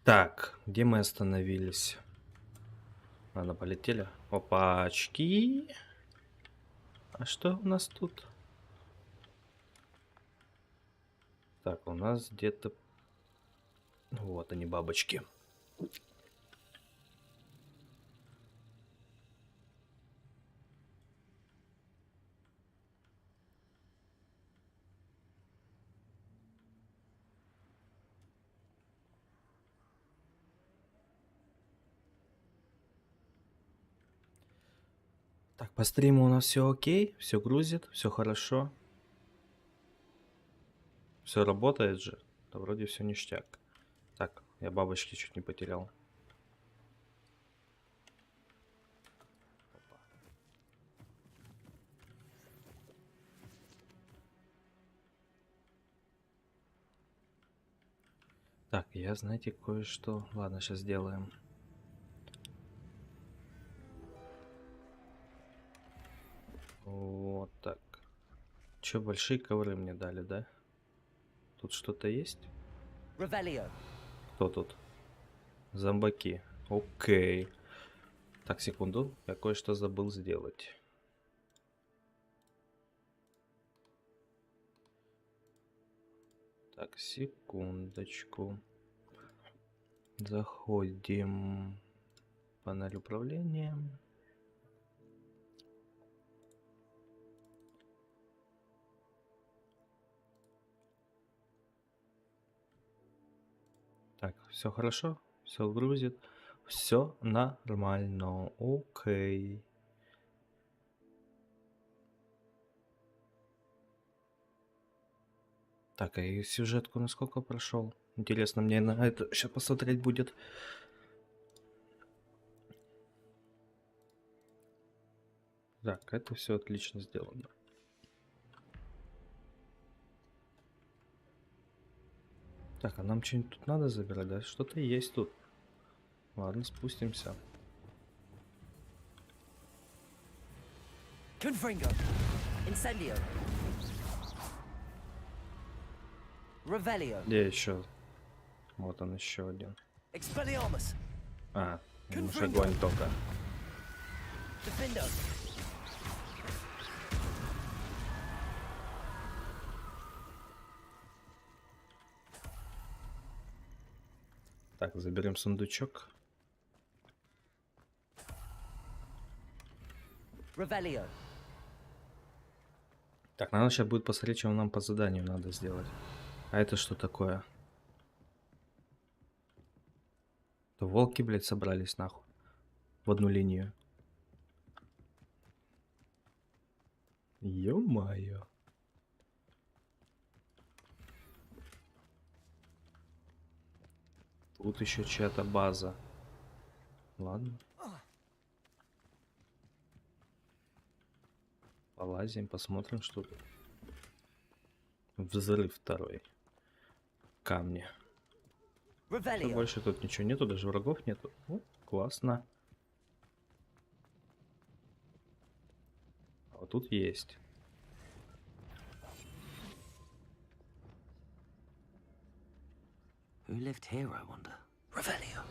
Так, где мы остановились? Ладно, полетели. Опачки. А что у нас тут? Так, у нас где-то... Вот они, бабочки. Так, по стриму у нас все окей, все грузит, все хорошо. Все работает же. Да вроде все ништяк. Так, я бабочки чуть не потерял. Опа. Так, я, знаете, кое-что... Ладно, сейчас сделаем. Вот так. Че, большие ковры мне дали, да? Тут что-то есть? Кто тут? Зомбаки. Окей. Так, секунду. Я кое-что забыл сделать. Так, секундочку. Заходим. Панель управления. Так, все хорошо. Все грузит. Все нормально. Окей. Так, а и сюжетку насколько прошел? Интересно, мне на это сейчас посмотреть будет. Так, это все отлично сделано. Так, а нам что-нибудь тут надо забирать, да? Что-то есть тут. Ладно, спустимся. Confringo. Incendio. Revelio. Где еще? Вот он еще один. Expelliarmus. А, уж огонь только. Defendo. Так, заберем сундучок. Revelio. Так, надо сейчас будет посмотреть, что нам по заданию надо сделать. А это что такое? То волки, блядь, собрались нахуй. В одну линию. Ё-моё. Тут еще чья-то база. Ладно. Полазим, посмотрим, что тут. Взрыв второй. Камни. Revelio. Больше тут ничего нету, даже врагов нету. О, классно. А вот тут есть. Who lived here, I wonder? Revelio.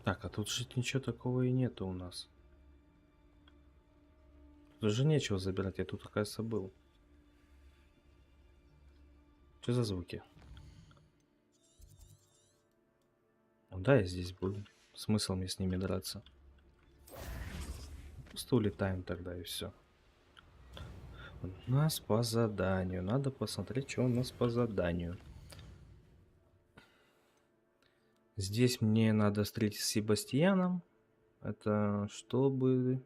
Так, а тут же ничего такого и нету у нас. Тут же нечего забирать, я тут, оказывается, был. Что за звуки? Ну да, я здесь был. Смысл мне с ними драться? Просто улетаем тогда и все. У нас по заданию. Надо посмотреть, что у нас по заданию. Здесь мне надо встретиться с Себастьяном. Это чтобы...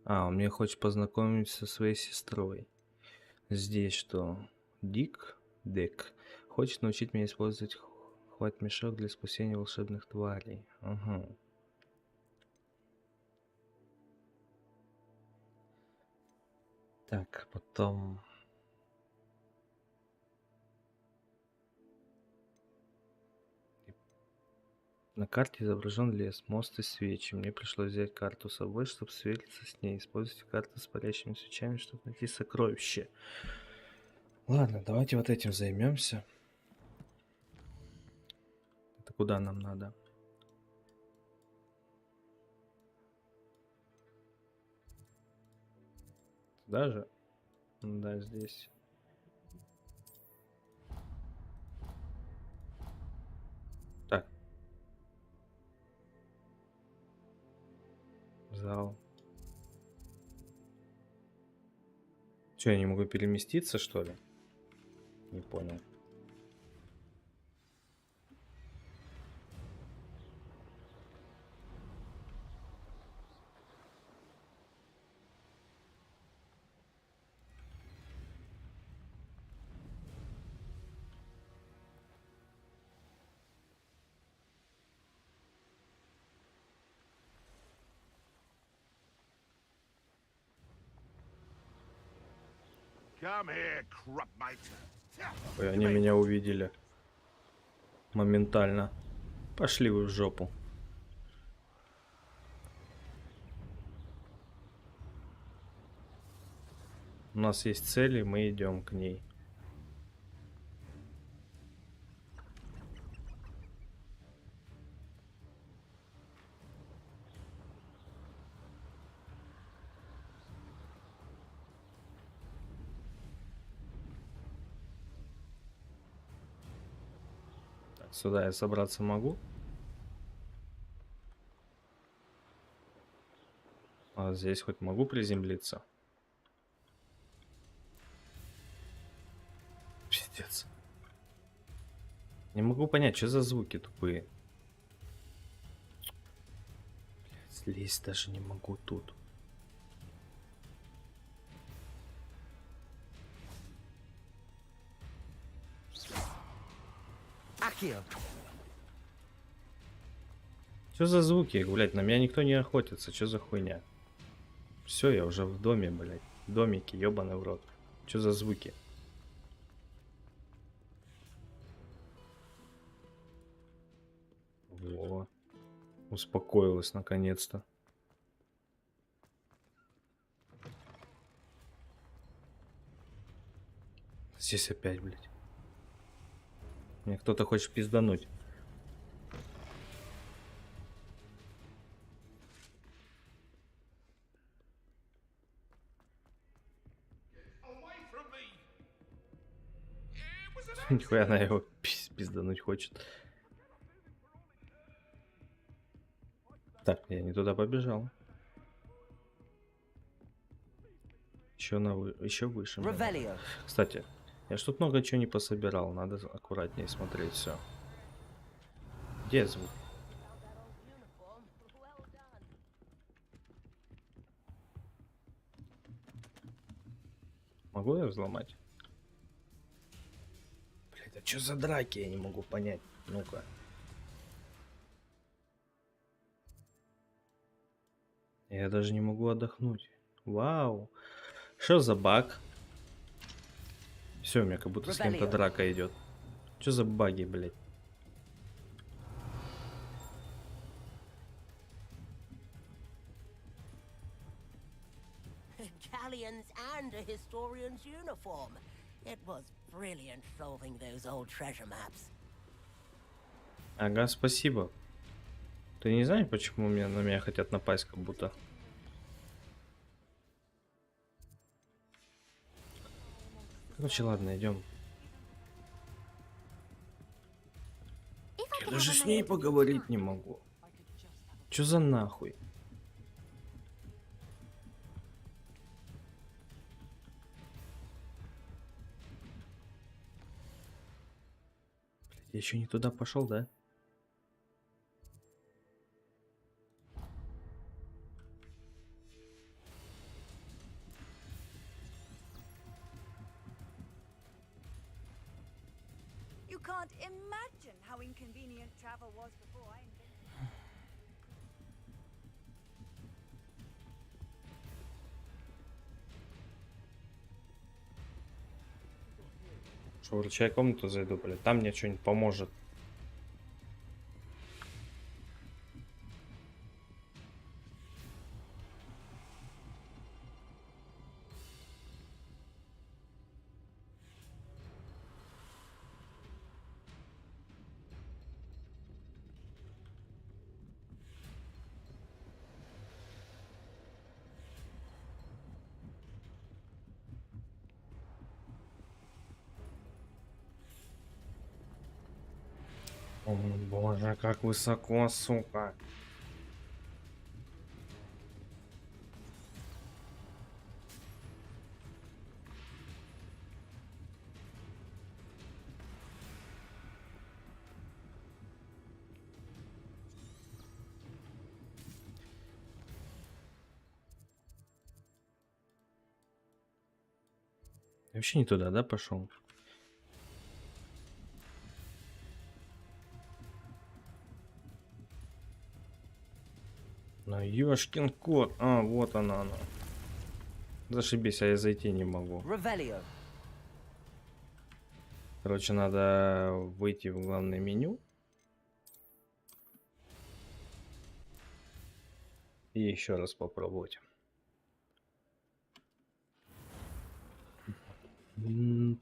А, он мне хочет познакомиться со своей сестрой. Здесь что? Дик хочет научить меня использовать хват-мешок для спасения волшебных тварей. Ага. Так, потом... На карте изображен лес, мост и свечи. Мне пришлось взять карту с собой, чтобы свериться с ней. Используйте карту с парящими свечами, чтобы найти сокровище. Ладно, давайте вот этим займемся. Куда нам надо? Даже? Да, здесь. Так. Зал. Че, я не могу переместиться, что ли? Не понял. Come here, crop mate. Ой, они меня увидели. Моментально. Пошли вы в жопу. У нас есть цели, мы идем к ней. Так, сюда я собраться могу? А здесь хоть могу приземлиться? Пиздец. Не могу понять, что за звуки тупые. Блядь, слезть даже не могу тут. Accio. Что за звуки, блядь? На меня никто не охотится. Что за хуйня? Все, я уже в доме, блядь. В домике, ебаный в рот. Что за звуки? Во. Успокоилась наконец-то. Здесь опять, блядь. Мне кто-то хочет пиздануть. Away from me. It was an Нихуя она его пиздануть хочет. Так, я не туда побежал. Еще выше. мне надо. Revelio. Кстати, я ж тут много чего не пособирал. Надо аккуратнее смотреть все. Где звук? Могу я взломать? Блять, а что за драки? Я не могу понять. Ну-ка. Я даже не могу отдохнуть. Вау. Что за баг? Все, у меня как будто с кем-то Revelio. драка идет. Что за баги, блять? Galleons and a historian's uniform. It was brilliant solving those old treasure maps. Ага, спасибо. Ты не знаешь, почему на меня хотят напасть, как будто? Короче, ладно, идем. Я даже с ней поговорить не могу. Чё за нахуй? Блядь, я еще не туда пошел, да? You can't imagine how inconvenient travel was before I invented it. Что, в ручей комнату зайду, блядь, там мне что-нибудь поможет. О, боже, как высоко, сука. Вообще не туда, да, пошел? Ну, ёшкин кот. А, вот она. Зашибись, а я зайти не могу. Revelio. Короче, надо выйти в главное меню. И еще раз попробовать.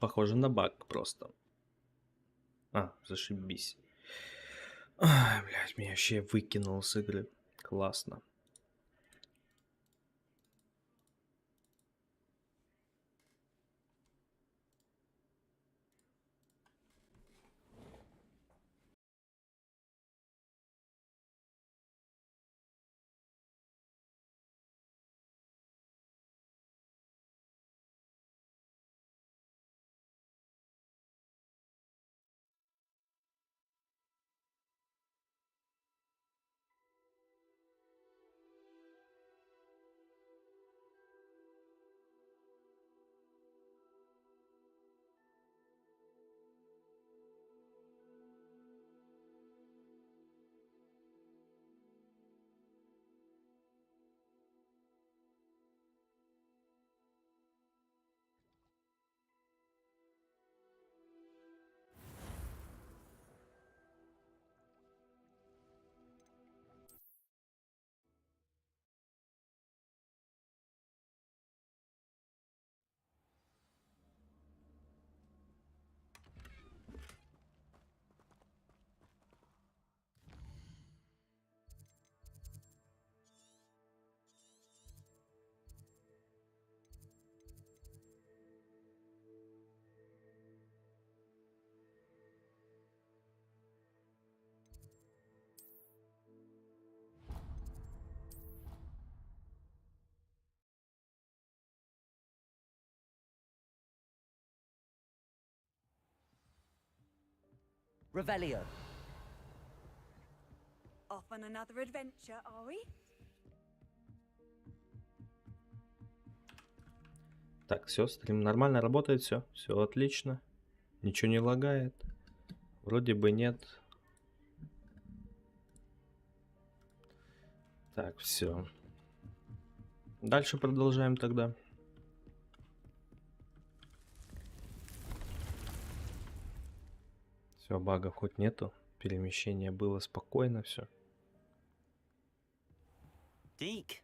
Похоже на баг просто. А, зашибись. Ай, блядь, меня вообще выкинул с игры. Классно. Revelio. Off on another adventure, are we? Так, все, стрим нормально работает, все отлично. Ничего не лагает. Вроде бы нет. Так, все. Дальше продолжаем тогда. Все, багов хоть нету. Перемещение было спокойно, все. Deke.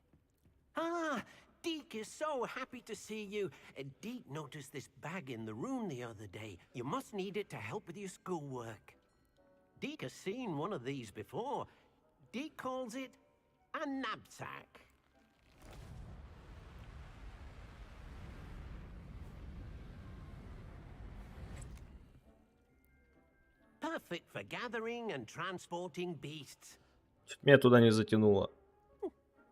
Ah, Deke is so happy to see you. Deke noticed this bag in the room the other day. You must need it to help with your schoolwork. Deke has seen one of these before. Deke calls it a knapsack. Perfect for gathering and transporting beasts. Чуть меня туда не затянуло.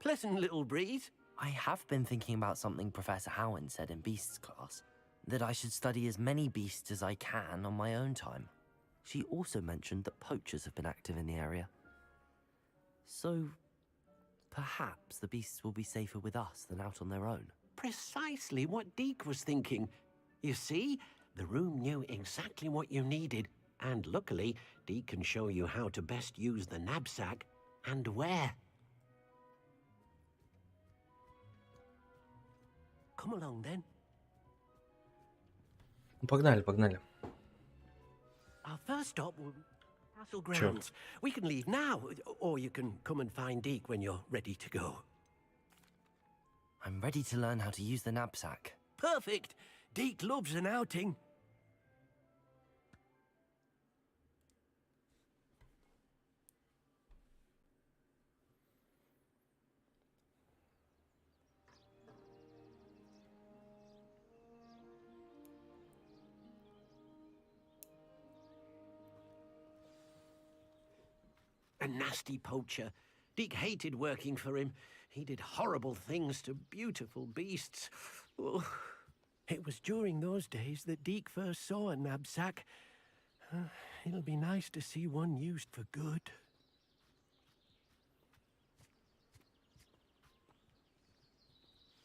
Pleasant little breeze. I have been thinking about something Professor Howen said in Beasts class, that I should study as many beasts as I can on my own time. She also mentioned that poachers have been active in the area. So, perhaps the beasts will be safer with us than out on their own. Precisely what Deke was thinking. You see, the room knew exactly what you needed, and luckily, Deke can show you how to best use the knapsack and where. Come along then. Погнали, погнали. Our first stop will be Castle Grounds. We can leave now, or you can come and find Deke when you're ready to go. I'm ready to learn how to use the knapsack. Perfect! Deke loves an outing. A nasty poacher. Deke hated working for him. He did horrible things to beautiful beasts. Oh. It was during those days that Deke first saw a knapsack. It'll be nice to see one used for good.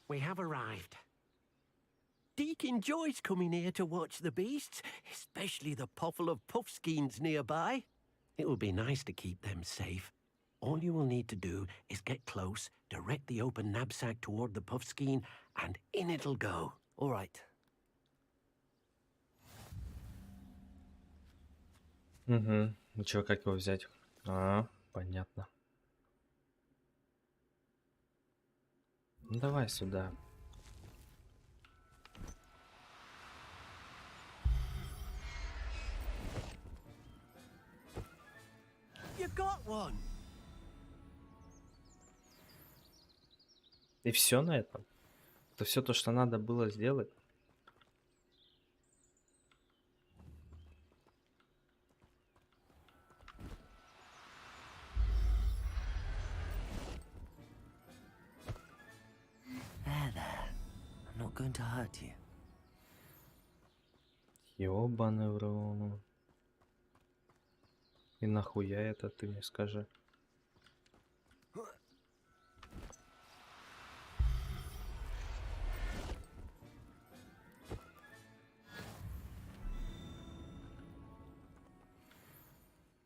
We have arrived. Deke enjoys coming here to watch the beasts, especially the potful of puffskeins nearby. It will be nice to keep them safe. All you will need to do is get close, direct the open knapsack toward the puffskein, and in it'll go. All right. Угу. Ну чё, как его взять? А, понятно. Ну давай сюда. You got one. И все на этом? Это все то, что надо было сделать? There. I'm not going to hurt you. Ёбаный в рот. И нахуя это, ты мне скажи?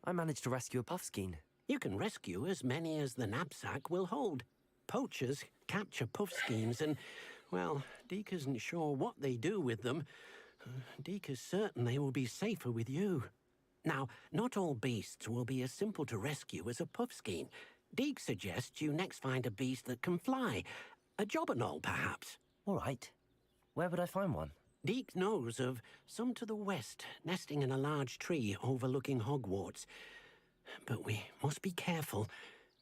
I managed to rescue a puffskein. You can rescue as many as the knapsack will hold. Poachers capture puffskeins and, well, Deke isn't sure what they do with them. Deke is certain they will be safer with you. Now, not all beasts will be as simple to rescue as a puffskein. Deke suggests you next find a beast that can fly. A jobberknoll, perhaps. All right. Where would I find one? Deke knows of some to the west, nesting in a large tree overlooking Hogwarts. But we must be careful.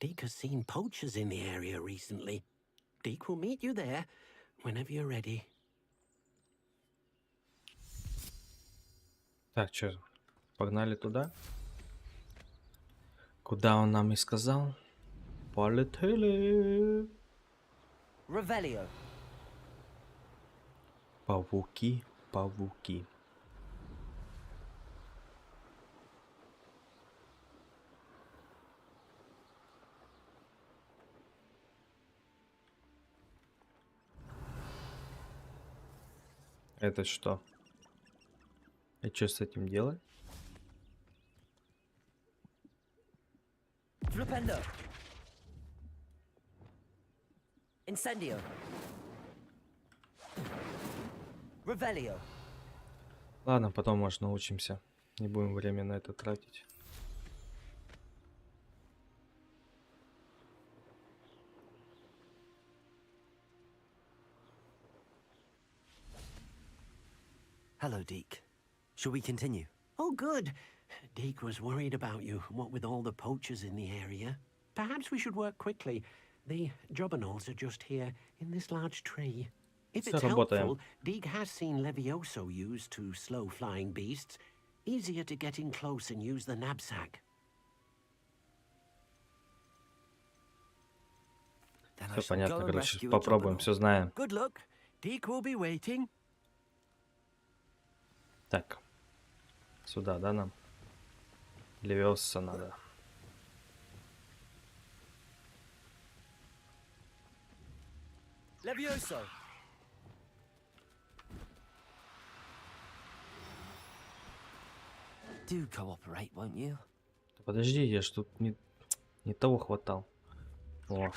Deke has seen poachers in the area recently. Deke will meet you there whenever you're ready. Так, чё, погнали туда? Куда он нам и сказал? Полетели. Revelio. Пауки, пауки. Это что? И что с этим делать? Flipendo. Incendio. Revelio. Ладно, потом, может, научимся. Не будем время на это тратить. Hello, Deke. Shall we continue? Oh, good. Deke was worried about you, what with all the poachers in the area. Perhaps we should work quickly. The jobberknolls are just here, in this large tree. If it's helpful, Deke has seen Levioso used to slow flying beasts. Easier to get in close and use the knapsack. Then I Все shall понятно, go and короче, rescue a попробуем, jobberknoll. все знаем. Good luck. Deke will be waiting. Так, сюда, да, нам? Левиоса надо. Levioso. Do cooperate, won't you? Да подожди, я ж тут не того хватал. О.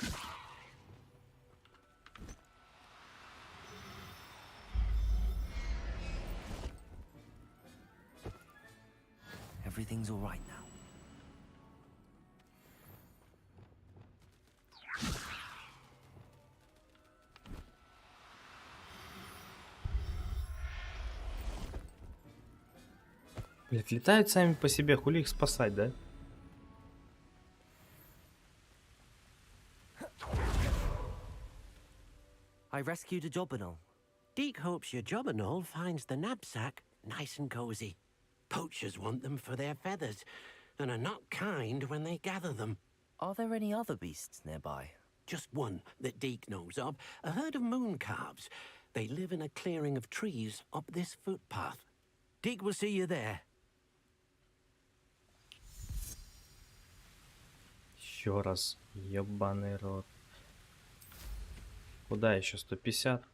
Everything's all right now. Блять, летают сами по себе, хули их спасать, да? I rescued a jobberknoll. Deke hopes your jobberknoll finds the knapsack nice and cozy. Poachers want them for their feathers. and are not kind when they gather them. Are there any other beasts nearby? Just one that Deke knows of, a herd of moon calves. They live in a clearing of trees up this footpath. Deke will see you there. Еще раз. Ёбаный рот. Куда еще? 150?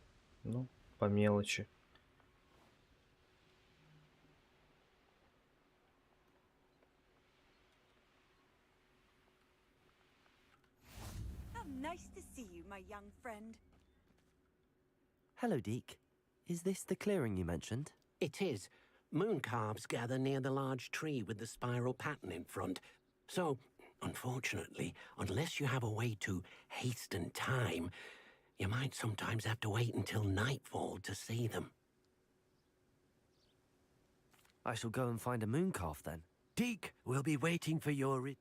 Ну, по мелочи. How nice to see you, my young friend. Hello, Deke. Is this the clearing you mentioned? It is. Moon calves gather near the large tree with the spiral pattern in front. So, unfortunately, unless you have a way to hasten time, you might sometimes have to wait until nightfall to see them. I shall go and find a moon calf then. Deke will be waiting for your...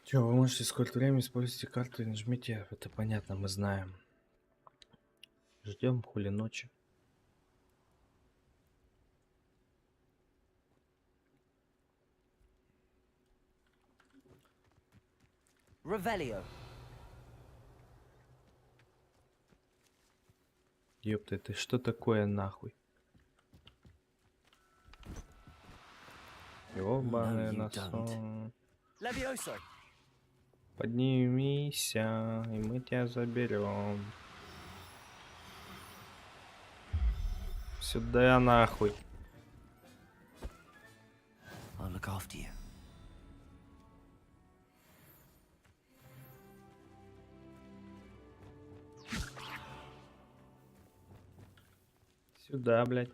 Чё, вы можете сколько времени используйте карту и нажмите. Это понятно, мы знаем. Ждем хули ночи. Revelio. Ёпта, это что такое нахуй? Ёбаный No, you насон. Levioso. Поднимися, и мы тебя заберем. Сюда нахуй. I'll look after you. Сюда, блядь.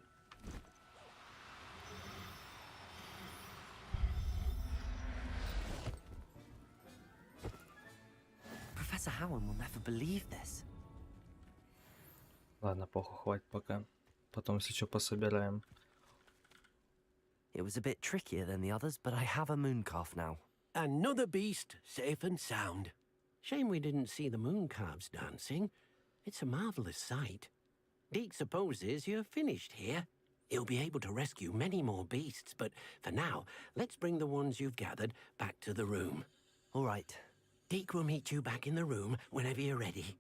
Professor Howard will never believe this. Ладно, похуй, хватит пока. Потом, если что, пособираем. It was a bit trickier than the others, but I have a moon calf now. Another beast, safe and sound. Shame we didn't see the moon calves dancing. It's a marvelous sight. Deke supposes you're finished here. He'll be able to rescue many more beasts, but for now, let's bring the ones you've gathered back to the room. All right. Deke will meet you back in the room whenever you're ready.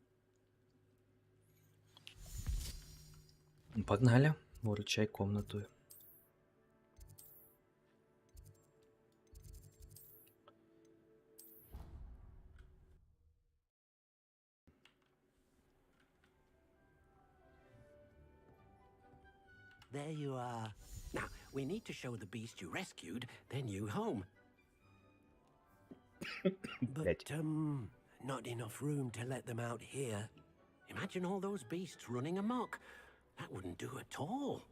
Погнали. Выручай комнату. There you are. Now, we need to show the beast you rescued their new home. But, not enough room to let them out here. Imagine all those beasts running amok. That wouldn't do at all.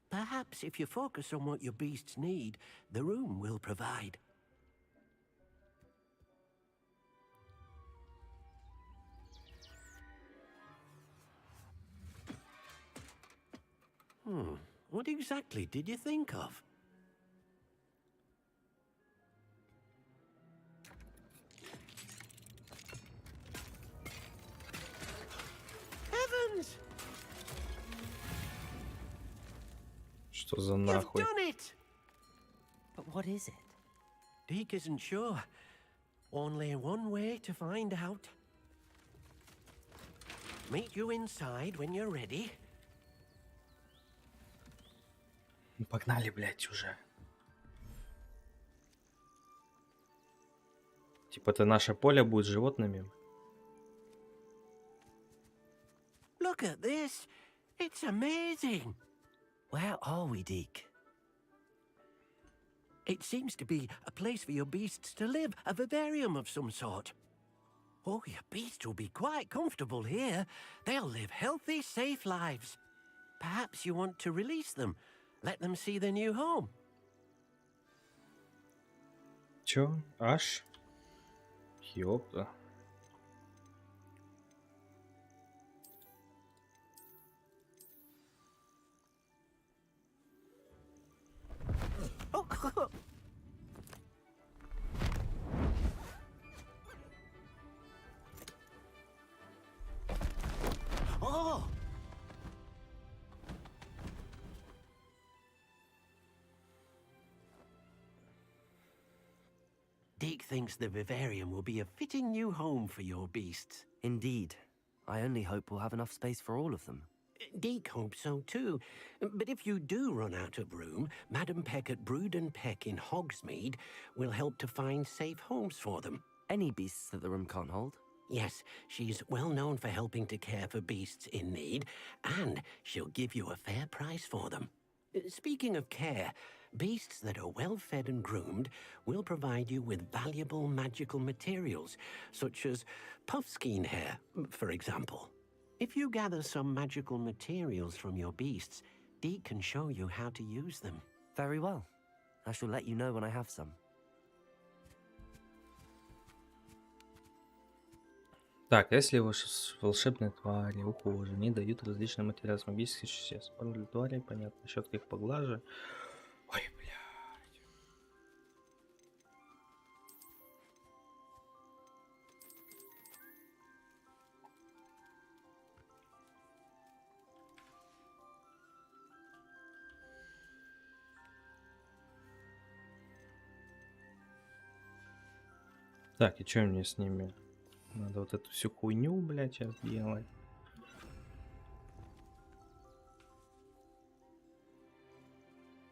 Perhaps if you focus on what your beasts need, the room will provide. What exactly did you think of? Heavens! Что за You've нахуй? done it! But what is it? Deke isn't sure. Only one way to find out. Meet you inside when you're ready. Погнали, блядь, уже. Типа это наше поле будет с животными. Look at this. It's amazing. Where are we, Deke? It seems to be a place for your beasts to live, a vivarium of some sort. Oh, your beasts will be quite comfortable here. They'll live healthy, safe lives. Perhaps you want to release them. Let them see their new home. Чё? Аж? Ёпта. Oh! Deke thinks the vivarium will be a fitting new home for your beasts. Indeed. I only hope we'll have enough space for all of them. Deke hopes so too. But if you do run out of room, Madam Peck at Brood and Peck in Hogsmeade will help to find safe homes for them. Any beasts that the room can't hold? Yes, she's well known for helping to care for beasts in need, and she'll give you a fair price for them. Speaking of care, beasts that are well fed and groomed will provide you with valuable magical materials, such as puffskein hair, for example. If you gather some magical materials from your beasts, Deke can show you how to use them. Very well. I shall let you know when I have some. Так, если волшебные твари ухожены, они дают различные материалы с магических существ. Порой для тварей, понятно, щетка их поглаже. Ой, блядь. Так, и что мне с ними? Надо вот эту всю хуйню, блядь, сейчас делать.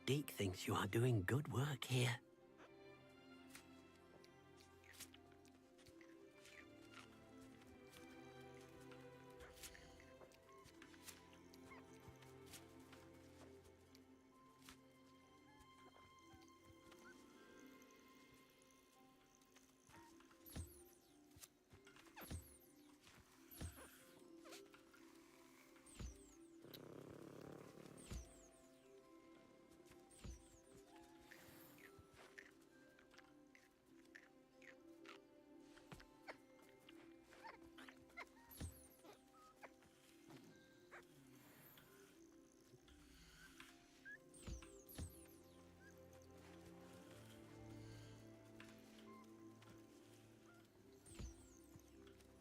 Deke thinks you are doing good work here.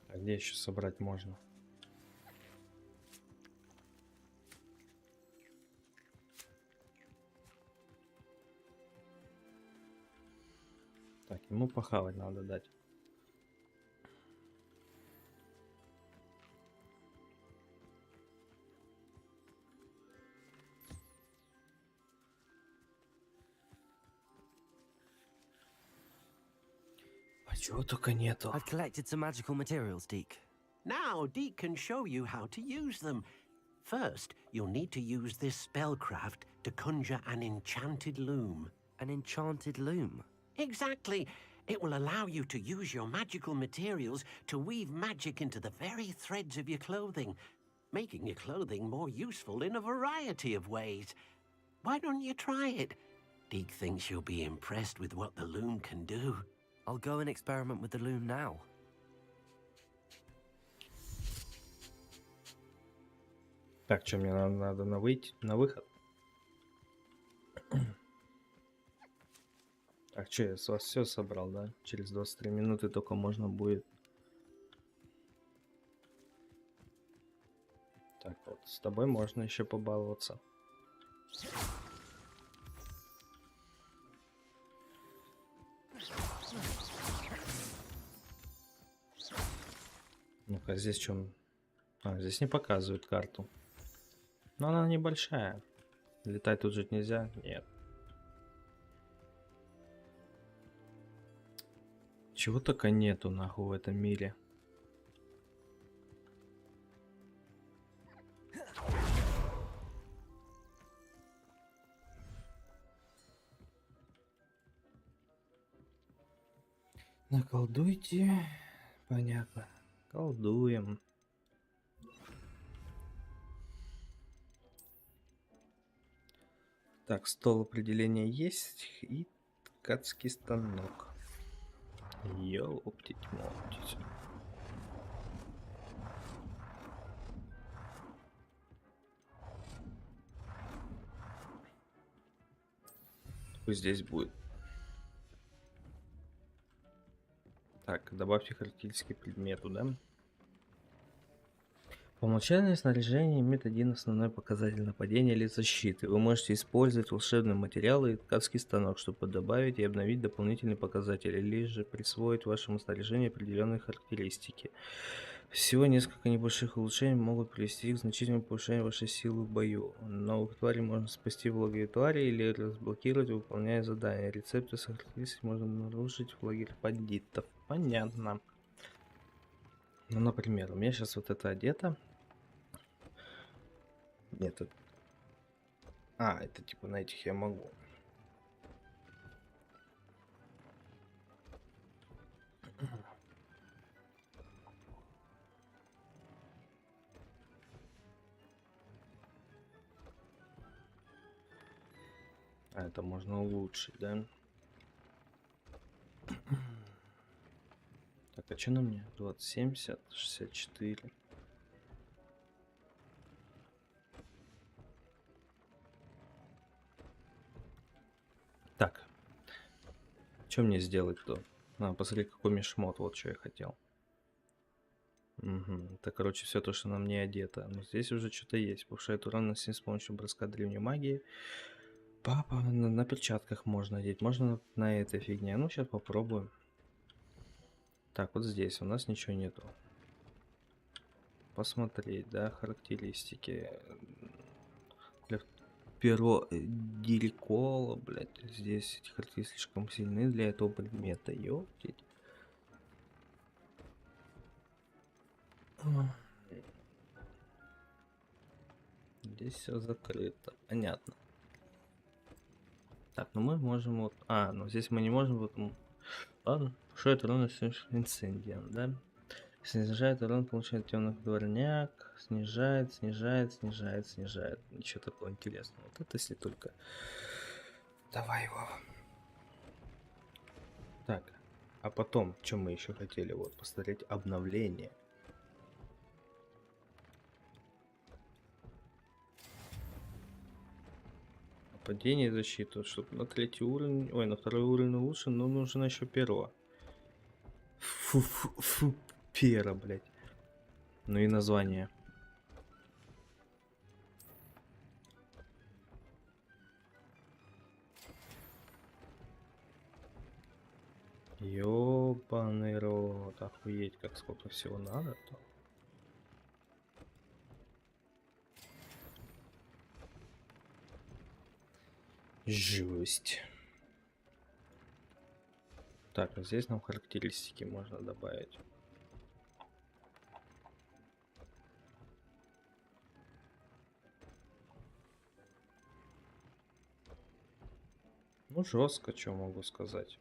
А где еще собрать можно? Так, ему похавать надо дать. А чего только нету? I've collected some magical materials, Deke. Now, Deke can show you how to use them. First, you'll need to use this spellcraft to conjure an enchanted loom. An enchanted loom. Exactly. It will allow you to use your magical materials to weave magic into the very threads of your clothing, making your clothing more useful in a variety of ways. Why don't you try it? Deke thinks you'll be impressed with what the loom can do. I'll go and experiment with the loom now. Так, что мне надо на выход? Так, что я с вас все собрал, да? Через 23 минуты только можно будет. Так, вот с тобой можно еще побаловаться. Ну-ка, здесь что? А, здесь не показывают карту. Но она небольшая. Летать тут жить нельзя? Нет. Чего только нету, нахуй, в этом мире. Наколдуйте. Понятно. Колдуем. Так, стол определения есть и ткацкий станок. Ёптить, моптить. Пусть здесь будет. Так, добавьте характеристики предмету, да? По умолчанию снаряжение имеет один основной показатель нападения или защиты. Вы можете использовать волшебные материалы и ткацкий станок, чтобы добавить и обновить дополнительные показатели, или же присвоить вашему снаряжению определенные характеристики. Всего несколько небольших улучшений могут привести к значительному повышению вашей силы в бою. Новых тварей можно спасти в лагере тварей или разблокировать, выполняя задания. Рецепты с характеристиками можно обнаружить в лагере бандитов. Понятно. Ну, например, у меня сейчас вот это одето. Нет, это типа на этих я могу. А это можно улучшить, да? Так, а что на мне? 2070, 64. Так, что мне сделать-то? Посмотри, какой мне шмот, вот что я хотел. Угу. Это, короче, все то, что на мне одето. Но здесь уже что-то есть. Повышает урон с помощью броска древней магии. Папа, на перчатках можно одеть. Можно на этой фигне. Ну, сейчас попробуем. Так, вот здесь у нас ничего нету. Посмотреть, да, характеристики. Для перо дирикола, блядь. Здесь эти характеристики слишком сильны для этого предмета. Ёптить. Здесь все закрыто. Понятно. Так, ну мы можем вот... ну здесь мы не можем вот... Ладно. Повышает урон инцидент, да? Снижает урон, получает темных дворняк. Снижает. Ничего такого интересного. Вот это если только... Давай его. Так. А потом, что мы еще хотели? Вот, посмотреть обновление. Падение и защиту, чтобы на третий уровень, ой, на второй уровень лучше, но нужно еще перо. Фу, пера, блядь. Ну и название. Ёбаный рот, охуеть, как сколько всего надо-то. Жесть. Так, а здесь нам характеристики можно добавить. Ну, жестко, что могу сказать.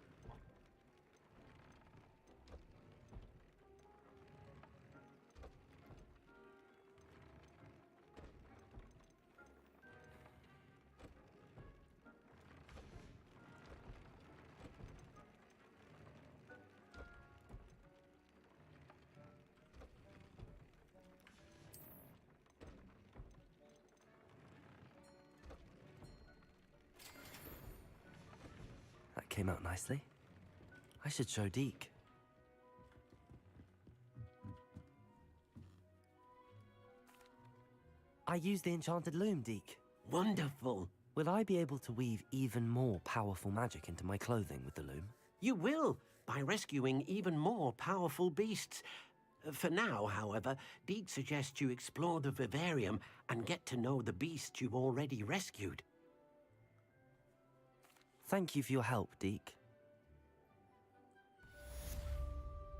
That came out nicely. I should show Deke. I use the enchanted loom, Deke. Wonderful. Will I be able to weave even more powerful magic into my clothing with the loom? You will, by rescuing even more powerful beasts. For now, however, Deke suggests you explore the vivarium and get to know the beasts you've already rescued. Thank you for your help, Deke.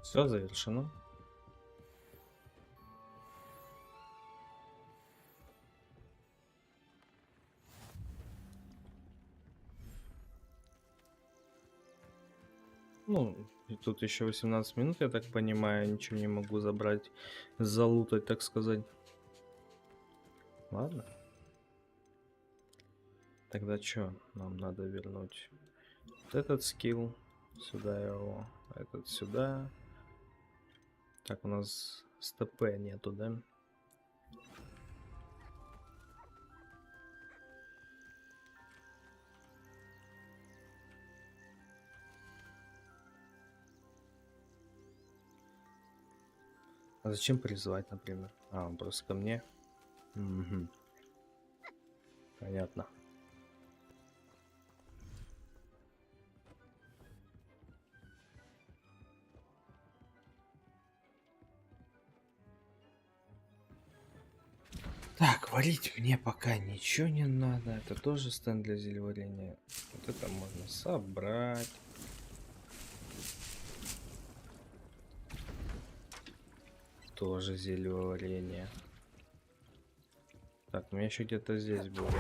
Все завершено. Ну, и тут еще 18 минут, я так понимаю, ничего не могу забрать, залутать, так сказать. Ладно. Тогда что? Нам надо вернуть вот этот скилл. Сюда его, этот сюда. Так, у нас СТП нету, да? А зачем призывать, например? А, он просто ко мне? Угу. Понятно. Так, варить мне пока ничего не надо. Это тоже стенд для зельеварения. Вот это можно собрать. Тоже зельеварение. Так, у меня еще где-то здесь было.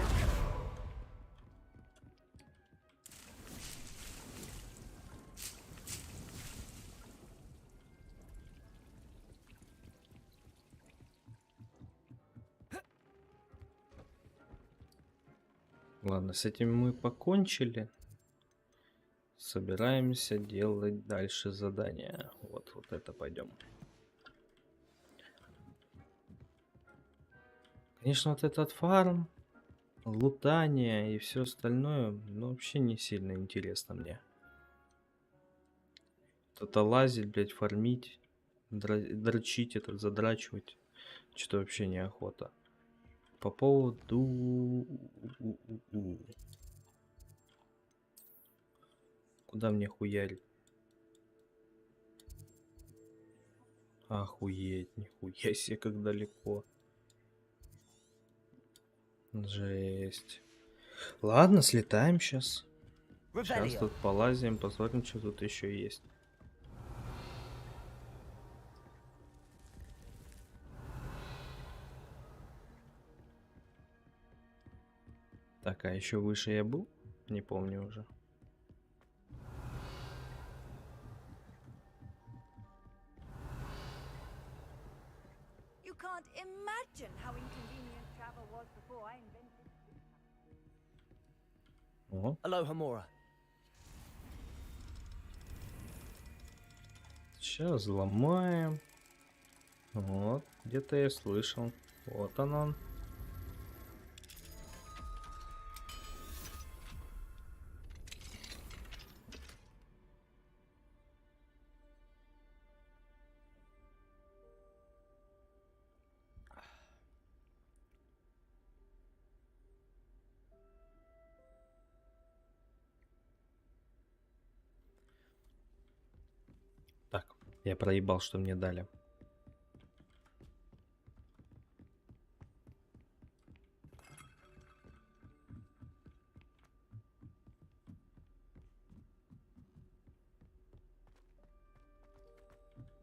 Ладно, с этим мы покончили. Собираемся делать дальше задания. Вот это пойдем. Конечно, вот этот фарм, лутание и все остальное, ну, вообще не сильно интересно мне. Это лазить, блять, фармить, дрочить, это задрачивать. Что-то вообще неохота. По поводу... Куда мне хуярить? Охуеть, нихуя себе, как далеко. Жесть. Ладно, слетаем сейчас. Сейчас Revelio. тут полазим, посмотрим, что тут еще есть. Так, а еще выше я был? Не помню уже. You can't imagine how inconvenient travel was before I invented. О, Aloha Mora. сейчас взломаем. Вот, где-то я слышал. Вот он. Так, я проебал, что мне дали.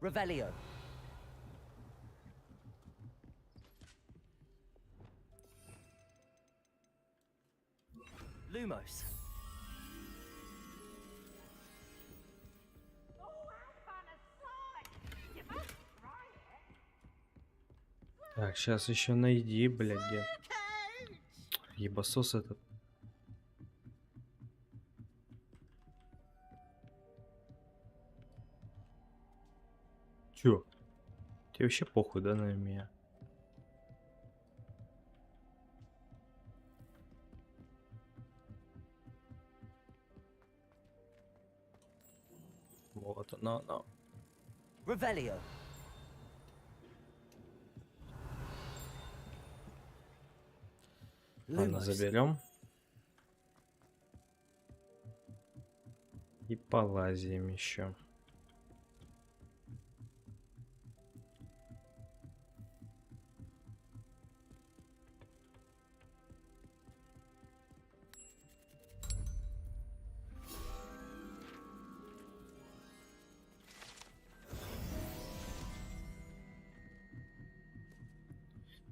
Revelio. Lumos. Так, сейчас еще найди, блядь, где. Ебасос этот. Чё? Тебе вообще похуй, да, на меня? Вот оно. Revelio. Ладно, Lumos. заберем. И полазим еще.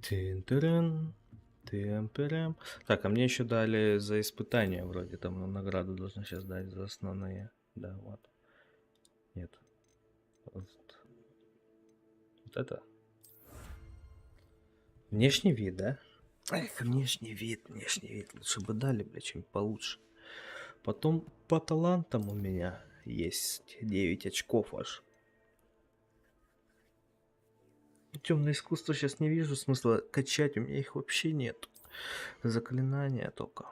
Тын-тырын, тым-пырым. Так, а мне еще дали за испытания вроде. Там награду должны сейчас дать за основные. Да, вот. Нет. Вот это. Внешний вид, да? Эх, внешний вид. Лучше бы дали, бля, чем получше. Потом по талантам у меня есть 9 очков аж. Темное искусство сейчас не вижу смысла качать, у меня их вообще нет. Заклинания только.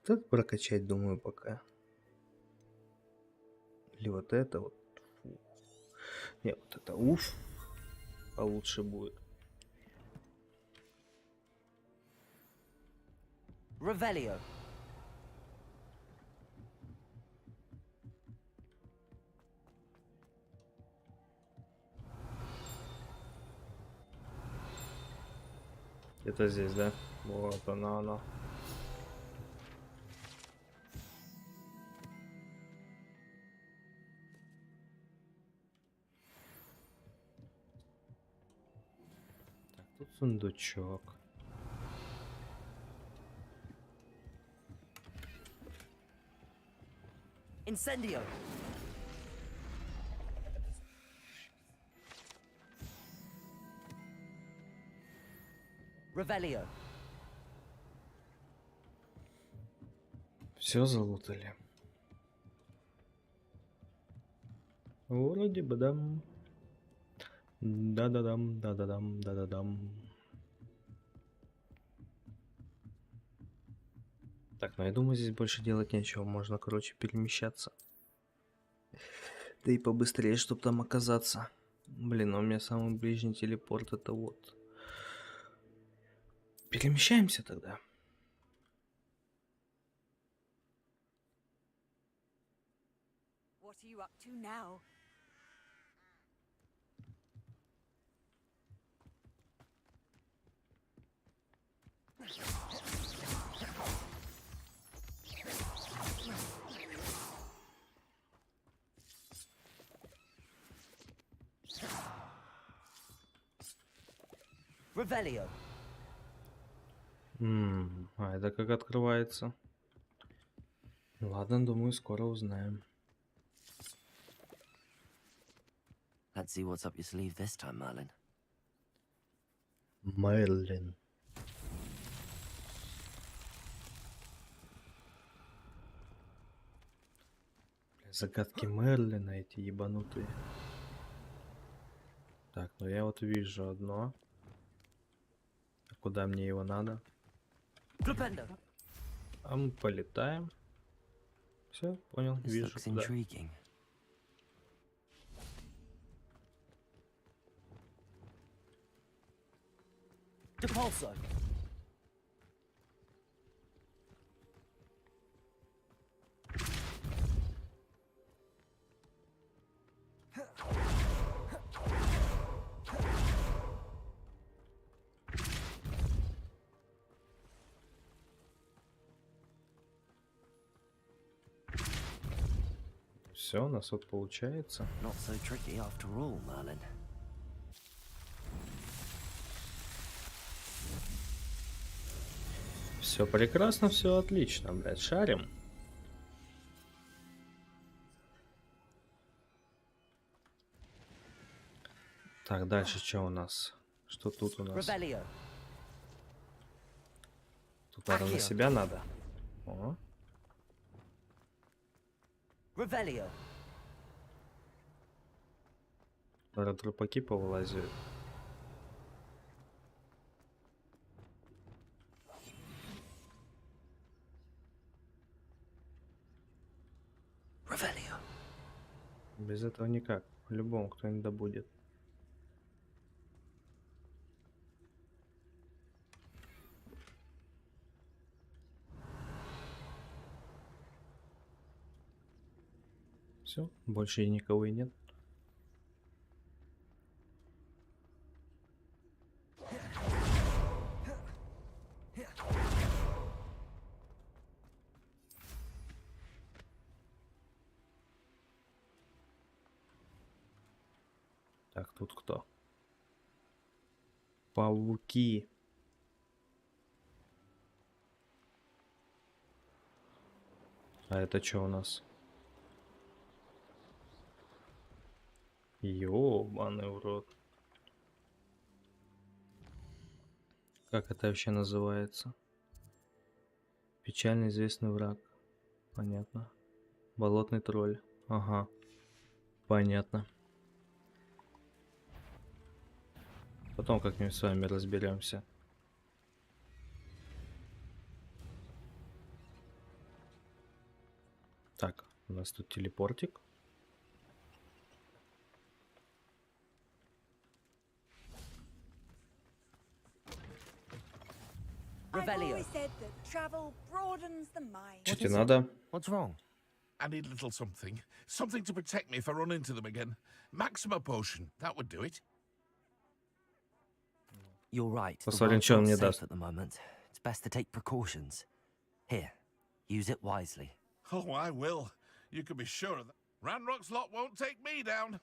Вот это прокачать, думаю, пока. Или вот это вот. Фу. Не, вот это уф. Получше будет. Revelio. Это здесь, да? Вот оно. Так, тут сундучок. Incendio. Revelio. Все залутали. Вроде бы дам. Да-да-дам, да-да-дам, да-да-дам. Так, ну я думаю, здесь больше делать нечего. Можно, короче, перемещаться. Да и побыстрее, чтобы там оказаться. Блин, у меня самый ближний телепорт это вот. Перемещаемся тогда. What are you up to now? Revelio. А это как открывается? Ладно, думаю, скоро узнаем. Let's see what's up your sleeve this time, Merlin. Мерлин. Загадки Мерлина эти ебанутые. Так, ну я вот вижу одно. А куда мне его надо? Flipendo. А мы полетаем. Все, понял, This вижу looks куда. intriguing. Depulso. Все, у нас вот получается. Not so tricky after all, Merlin. Все прекрасно, все отлично, блядь, шарим. Так, дальше что у нас? Что тут у нас? Revelio. Тут, наверное, на себя надо. О, Revelio. наверное, трупаки повылазят. Revelio. Без этого никак. По-любому кто-нибудь добудет. Все, больше и никого и нет. Так, тут кто? Пауки. А это что у нас? Ёбаный в рот. Как это вообще называется? Печально известный враг. Понятно. Болотный тролль. Ага. Понятно. Потом как-нибудь с вами разберемся. У нас тут телепортик. I've Revelio. always said that travel broadens the mind. Что тебе надо? What's wrong? I need a little something. Something to protect me if I run into them again. Maxima potion. That would do it. You're right. The Посмотрим, world's что он not мне safe даст. at the moment. It's best to take precautions. Here, use it wisely. Oh, I will. You can be sure of that. Ranrock's lot won't take me down.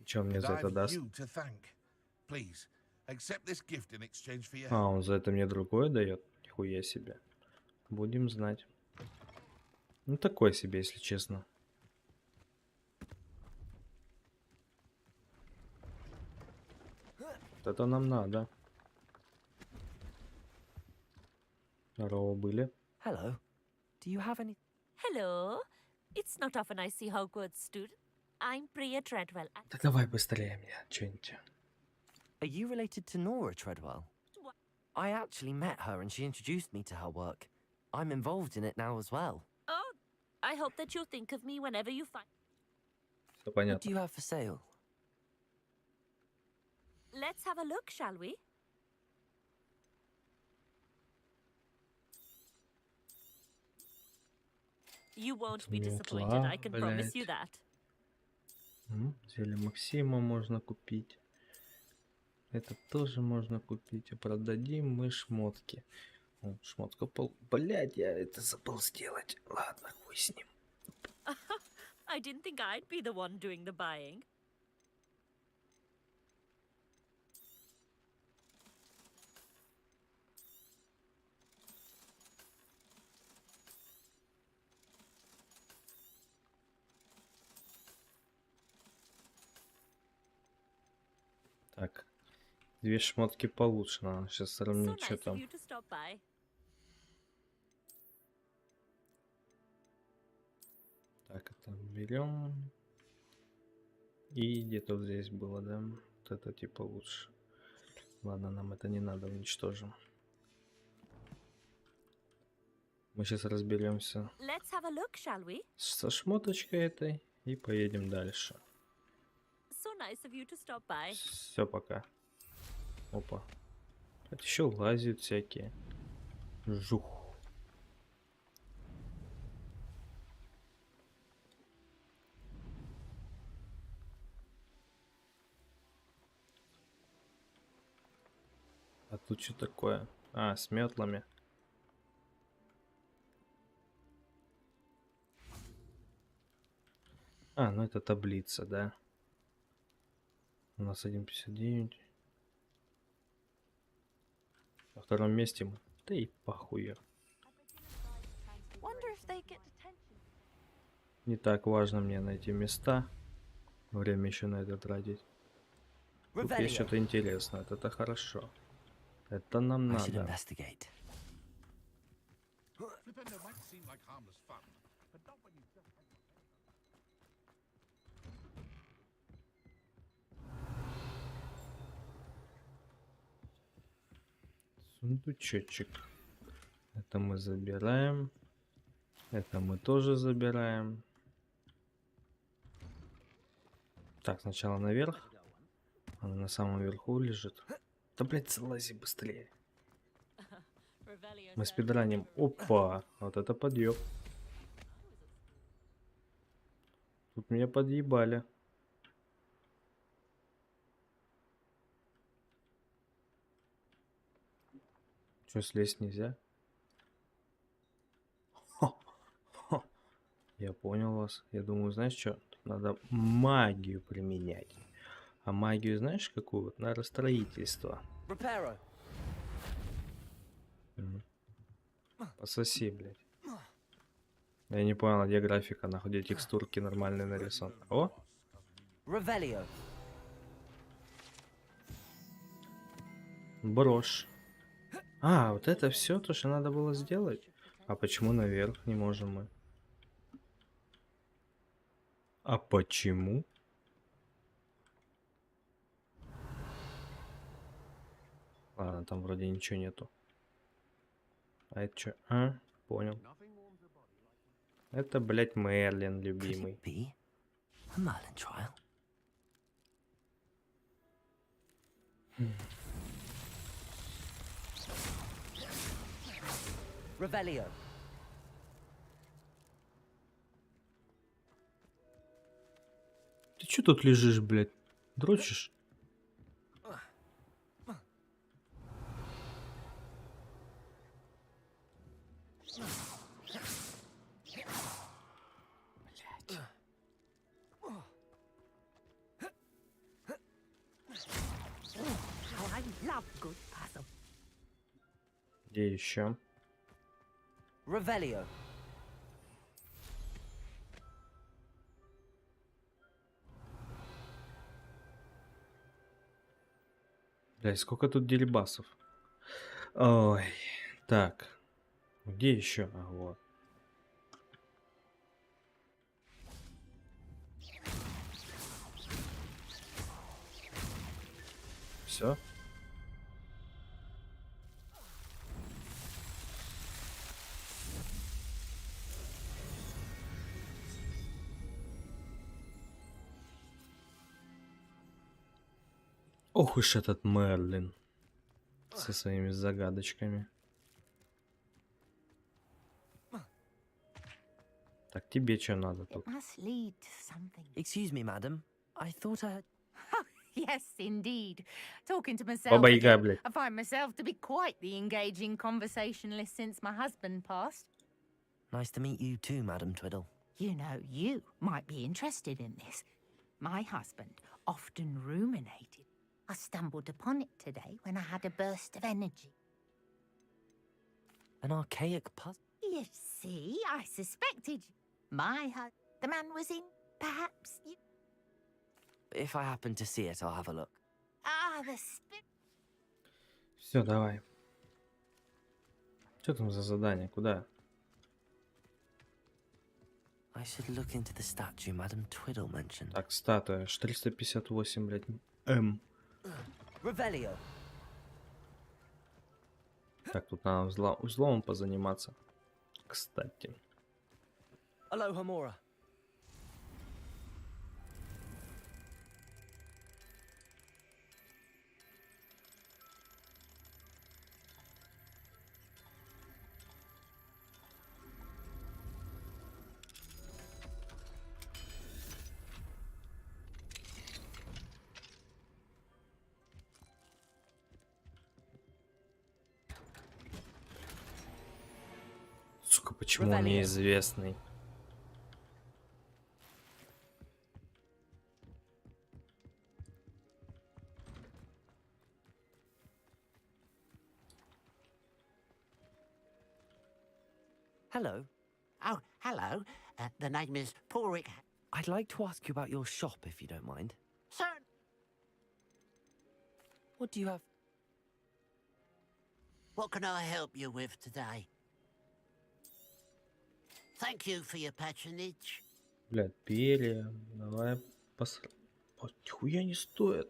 Что он мне And за это I've даст? you to thank. Please, accept this gift in exchange for your А, help. он за это мне другое дает? Нихуя себе. Будем знать. Ну, такое себе, если честно. Вот это нам надо. Здорово были. Hello. Do you have any? Hello. It's not often I see Hogwarts student. I'm Priya Treadwell. Да давай быстрее мне что-нибудь. Are you related to Nora Treadwell? I actually met her and she introduced me to her work. I'm involved in it now as well. Oh, I hope that you'll think of me whenever you find. Все What do понятно. you have for sale? Let's have a look, shall we? You won't be disappointed, I can promise you that. Зелье Максима можно купить. Это тоже можно купить. А продадим мы шмотки. О, шмотка пол... Блядь, я это забыл сделать. Ладно, хуй с ним. I didn't think I'd be the one doing the buying. Так. Две шмотки получше. Надо сейчас So сравнить, что nice of там. you to stop by. Так, это берем. И где-то вот здесь было, да? Вот это типа лучше. Ладно, нам это не надо, уничтожим. Мы сейчас разберемся Let's have a look, shall we? со шмоточкой этой и поедем дальше. So nice of you to stop by. Все, пока. Опа. Это еще лазят всякие. Жух. А тут что такое? А, с метлами. А, ну это таблица, да? У нас 1.59. На втором месте мы. Да и похуй. Wonder if they get detention. Не так важно мне найти места. Время еще на это тратить. Тут есть Revelio. что-то интересное. Это хорошо. Это нам I should надо. investigate. Flipendo might seem like harmless fun, but not when you just... Сундучочек. Это мы забираем. Это мы тоже забираем. Так, сначала наверх. Она на самом верху лежит. Да, блядь, залази быстрее. Revelio Мы says- спидраним. Опа! Вот это подъеб. Тут меня подъебали. Что, слезть нельзя? Хо. Я понял вас. Я думаю, знаешь что? Тут надо магию применять. А магию знаешь какую? Вот на строительство. Reparo. Пососи, блядь. Я не понял, а где графика, нахуй, где текстурки нормальные нарисованы. О! Revelio. Брошь. А, вот это все то, что надо было сделать. А почему наверх не можем мы? А почему? Ладно, там вроде ничего нету. А это что? А, понял. Это, блядь, Мерлин, Could любимый. it be a Merlin trial? Revelio. Ты чё тут лежишь, блядь? Дрочишь? Oh, I love good puzzle. Где еще? Revelio. Блядь, сколько тут дерибасов. Ой, так. Где еще? А, вот. Все? Ох уж этот Мерлин. Со своими загадочками. Так, тебе что надо It тут? must lead to something. Excuse me, madam. I thought I had... Yes, indeed. Talking to myself Баба Яга, again, блядь. I find myself to be quite the engaging conversationalist since my husband passed. Nice to meet you too, Madam Twiddle. You know, you might be interested in this. My husband often ruminated. I stumbled upon it today when I had a burst of energy. An archaic puzzle? You see, I suspected you. The man was in, perhaps you... If I happen to see it, I'll have a look. Ah, the spirit... Все, давай. Что там за задание? Куда? I should look into the statue Madam Twiddle mentioned. Так, статуя. Аж 358, блядь. М. Revelio. Так, тут надо взломом позаниматься. Кстати. Aloha Mora. Сука, почему он Револьвер. неизвестный? Hello. Oh, hello. The name is Porik. I'd like to ask you about your shop, if you don't mind. Sir, What do you have? what can I help you with today? Thank you for your patronage. Блядь, перья. Давай посмотрим. Вот, нихуя не стоит.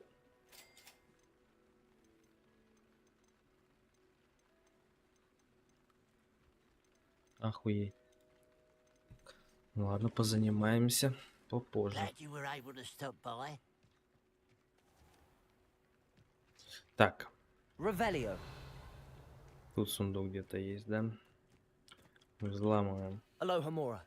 Охуеть. Ну ладно, позанимаемся попозже. Glad you were able to stop by. Так, Revelio. тут сундук где-то есть, да? Взламываем. Aloha Mora.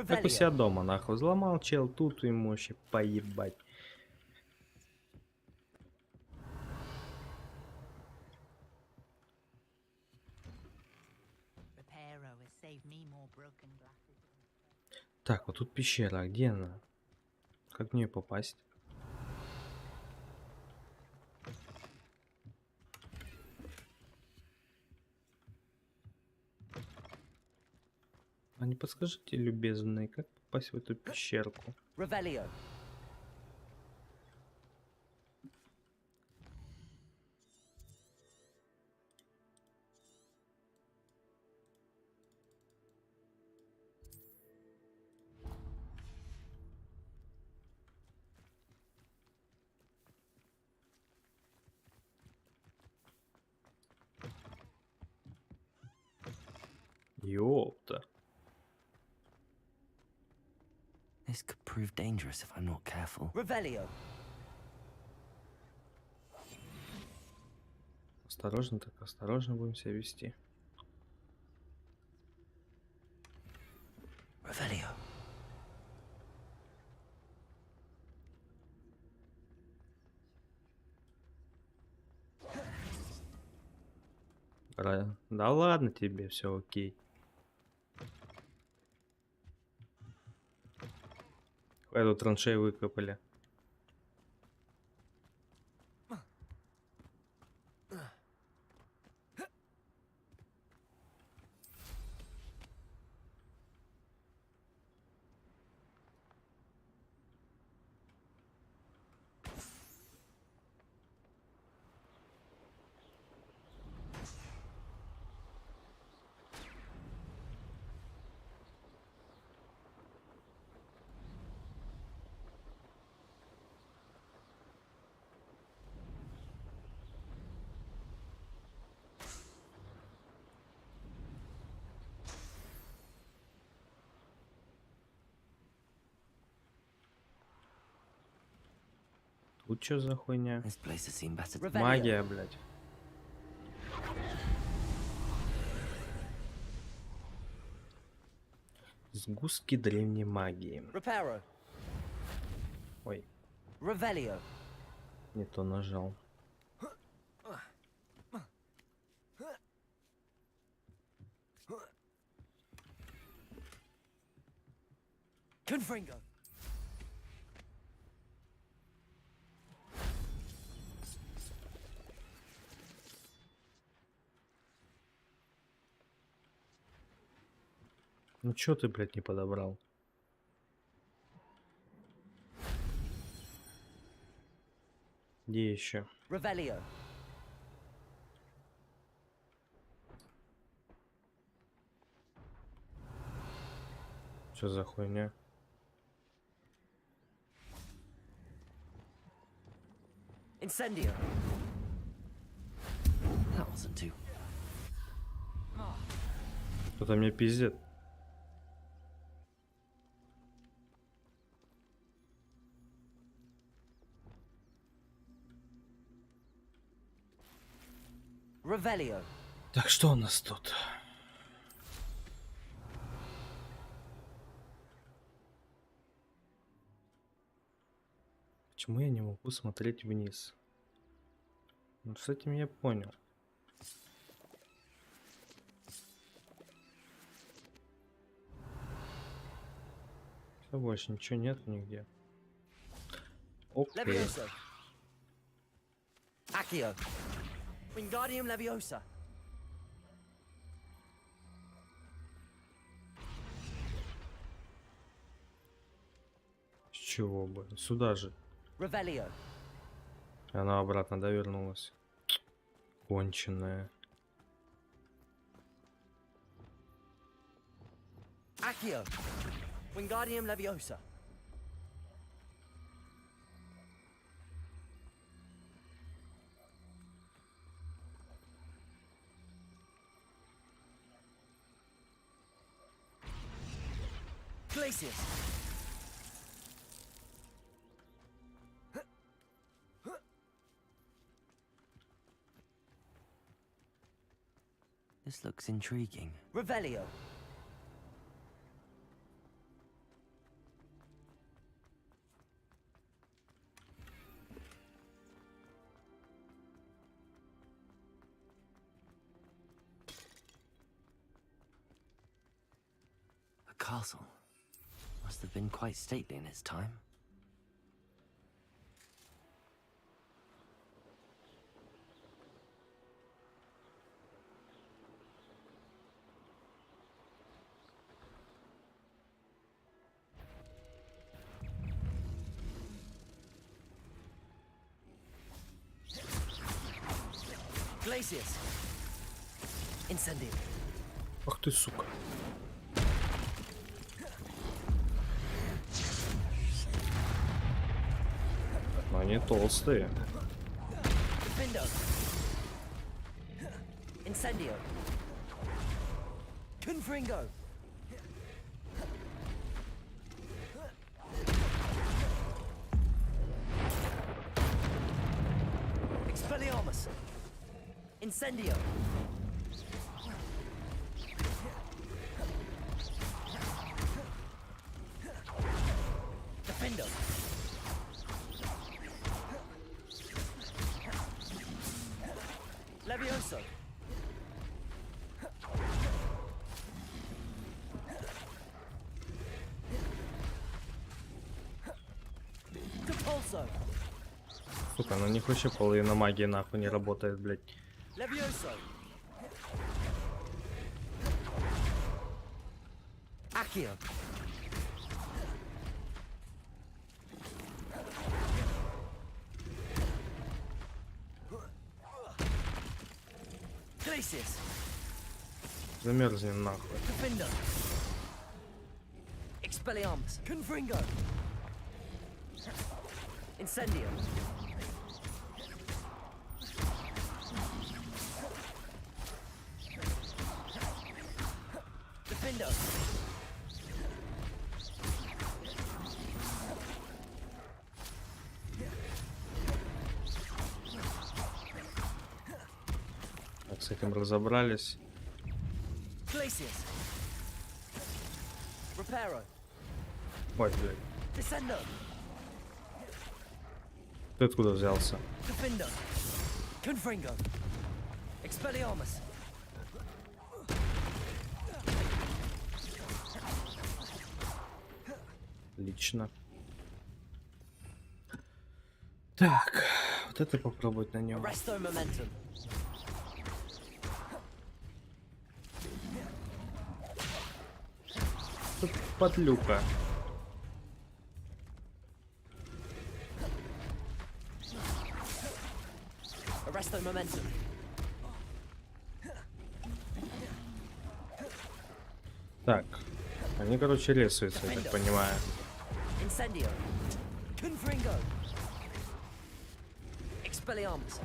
Как у себя Revelio. дома, нахуй. Взломал чел, тут ему вообще поебать. Reparo has saved me more broken glasses. Так, вот тут пещера, а где она? Как в нее попасть? А не подскажите, любезные, как попасть в эту пещерку? Revelio. Ёпта. This could prove dangerous if I'm not careful. Revelio. Осторожно, так осторожно будем себя вести. Revelio. Да ладно тебе, все окей. Эту траншею выкопали. Тут что за хуйня? This place has seen better. Revelio. Магия, блядь. Сгустки древней магии. Reparo. Ой, Revelio. не то нажал. Confringo. Ну чё ты, блядь, не подобрал? Где еще? Revelio. Что за хуйня? Incendio. That wasn't too. Кто-то мне пиздит. Revelio. Так, что у нас тут? Почему я не могу смотреть вниз? Ну, с этим я понял. Все, больше ничего нет нигде. Окей. Levioso. Accio. Wingardium Leviosa. С чего бы? Сюда же. Revelio. Она обратно довернулась. Конченая. Accio. Wingardium Leviosa. Glacius. This looks intriguing. Revelio. A castle. Must have been quite stately in its time. Glacius. Incendio. Ах ты, сука. Но они толстые. Bindo. Incendio. Confringo. Expelliarmus. Incendio. Defendo. Levioso. Depulso. Сука, на них вообще половина магии нахуй не работает, блядь. Levioso. Accio. Glacius. Замерзнем нахуй. Defendo. Expelliarmus. Confringo. Incendio. Defendo. Так, с этим разобрались. Glacius. Reparo. Ой, блядь. Descendo. Ты откуда взялся? Defendo. Confringo. Expelliarmus. Лично. Так, вот это попробовать на нем. Arresto momentum. Тут подлюка. Arresto momentum. Так, они, короче, рисуются, я так понимаю. Incendio. Confringo. Expelliarmus.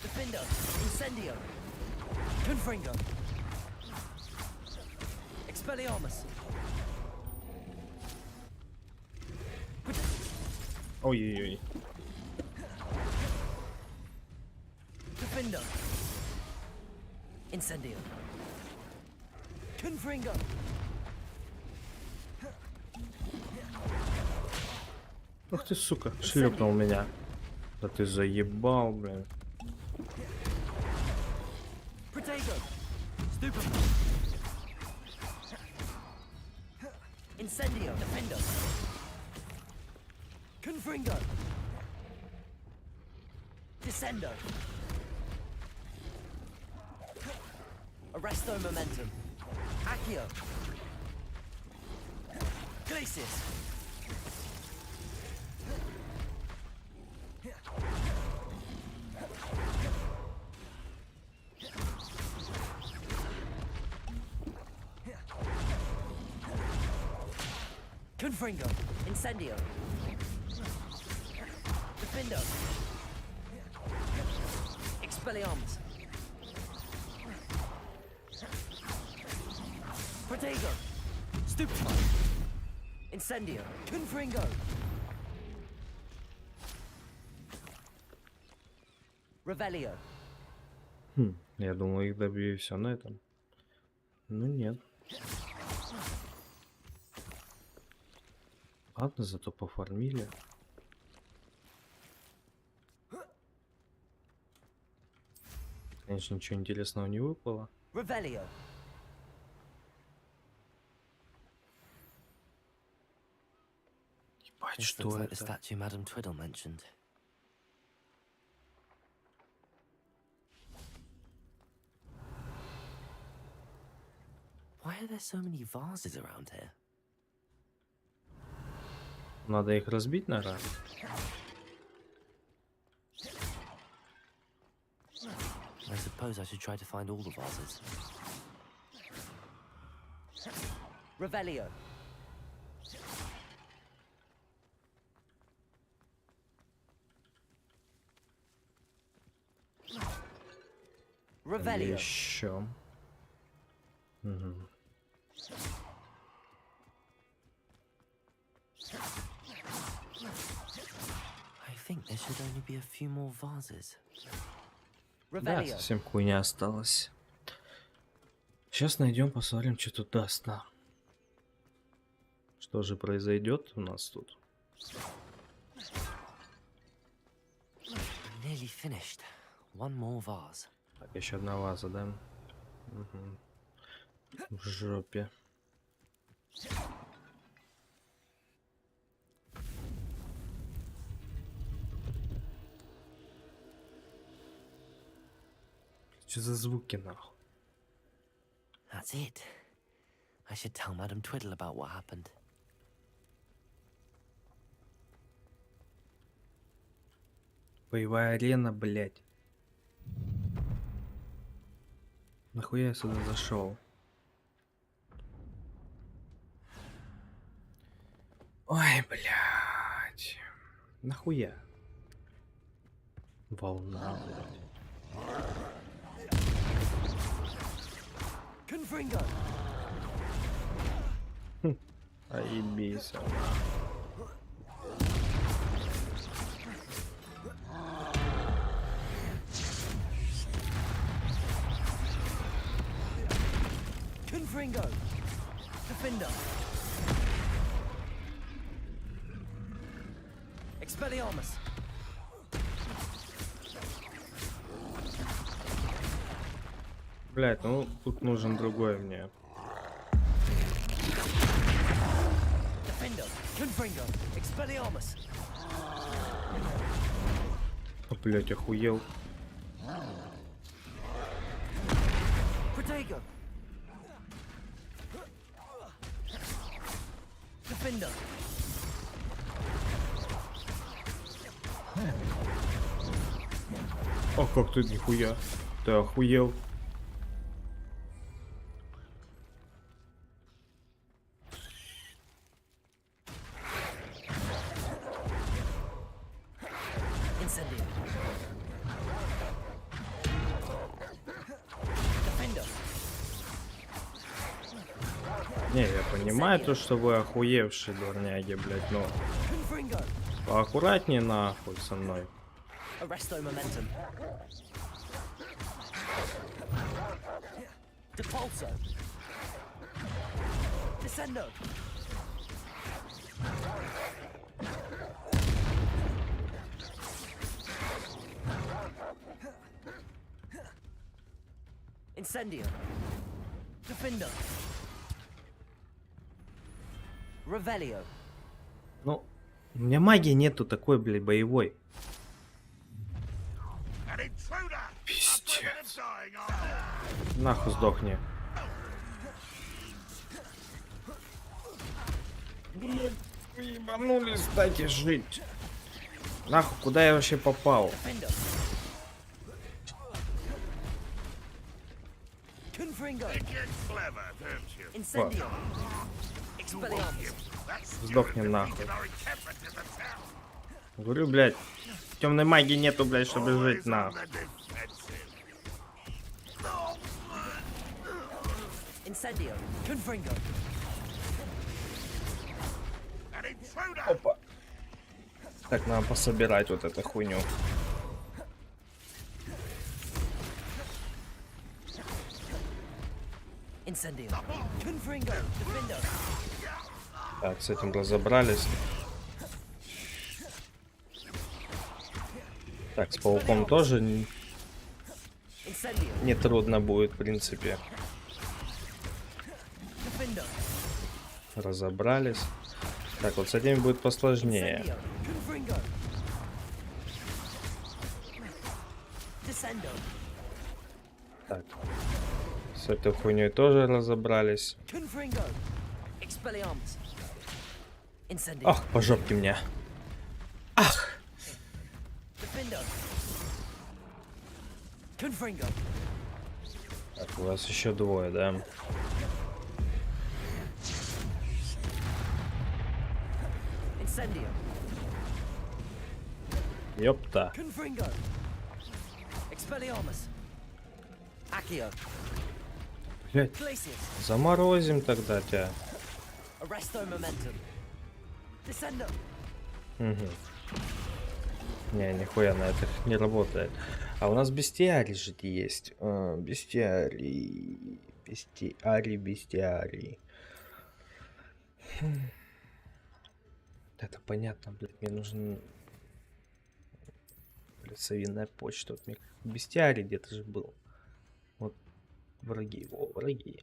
Defendo. Incendio. Confringo. Expelliarmus. Ой-ой-ой. Defendo. Incendio. Confringo. Ух ты, сука, шлепнул меня. Да ты заебал, блин. Protego. Stupefy. Incendio. Defendo. Confringo. Descendo. Arresto momentum. Accio. Glacius. Confringo. Incendio. Defendo. Expelliarmus. Protego. Stupefy. Incendio. Confringo. Revelio. Я думал, их добью и все на этом. Ну нет. Ладно, зато пофармили. Конечно, ничего интересного не выпало. Revelio. Ебать, This что looks like the это? statue Madame Twiddle mentioned. Why are there so many vases around here? Надо их разбить, наверное. I suppose I should try to find all the vases. Revelio. Revelio. Еще. Угу. I think there should only be a few more vases. Да, Revelio. совсем хуйня осталась. Сейчас найдем, посмотрим, что тут даст нам. Что же произойдет у нас тут? Nearly finished. One more vase. Так, еще одна ваза, да? Угу. В жопе. Что за звуки, нахуй? That's it. I should tell Madam Twiddle about what happened. Боевая арена, блядь. Нахуя я сюда зашел? Ой, блядь. Нахуя? Волна, блядь. Confringo. Аебись. Confringo. Defender. Expelliarmus. Блядь, ну тут нужен другой мне. Defender. Confringo. Expelliarmus. О, блядь, охуел. Protego. Defender. О, как тут нихуя. Ты охуел. Incendio. Defender. Не, я понимаю то, что вы охуевшие, дурняги, блядь, но Confringo. поаккуратнее нахуй со мной. Arresto momentum. Depulso. Descendo. Incendio. Defender. Revelio. Ну, у меня магии нету такой, блядь, боевой. An intruder! Пиздец. Dying, are you? Нахуй сдохни. Блядь, вы ебанулись, дайте жить. Нахуй, куда я вообще попал? Defender. Confringo. Get clever, don't you? Incendio. Expelliarmus. That's Сдохни нахуй. our encampment in the town. Говорю, блядь, темной магии нету, блядь, чтобы жить, Always on нахуй. the defensive. Incendio. Confringo. An intruder! Опа. Так, надо пособирать вот эту хуйню. Incendio. Confringo. Defender. Так, с этим разобрались. Так, с пауком тоже Incendio. не трудно будет, в принципе. Defender. Разобрались. Так, вот с этим будет посложнее. Incendio. Confringo. Descendo. Так. С этой хуйней тоже разобрались. Confringo. Expelliarmus. Incendio. Ах, по жопке мне. Ах! Defender. Confringo. Так, у вас еще двое, да? Incendio. Ёпта. Confringo. Expelliarmus. Accio. Блять, Glacius. заморозим тогда тебя. Arresto momentum. Descendo. Угу. Не, нихуя на это не работает. А у нас бестиарий же есть. Бестиарий. Бестиарий. Это понятно, блядь, мне нужен... Блядь, совиная почта. Вот мне бестиарий где-то же был. Вот враги. О, враги.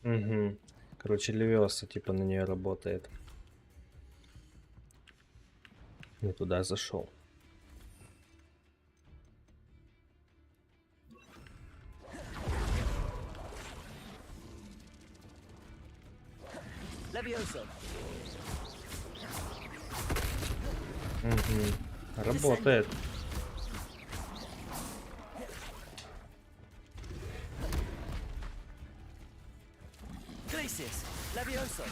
Угу. Короче, Левиоса типа на нее работает. Не туда зашел. Levioso. Угу. Работает. Glacius. Levioso.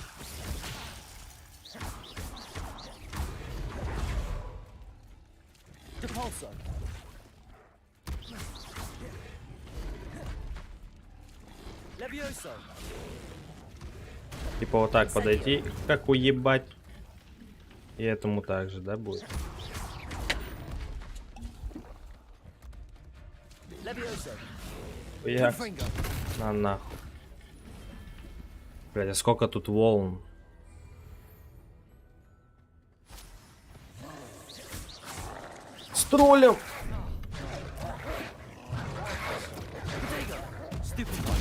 Depulso. Levioso. Типа вот так подойти, как уебать. И этому также, да, будет? Levioso. Хуяк. Confringo. На нахуй. Блядь, а сколько тут волн? С троллем! Protego. Stupefy.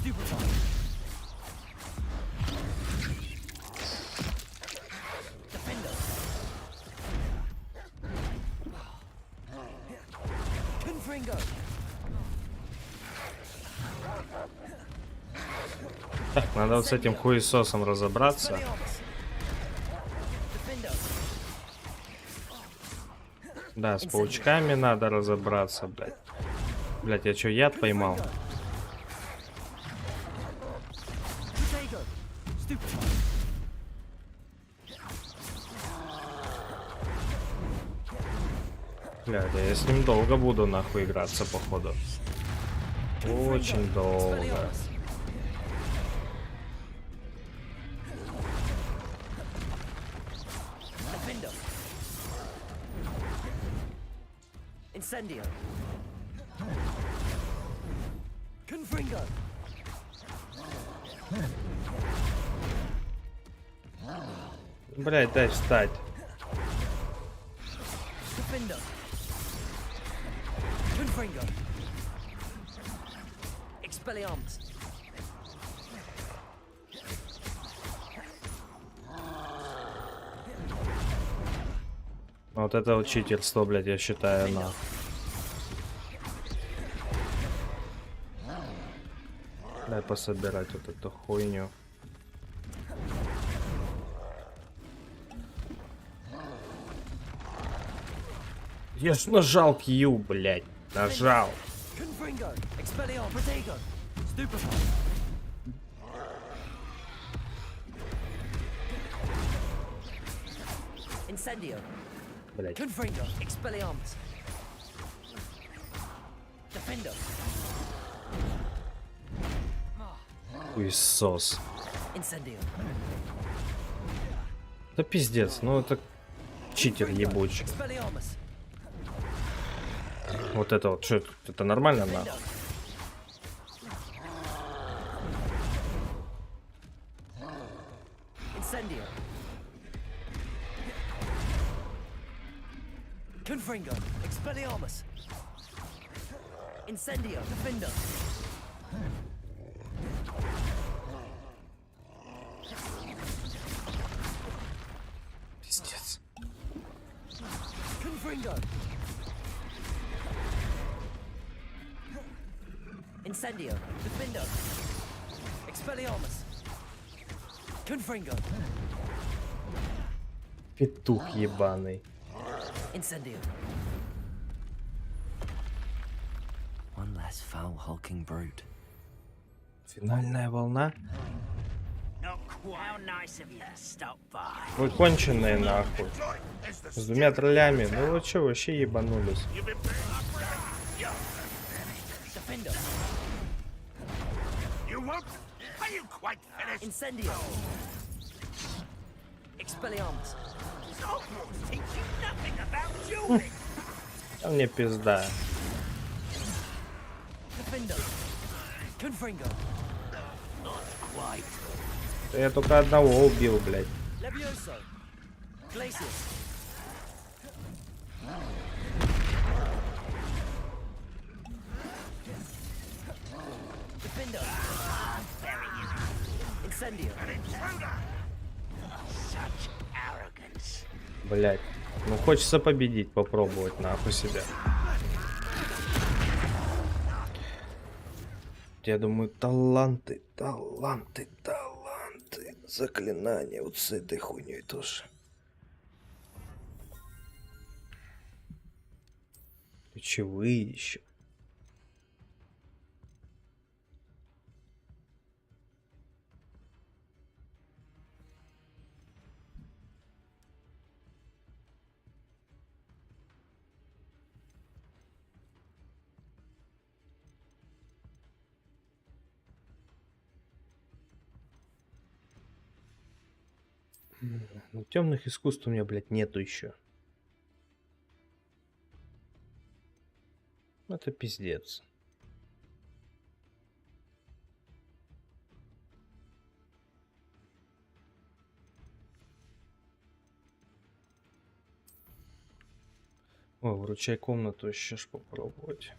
Stupefy. Defender. Confringo. Так, надо вот с этим хуесосом разобраться. Expelliarmus. Defender. Да, с паучками надо разобраться, блядь. Блядь, я чё, яд поймал? Protego. Stupefy. Блядь, я с ним долго буду нахуй играться, походу. Очень долго. Expelliarmus. Defender. Incendio. Confringo. Блядь, дай встать. Defender. Confringo. Expelliarmus. Вот это вот читерство, блядь, я считаю, на. Дай пособирать вот эту хуйню. Я ж нажал Q, блядь. Нажал. Confringo. Expelliarmus. Protego. Stupefy. Incendio. Блядь. Confringo. Expelliarmus. Defender. Хуесос. Incendio. Да пиздец, ну это читер ебучий. Expelliarmus. Вот это вот, что это нормально, нахуй? Incendio. Confringo. Expelliarmus. Incendio. Defender. Пиздец. Confringo. Incendio. Defender. Expelliarmus. Confringo. Петух ебаный. Incendio. One less foul hulking brute. Финальная волна? How nice of you to stop by. Вы конченые нахуй. С двумя троллями. Ну вы чё, вообще ебанулись? Defender. You won't? Are you quite finished? Incendio. Expelliarmus. Hogwarts teach you nothing about dueling. А мне пизда. Defender. Confringo. Quite. Я только одного убил, блядь. Levioso. Glacius. Defender. Incendio. Such arrogance. Блядь. Ну хочется победить, попробовать нахуй себя. Я думаю, таланты. Заклинания вот с этой хуйней тоже. Ключевые еще. Ну, темных искусств у меня, блядь, нету еще. Это пиздец. О, вручай комнату, еще ж попробовать.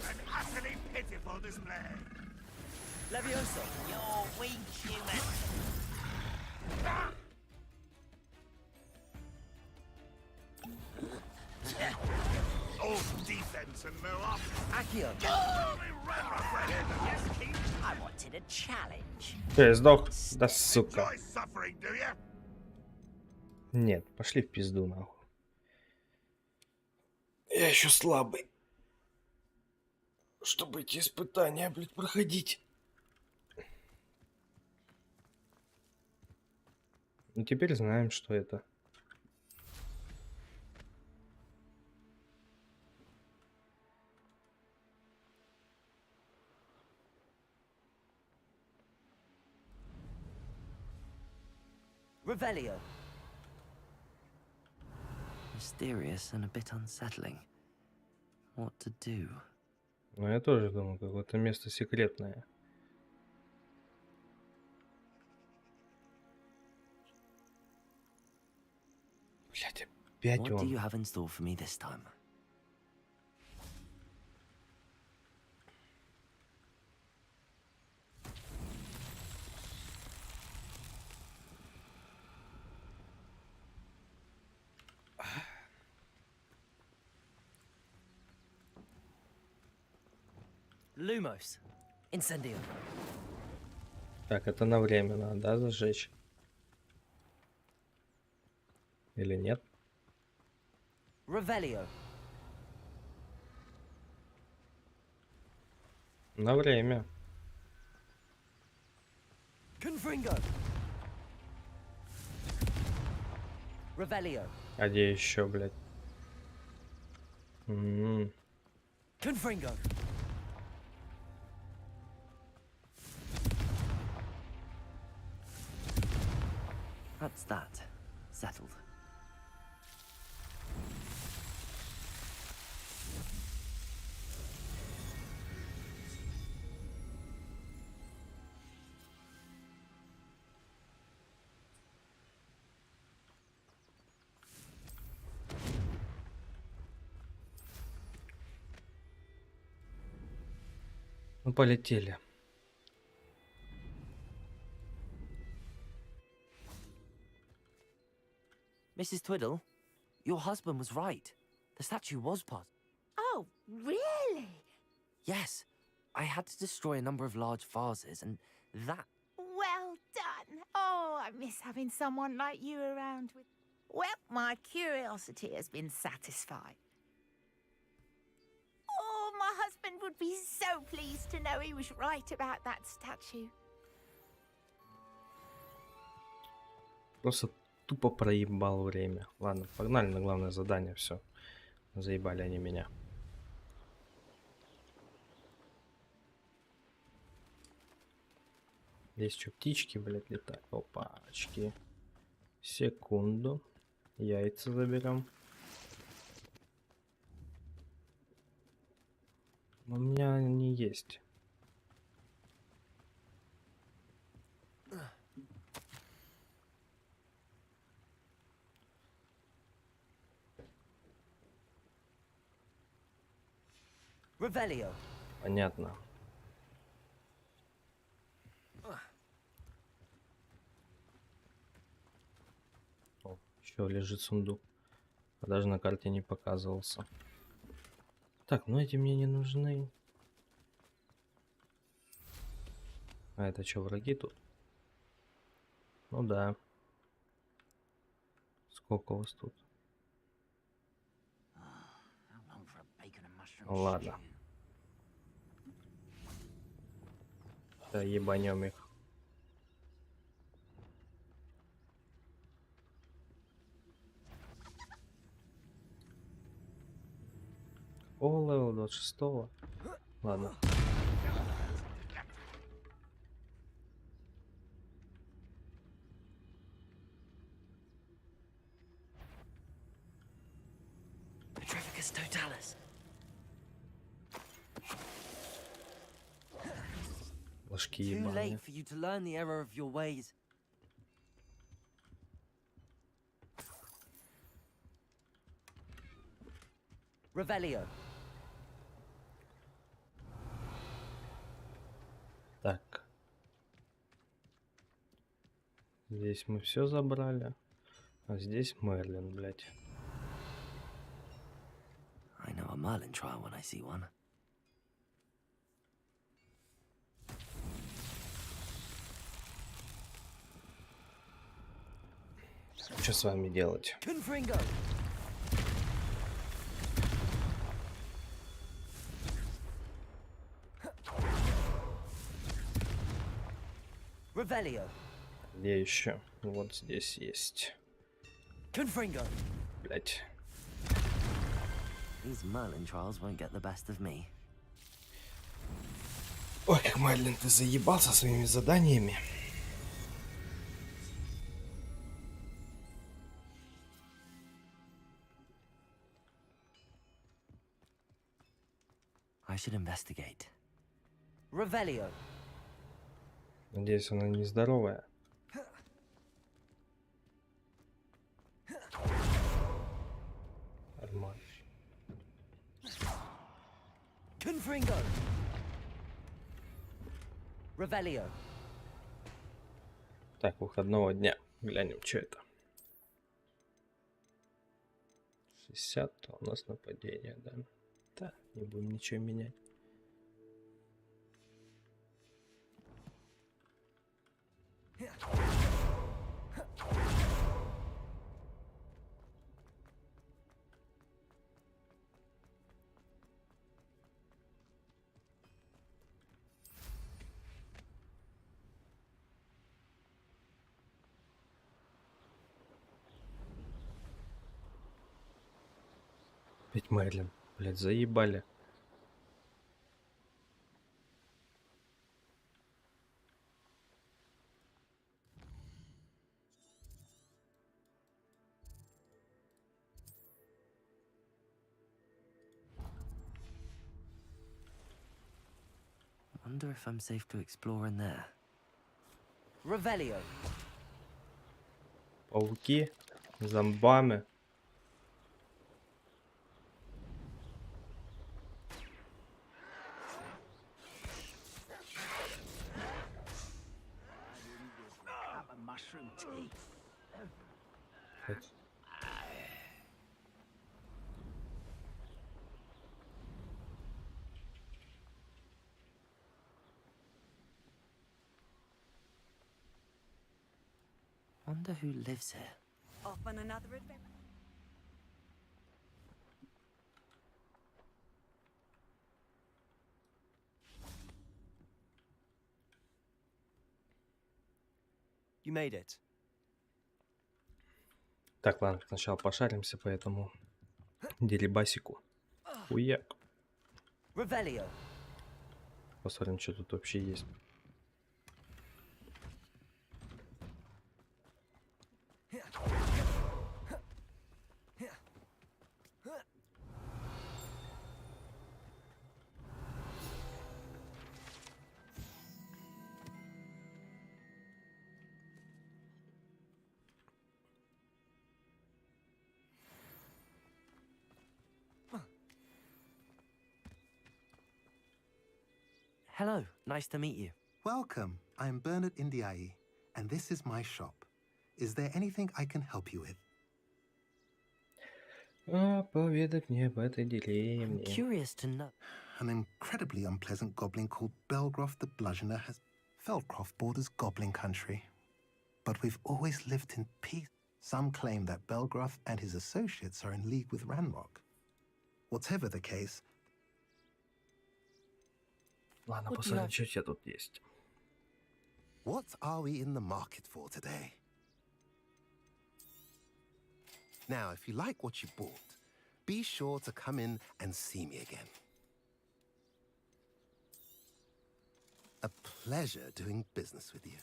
An utterly pitiful display. Levioso. You're weak, human. All defense and no offense. Accio. I wanted a challenge. Я сдох? Да сука. Enjoy suffering, do you? Нет, пошли в пизду нахуй. Я еще слабый. Чтобы эти испытания, блядь, проходить. Ну теперь знаем, что это. Revelio. Mysterious and a bit unsettling. What to do? Ну я тоже думаю, какое-то место секретное. Блядь, опять What do он. you have in store for me this time? Lumos. Incendio. Так, это на время надо, да, зажечь? Или нет? Revelio. На время. Confringo. Revelio. А где еще, блядь? Confringo. That's that. Settled. Ну, полетели. Mrs. Twiddle, your husband was right. The statue was part. Oh, really? Yes, I had to destroy a number of large vases, and that... Well done. Oh, I miss having someone like you around with... Well, my curiosity has been satisfied. Oh, my husband would be so pleased to know he was right about that statue. Просто тупо проебал время. Ладно, погнали на главное задание, все. Заебали они меня. Здесь что, птички, блядь, летают? Опачки. Секунду. Яйца заберем. У меня они есть. Revelio. Понятно. О, еще лежит сундук. А даже на карте не показывался. Так, ну эти мне не нужны. А это что, враги тут? Ну да. Сколько у вас тут? Ну ладно. Да, ебанем их. О, левел 26. Ладно. Petrificus totalis. Ложки Too ебаные. late for you to learn the error of your ways. Revelio. Так. Здесь мы все забрали. А здесь Мерлин, блядь. I know a Merlin trial when I see one. Что с вами делать? Confringo. Revelio. Где еще? Вот здесь есть. Confringo. Блять. These Merlin trials won't get the best of me. Ой, как Мерлин, ты заебал со своими заданиями. I should investigate. Revelio. Надеюсь, она нездоровая. Нормально. Confringo. Revelio. Так, выходного дня. Глянем, что это. 60, а у нас нападение, да? Да, не будем ничего менять. Опять Мерлин. Блять, заебали. Wonder if I'm safe to explore in there. Revelio. Пауки с зомбами. Блядь. wonder who lives here. Off on another adventure. You made it. Так, ладно, сначала пошаримся по этому дерибасику. Уяк. Revelio. Посмотрим, что тут вообще есть. Hello, nice to meet you. Welcome. I'm Bernard Indiai, and this is my shop. Is there anything I can help you with? Поведать мне об этой I'm деревне. curious to know. An incredibly unpleasant goblin called Belgroth the Bludgeoner has... Feldcroft borders goblin country. But we've always lived in peace. Some claim that Belgroth and his associates are in league with Ranrock. Whatever the case... Ладно, Вот посмотрим, я- что у тебя тут есть. What are we in the market for today? Now, if you like what you bought, be sure to come in and see me again. A pleasure doing business with you.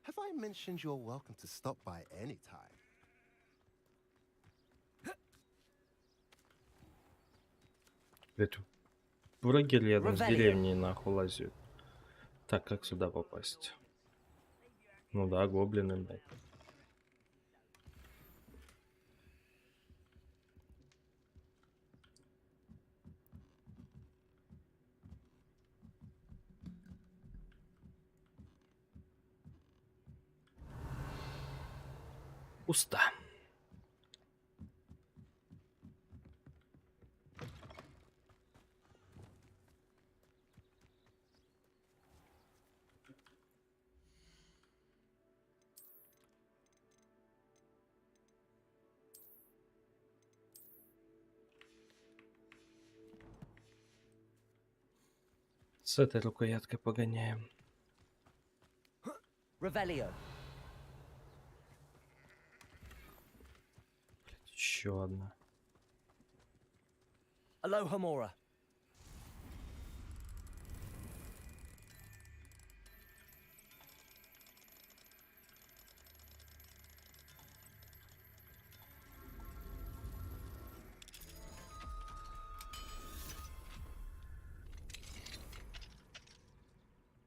Have I mentioned you're welcome to stop by any time? Блять, враги рядом с Revelio. деревней нахуй лазят. Так, как сюда попасть? Ну да, гоблины, блядь. Пусто. С этой рукояткой погоняем. Revelio. Еще одна. Alohomora.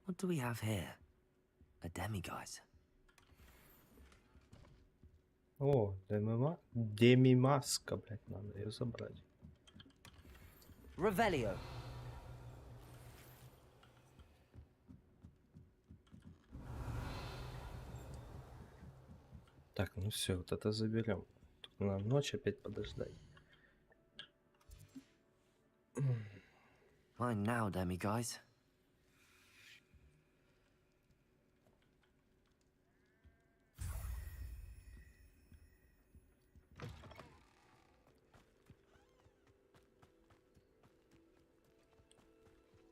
What do we have here? A demiguise. О, демимаска, блядь, надо ее забрать. Revelio. Так, ну все, вот это заберем. Тут надо ночь опять подождать. Fine now, demiguise.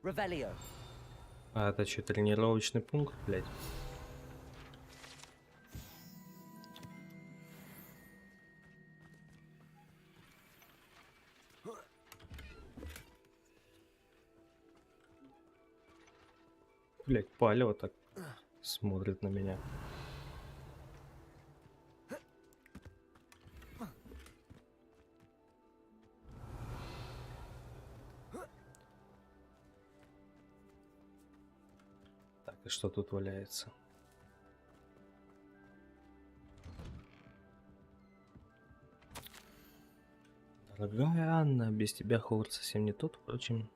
Revelio. А это что, тренировочный пункт, блядь? Блядь, палево так смотрит на меня. Так, и что тут валяется? Дорогая Анна, без тебя Хогвартс совсем не тот. Впрочем,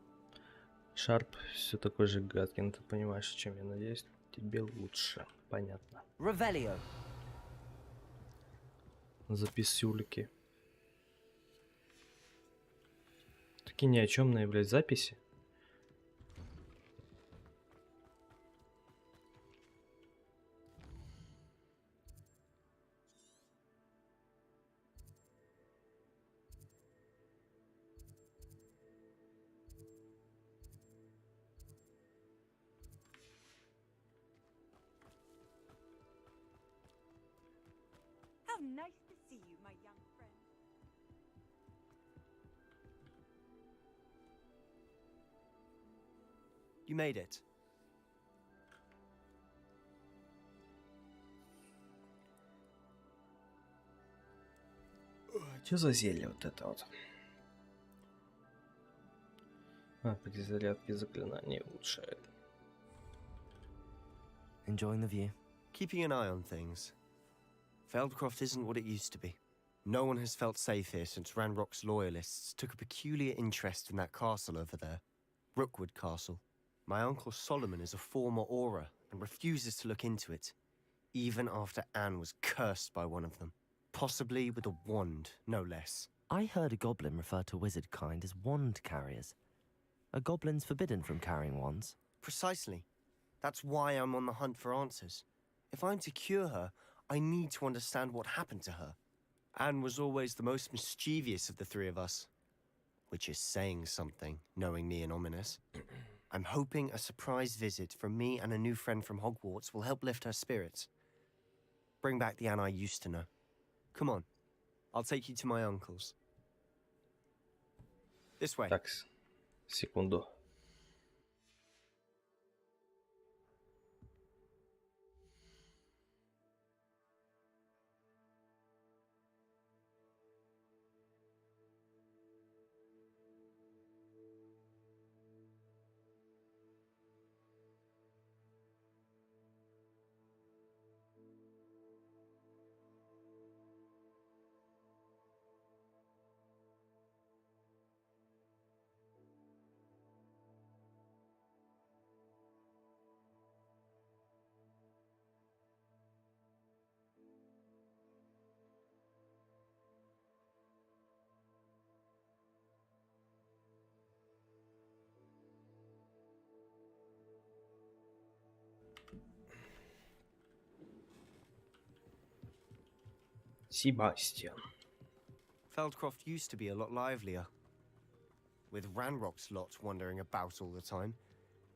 Шарп все такой же гадкий, но ты понимаешь, о чем я надеюсь. Тебе лучше. Понятно. Revelio. записюльки. Такие ни о чёмные, блядь, записи. How nice to see you, my young friend. You made it. Что за зелье вот это вот? А, при зарядке заклинаний улучшает. Enjoying the view? Keeping an eye on things. Feldcroft isn't what it used to be. No one has felt safe here since Ranrock's loyalists took a peculiar interest in that castle over there. Rookwood Castle. My uncle Solomon is a former Auror and refuses to look into it, even after Anne was cursed by one of them. Possibly with a wand, no less. I heard a goblin refer to wizard kind as wand carriers. Are goblins forbidden from carrying wands? Precisely. That's why I'm on the hunt for answers. If I'm to cure her, I need to understand what happened to her. Anne was always the most mischievous of the three of us. Which is saying something, knowing me and Ominous. I'm hoping a surprise visit from me and a new friend from Hogwarts will help lift her spirits. Bring back the Anne I used to know. Come on. I'll take you to my uncle's. This way. Так, секунду. Себастьян. Feldcroft used to be a lot livelier. With Ranrock's lot wandering about all the time,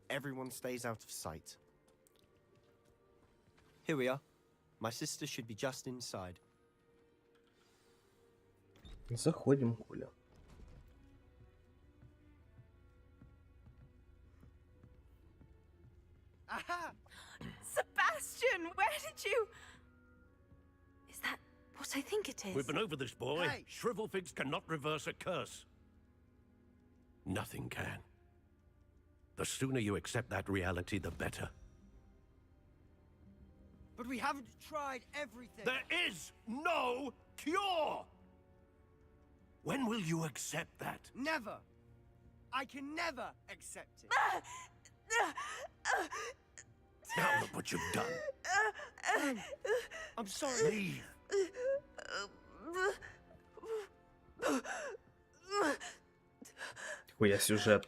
everyone stays out of sight. Here we are. My sister should be just inside. Заходим, Коля. Aha! Sebastian, where did you... Is that what I think it is? We've been over this, boy. Hey! Shrivelfigs cannot reverse a curse. Nothing can. The sooner you accept that reality, the better. But we haven't tried everything. There is no cure! When will you accept that? Never. I can never accept it. Now look what you've done. I'm sorry. Leave. Хуя сюжет.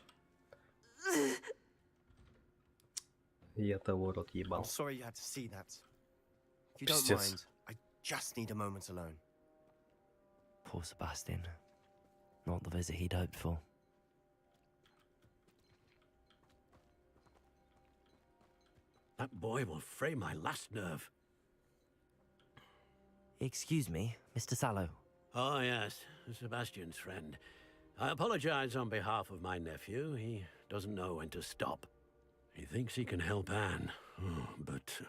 Я того рот I'm ебал. sorry you had to see that. If you don't Пиздец. mind, I just need a moment alone. Poor Sebastian. Not the visit he'd hoped for. That boy will fray my last nerve. Excuse me, Mr. Sallow. Oh, yes, Sebastian's friend. I apologize on behalf of my nephew. He doesn't know when to stop. He thinks he can help Anne, but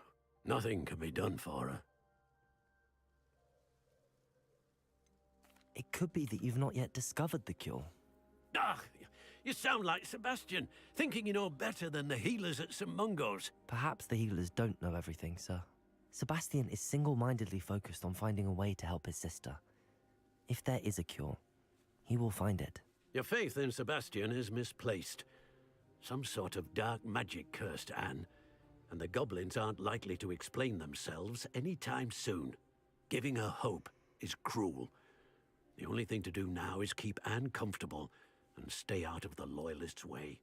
nothing can be done for her. It could be that you've not yet discovered the cure. Ah, you sound like Sebastian, thinking you know better than the healers at St. Mungo's. Perhaps the healers don't know everything, sir. Sebastian is single-mindedly focused on finding a way to help his sister. If there is a cure, he will find it. Your faith in Sebastian is misplaced. Some sort of dark magic cursed Anne, and the goblins aren't likely to explain themselves anytime soon. Giving her hope is cruel. The only thing to do now is keep Anne comfortable and stay out of the Loyalists' way.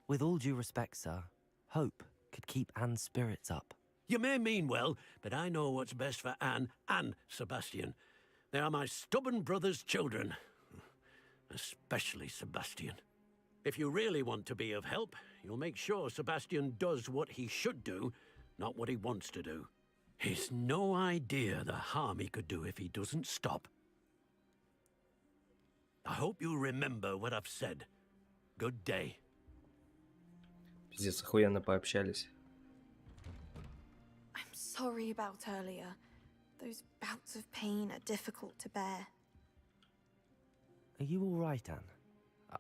With all due respect, sir, hope could keep Anne's spirits up. You may mean well, but I know what's best for Anne and Sebastian. They are my stubborn brother's children. Especially Sebastian. If you really want to be of help, you'll make sure Sebastian does what he should do, not what he wants to do. He's no idea the harm he could do if he doesn't stop. I hope you remember what I've said. Good day. Пиздец, охуенно пообщались. I'm sorry about earlier. Those bouts of pain are difficult to bear. Are you all right, Anne?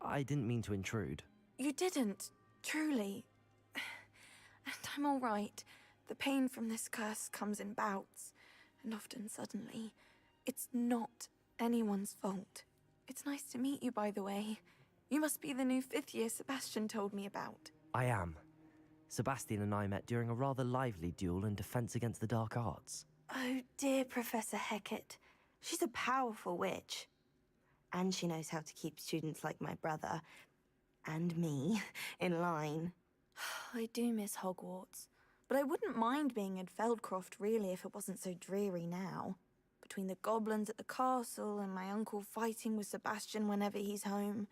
I didn't mean to intrude. You didn't, truly. And I'm all right. The pain from this curse comes in bouts, and often suddenly. It's not anyone's fault. It's nice to meet you, by the way. You must be the new 5th year Sebastian told me about. I am. Sebastian and I met during a rather lively duel in Defense Against the Dark Arts. Oh, dear Professor Hecat. She's a powerful witch. And she knows how to keep students like my brother, and me, in line. I do miss Hogwarts, but I wouldn't mind being in Feldcroft, really, if it wasn't so dreary now. Between the goblins at the castle and my uncle fighting with Sebastian whenever he's home,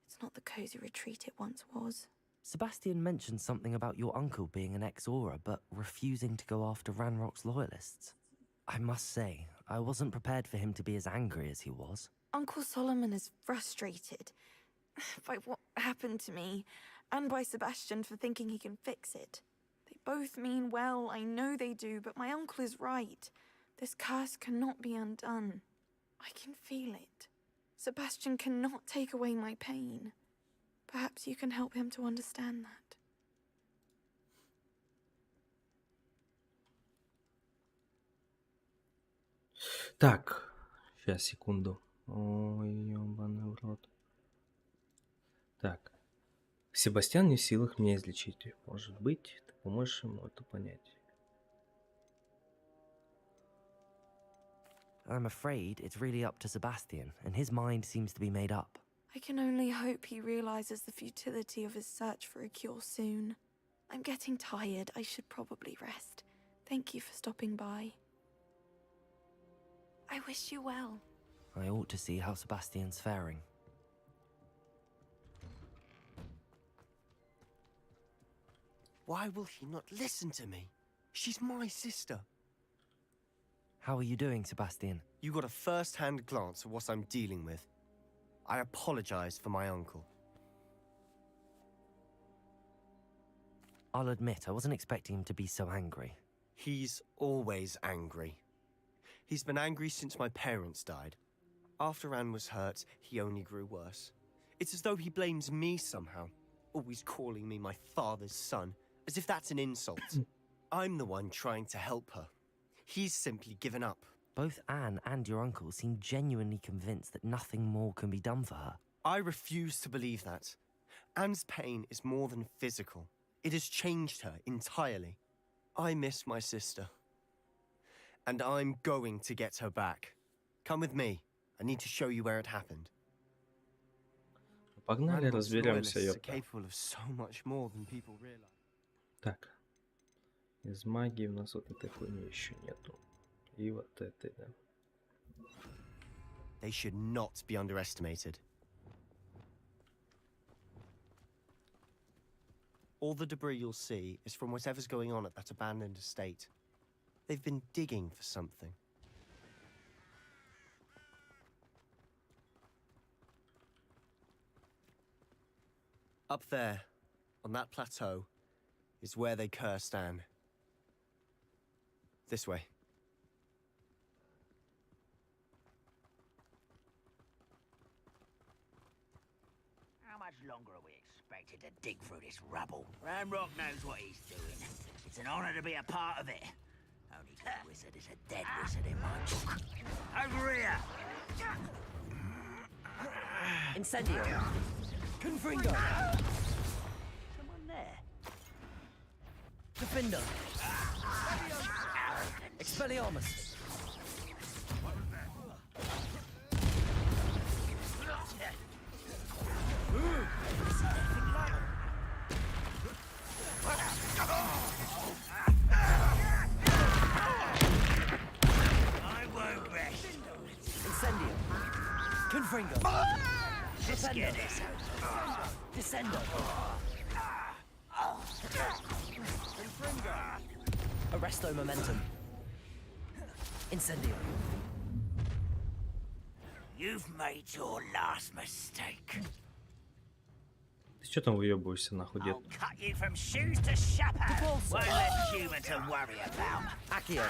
it's not the cozy retreat it once was. Sebastian mentioned something about your uncle being an ex-Auror, but refusing to go after Ranrock's loyalists. I must say, I wasn't prepared for him to be as angry as he was. Uncle Solomon is frustrated by what happened to me, and by Sebastian for thinking he can fix it. They both mean well, I know they do, but my uncle is right. This curse cannot be undone. I can feel it. Sebastian cannot take away my pain. Perhaps you can help him to understand that. Так, сейчас, секунду. Ой, ёбаный в рот. Так. Себастьян не в силах меня излечить. Может быть, ты поможешь ему это понять. I'm afraid it's really up to Sebastian, and his mind seems to be made up. I can only hope he realizes the futility of his search for a cure soon. I'm getting tired. I should probably rest. Thank you for stopping by. I wish you well. I ought to see how Sebastian's faring. Why will he not listen to me? She's my sister. How are you doing, Sebastian? You got a first-hand glance at what I'm dealing with. I apologize for my uncle. I'll admit, I wasn't expecting him to be so angry. He's always angry. He's been angry since my parents died. After Anne was hurt, he only grew worse. It's as though he blames me somehow, always calling me my father's son, as if that's an insult. I'm the one trying to help her. He's simply given up. Both Anne and your uncle seem genuinely convinced that nothing more can be done for her. I refuse to believe that. Anne's pain is more than physical. It has changed her entirely. I miss my sister. And I'm going to get her back. Come with me. I need to show you where it happened. Погнали, разберемся, ёпта. Capable of so much more than people realize. Так. Из магии у нас вот этой хуйни еще нету. И вот этой, да. They should not be underestimated. All the debris you'll see is from whatever's going on at that abandoned estate. They've been digging for something. Up there, on that plateau, is where they cursed Anne. This way. How much longer are we expected to dig through this rubble? Ranrock knows what he's doing. It's an honor to be a part of it. Only the wizard is a dead wizard in my book. Over here! Incendio! Confringo! Someone there? Defender! Expelliarmus! I won't rest. Incendio! Confringo! Defendo! Descendo! Arresto momentum! Incendio! You've made your last mistake. Ты что там выебываешься нахуй, дед? I'll cut you from shoes to shapper. One less human to worry about. Accio!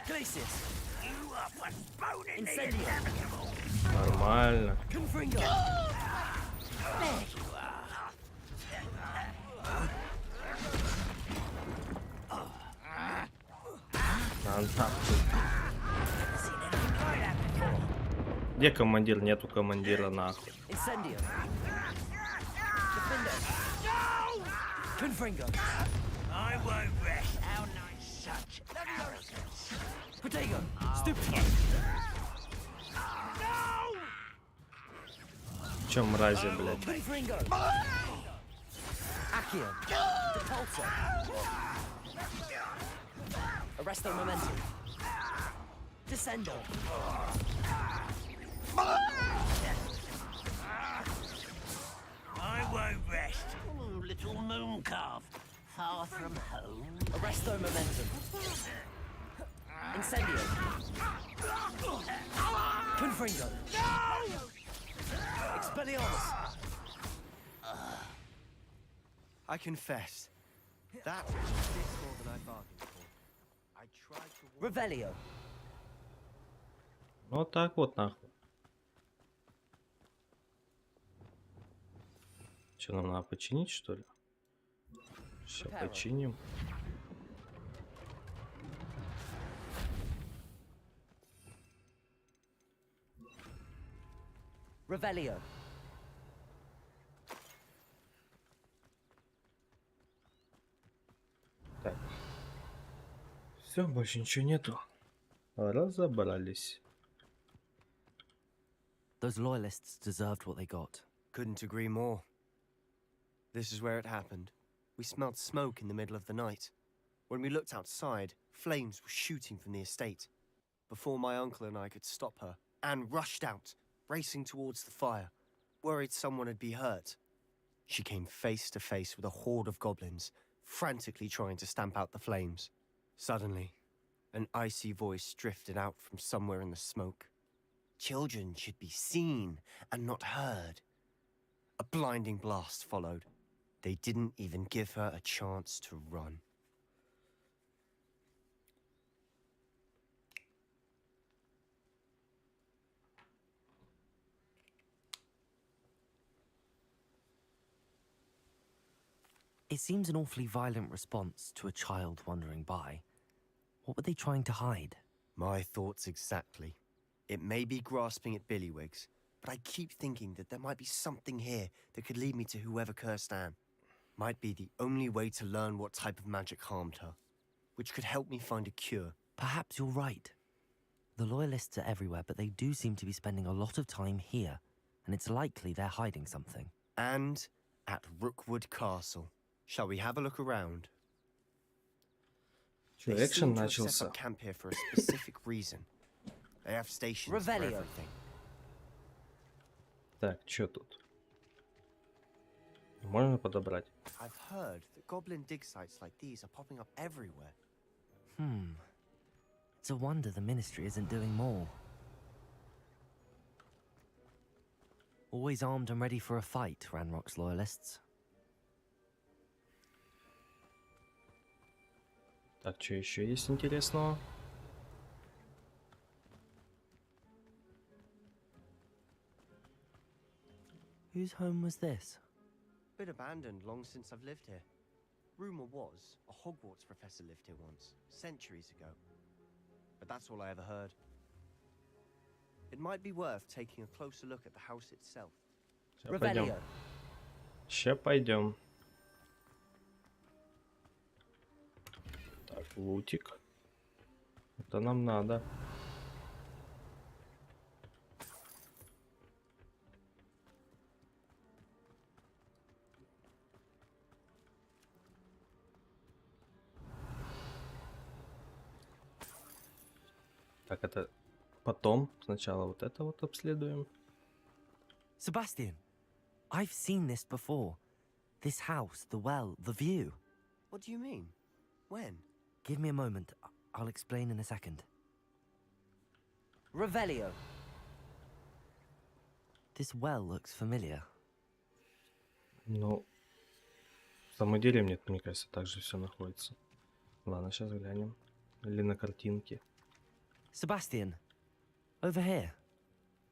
Glacius! You are postponing the Incendio! inevitable. Нормально. Confringo! There you Где командир? Нету командира нахуй. Incendio! Defendo! Confringo! I won't rest. How nice such arrogance. Protego! Stupid! Чё, мрази, блядь? Confringo! Accio! Depulso! Arresto momentum! Descendo! I won't rest. Little moon calf. Far from home. Arresto momentum! Incendio! Confringo! Expelliarmus! I confess, that was a bit more than I bargained for. I tried to warn Revelio! Ну вот так вот нахуй. Что, нам надо починить, что ли? Все починим. Revelio! Так. Все, больше ничего нету. Разобрались. Those loyalists deserved what they got. Couldn't agree more. This is where it happened. We smelled smoke in the middle of the night. When we looked outside, flames were shooting from the estate. Before my uncle and I could stop her, Anne rushed out, racing towards the fire, worried someone had been hurt. She came face to face with a horde of goblins, frantically trying to stamp out the flames. Suddenly, an icy voice drifted out from somewhere in the smoke. Children should be seen and not heard. A blinding blast followed. They didn't even give her a chance to run. It seems an awfully violent response to a child wandering by. What were they trying to hide? My thoughts exactly. It may be grasping at Billywigs, but I keep thinking that there might be something here that could lead me to whoever cursed Anne. Might be the only way to learn what type of magic harmed her, which could help me find a cure. Perhaps you're right. The loyalists are everywhere, but they do seem to be spending a lot of time here, and it's likely they're hiding something. And at Rookwood Castle. Shall we have a look around? Чё, They экшен seem to have set начался. up camp here for a specific reason. They have stations for Revelio. everything. Так, чё тут? Можно подобрать? I've heard that goblin dig sites like these are popping up everywhere. It's a wonder the Ministry isn't doing more. Always armed and ready for a fight, Ranrock's loyalists. Так, что еще есть интересного? Whose home was this? Been abandoned long since I've lived here. Rumor was a Hogwarts professor lived here once, centuries ago. But that's all I ever heard. It might be worth taking a closer look at the house itself. Сейчас пойдем. Сейчас пойдем. Так, лутик. Это нам надо. Так, это потом. Сначала вот это вот обследуем. Sebastian, I've seen this before. This house, the well, the view. What do you mean? When? Give me a moment. I'll explain in a second. Revelio. This well looks familiar. Ну, в самом деле, мне кажется, так же все находится. Ладно, сейчас глянем. Или на картинке. Sebastian, over here.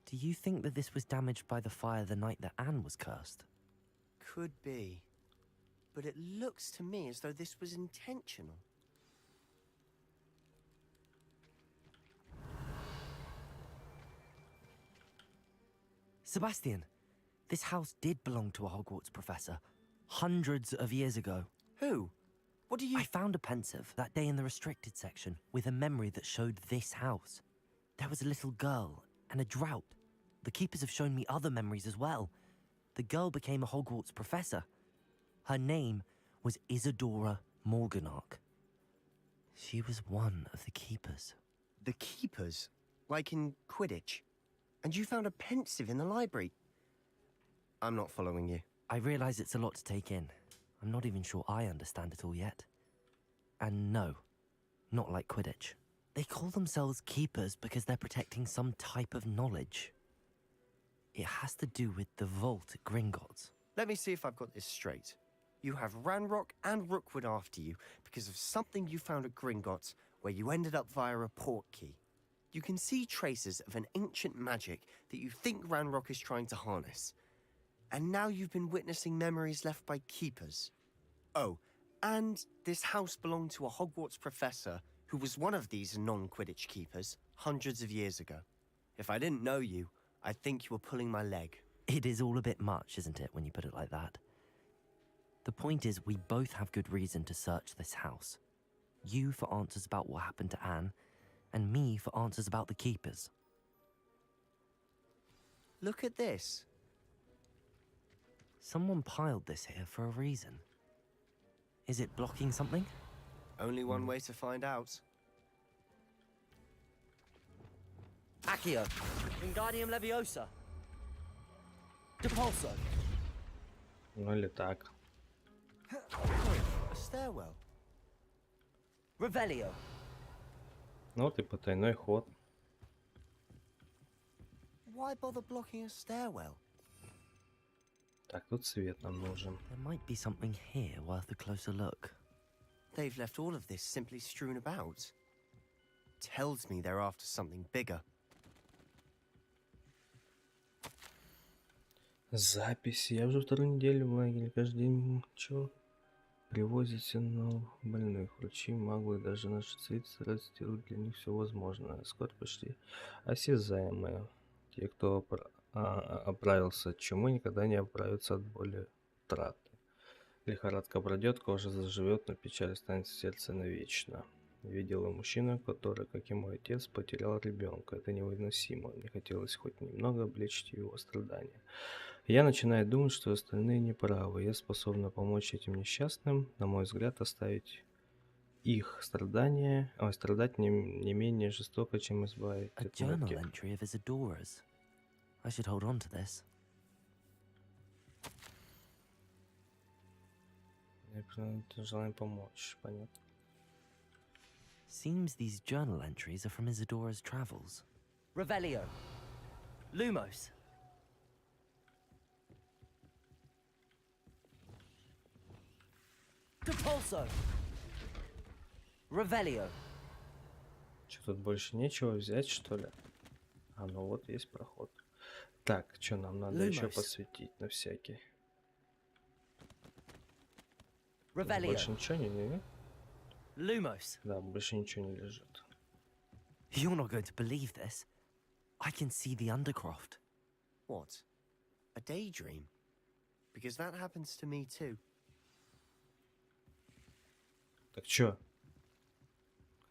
Do you think that this was damaged by the fire the night that Anne was cursed? Could be. But it looks to me as though this was intentional. Sebastian, this house did belong to a Hogwarts professor hundreds of years ago. Who? What do you... I found a pensive that day in the restricted section with a memory that showed this house. There was a little girl and a drought. The keepers have shown me other memories as well. The girl became a Hogwarts professor. Her name was Isadora Morganach. She was one of the keepers. The keepers? Like in Quidditch? And you found a pensive in the library? I'm not following you. I realize it's a lot to take in. I'm not even sure I understand it all yet. And no, not like Quidditch. They call themselves keepers because they're protecting some type of knowledge. It has to do with the vault at Gringotts. Let me see if I've got this straight. You have Ranrock and Rookwood after you because of something you found at Gringotts where you ended up via a port key. You can see traces of an ancient magic that you think Ranrock is trying to harness. And now you've been witnessing memories left by keepers. Oh, and this house belonged to a Hogwarts professor who was one of these non-Quidditch keepers hundreds of years ago. If I didn't know you, I'd think you were pulling my leg. It is all a bit much, isn't it, when you put it like that? The point is, we both have good reason to search this house. You for answers about what happened to Anne, and me for answers about the keepers. Look at this. Someone piled this here for a reason. Is it blocking something? Only one way to find out. Accio, Wingardium Leviosa. Depulso. Ну или так. A stairwell. Revelio. Ну вот и потайной ход. Why bother blocking a stairwell? Так, тут свет нам нужен. There might be something here worth a closer look. They've left all of this simply strewn about. Tells me they're after something bigger. Записи. Я уже вторую неделю в лагере. Каждый день чё? Привозите больных, врачи, маглы, даже наши цветы стараются делать для них все возможное. Скоро почти осязаемые. Те, кто оправился от чумы, никогда не оправятся от боли утраты. Лихорадка пройдет, кожа заживет, но печаль останется в сердце навечно. Видел и мужчина, который, как и мой отец, потерял ребенка. Это невыносимо. Мне хотелось хоть немного облегчить его страдания. Я начинаю думать, что остальные неправы. Я способна помочь этим несчастным, на мой взгляд, оставить их страдания, страдать не менее жестоко, чем избавить A от journal муки. entry of Isadora's. I should hold on to this. Желание помочь, понятно. Seems these journal entries are from Isadora's travels. Revelio. Lumos. Depulso. Revelio. Что, тут больше нечего взять, что ли? А, ну вот есть проход. Так, что нам надо еще посветить на всякий? Тут больше ничего не? Lumos. Да, больше ничего не лежит. You're not going to believe this. I can see the Undercroft. What? A daydream? Because that happens to me too. Так чё?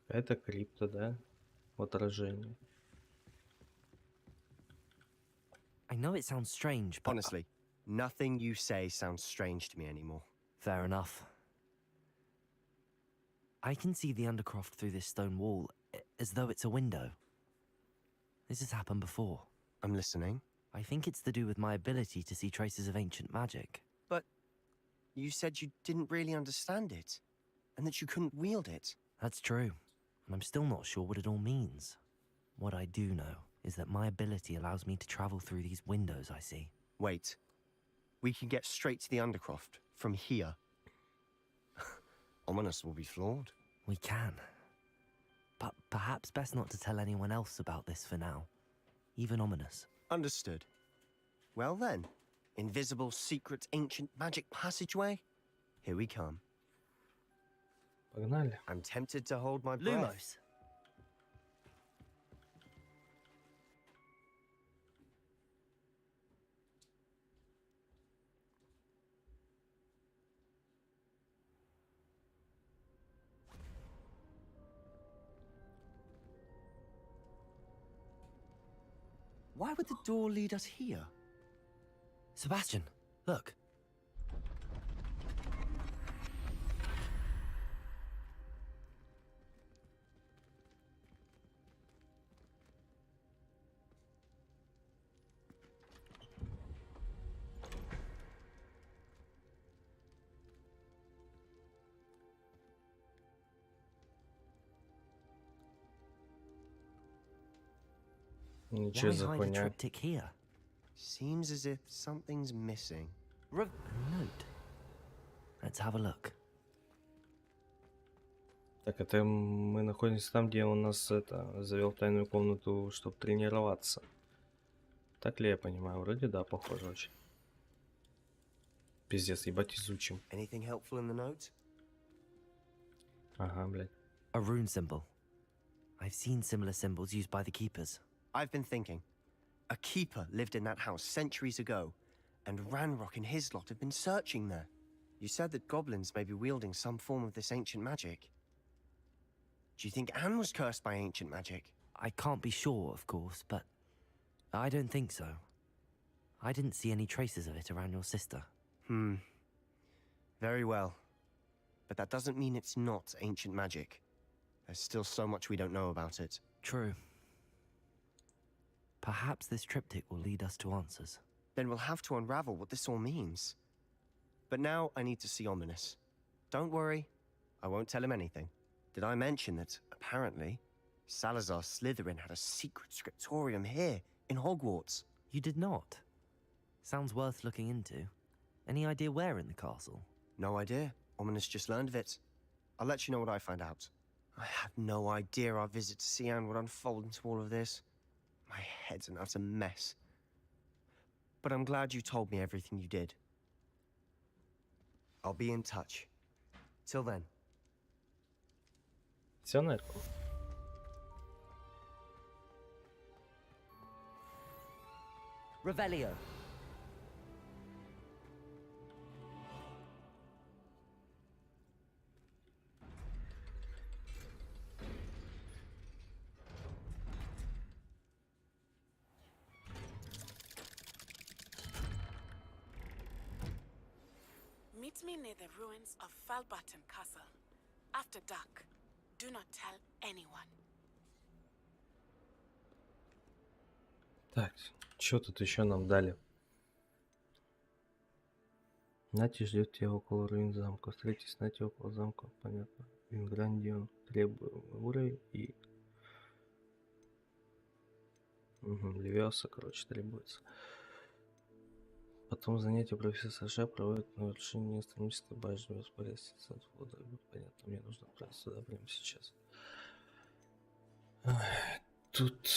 Это крипто, да? В отражении. I know it sounds strange, but... Honestly, nothing you say sounds strange to me anymore. Fair enough. I can see the Undercroft through this stone wall, as though it's a window. This has happened before. I'm listening. I think it's to do with my ability to see traces of ancient magic. But you said you didn't really understand it, and that you couldn't wield it. That's true, and I'm still not sure what it all means. What I do know is that my ability allows me to travel through these windows I see. Wait. We can get straight to the Undercroft from here. Ominous will be floored. We can. But perhaps best not to tell anyone else about this for now. Even Ominous. Understood. Well then, invisible, secret, ancient magic passageway? Here we come. Погнали. I'm tempted to hold my breath. Lumos. Why would the door lead us here? Sebastian, look. Ничего за Why hide a хуйня. triptych here? Seems as if something's missing. A note. Let's have a look. Так, это мы находимся там, где он нас завел в тайную комнату, чтобы тренироваться. Так ли я понимаю? Вроде да, похоже очень. Пиздец, ебать, изучим. Anything helpful in the note? Ага, блядь. A rune symbol. I've seen similar symbols used by the keepers. I've been thinking. A keeper lived in that house centuries ago, and Ranrock and his lot have been searching there. You said that goblins may be wielding some form of this ancient magic. Do you think Anne was cursed by ancient magic? I can't be sure, of course, but I don't think so. I didn't see any traces of it around your sister. Very well. But that doesn't mean it's not ancient magic. There's still so much we don't know about it. True. Perhaps this triptych will lead us to answers. Then we'll have to unravel what this all means. But now I need to see Ominous. Don't worry, I won't tell him anything. Did I mention that, apparently, Salazar Slytherin had a secret scriptorium here, in Hogwarts? You did not? Sounds worth looking into. Any idea where in the castle? No idea. Ominous just learned of it. I'll let you know what I find out. I had no idea our visit to Cian would unfold into all of this. My head's an utter mess. But I'm glad you told me everything you did. I'll be in touch. Till then. Все, Нерку? Revelio. Meet me near the ruins of Falbaton Castle. After dark. Do not tell anyone. Так, что тут еще нам дали? Нати ждет тебя около руин замка. Встретитесь с Нати около замка. Понятно. Винграндион. Требуем уровень и... Левиоса, короче, требуется. Потом занятия профессора Ша проводят на вершине астрономической башни. Воспаряется от вода. Понятно, мне нужно отправиться туда прямо сейчас. Ой, тут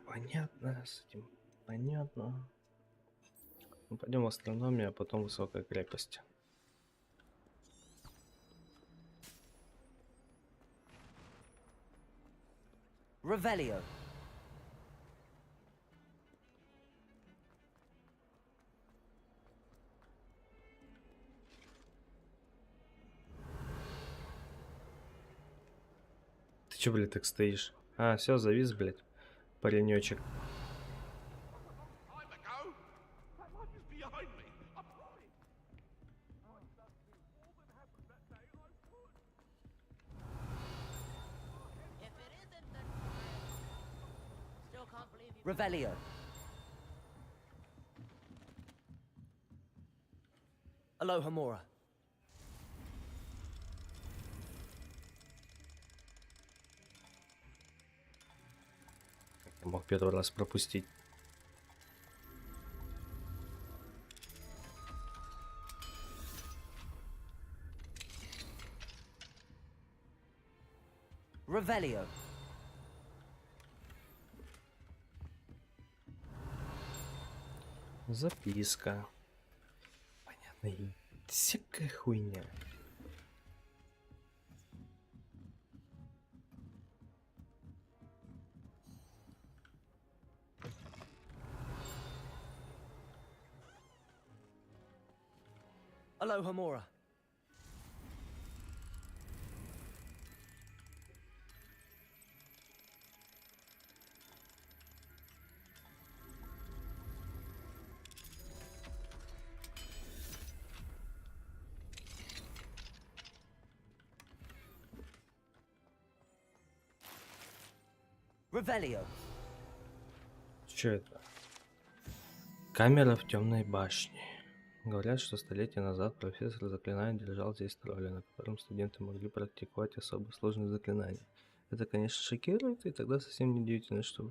понятно, с этим понятно. Ну, пойдем в астрономию, а потом высокая крепость. Revelio. Чё, блядь, так стоишь? А, все, завис, блядь, паренечек. Revelio. Aloha Mora. Я мог первый раз пропустить. Revelio. Записка. Понятно, и всякая хуйня. Aloha Mora. Revelio. Что это? Камера в темной башне. Говорят, что столетия назад профессор заклинаний держал здесь тролля, на котором студенты могли практиковать особо сложные заклинания. Это, конечно, шокирует, и тогда совсем неудивительно, что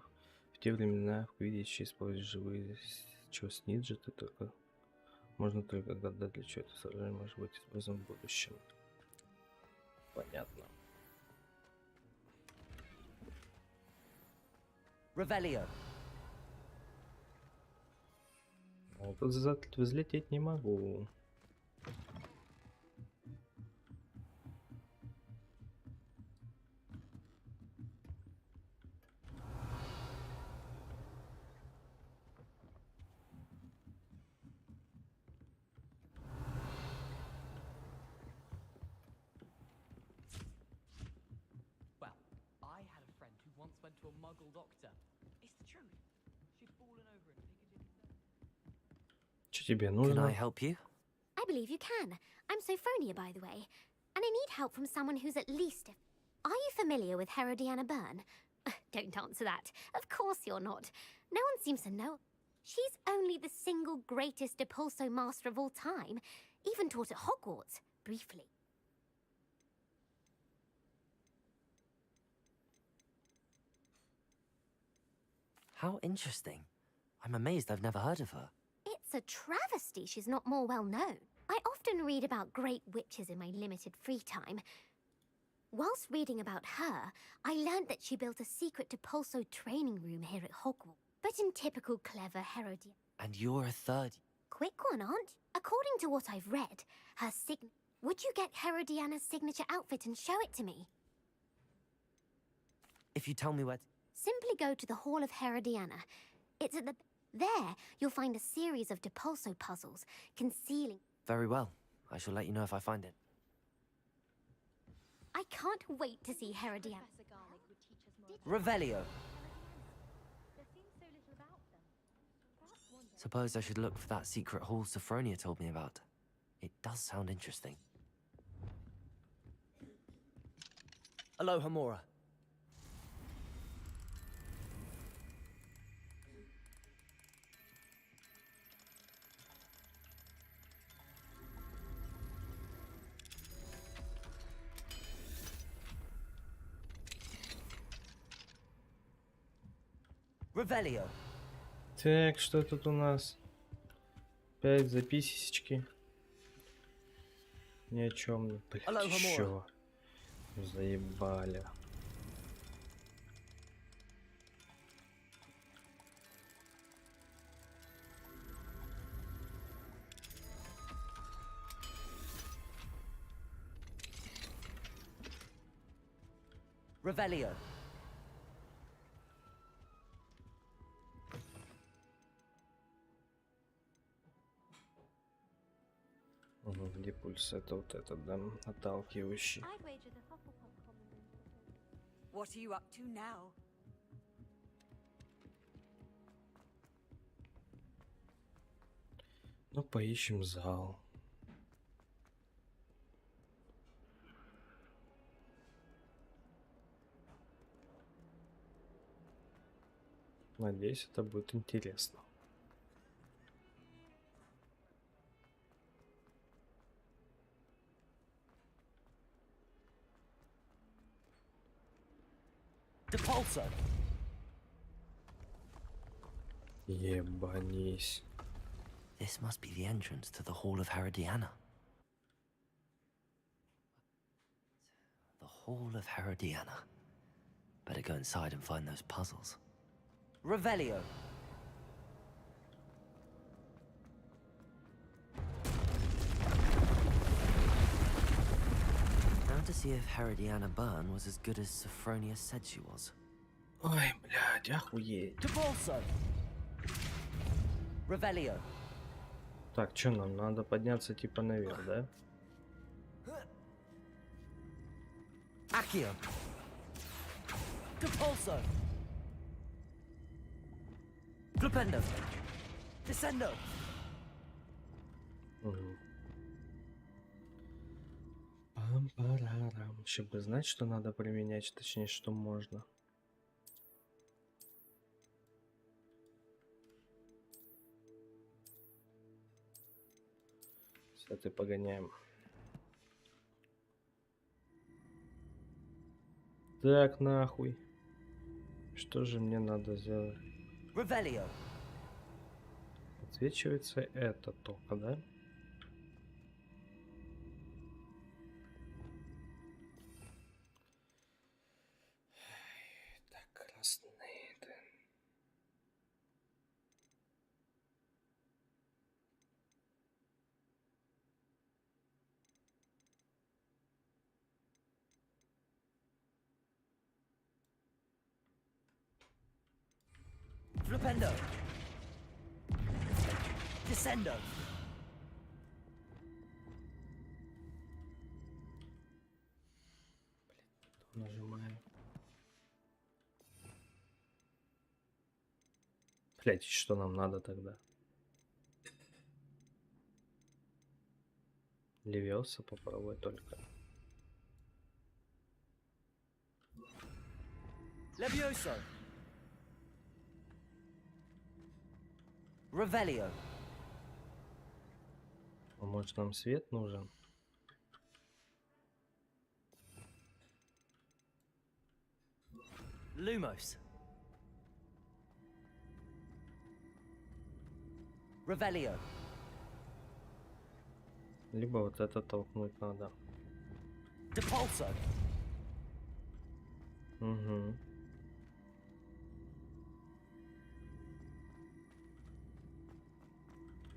в те времена в Квиддиче использовать живые снитджеты только можно только гадать, для чего это сражение может быть использовано в будущем. Понятно. Revelio. А тут взлететь не могу. Well, I had a friend who once went to a muggle doctor. It's the truth. She'd fallen over in Piccadilly. Что тебе Can нужно? I help you? I believe you can. I'm Sophronia, by the way. And I need help from someone who's at least... Are you familiar with Herodiana Byrne? Don't answer that. Of course you're not. No one seems to know. She's only the single greatest Depulso master of all time. Even taught at Hogwarts, briefly. How interesting. I'm amazed I've never heard of her. It's a travesty she's not more well known. I often read about great witches in my limited free time. Whilst reading about her, I learned that she built a secret Depulso training room here at Hogwarts. But in typical clever Herodiana... And you're a third. Quick one, Aunt. According to what I've read, her would you get Herodiana's signature outfit and show it to me? If you tell me where... Simply go to the Hall of Herodiana. It's at the... There, you'll find a series of Depulso puzzles, concealing... Very well. I shall let you know if I find it. I can't wait to see Herodiana. Revelio. Suppose I should look for that secret hall Sophronia told me about. It does sound interesting. Aloha Mora. Revelio. Так, что тут у нас? 5 записечки. Ни о чем. Блять, еще. Заебали. Revelio. Где пульс? Это вот этот, да, отталкивающий. What are you up to now? Ну, поищем зал. Надеюсь, это будет интересно. Depulso. Ебанись. This must be the entrance to the Hall of Herodiana. The Hall of Herodiana. Better go inside and find those puzzles. Revelio. Now to see if Herodiana Byrne was as good as Sophronia said she was. Ой, блядь, охуеть. Depulso. Revelio. Так, что нам? Надо подняться типа наверх, да? Accio. Depulso. Flipendo. Descendo. Угу. Пам-парарам. Чтобы знать, что надо применять, точнее, что можно. С этой погоняем. Так, нахуй. Что же мне надо сделать? Revelio. Подсвечивается это только, да? Так, красный. Flipendo. Descendo. Нажимаем. Блять, что нам надо тогда? Левиоса попробуй только. Levioso. Revelio. А может, нам свет нужен? Lumos. Revelio. Либо вот это толкнуть надо. Depulso. Угу.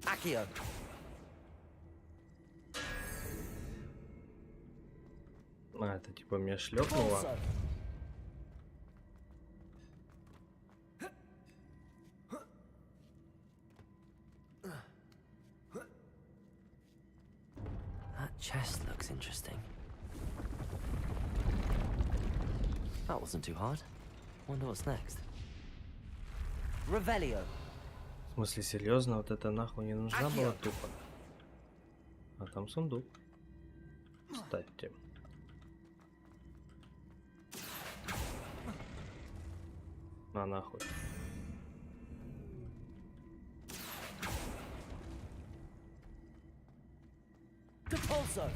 Accio. А, это типа меня шлепнуло. Depulso. That chest looks interesting. That wasn't too hard. Wonder what's next. Revelio. В смысле, серьезно, вот это нахуй не нужна была тупо. А там сундук. Ставьте. На нахуй. Depulso.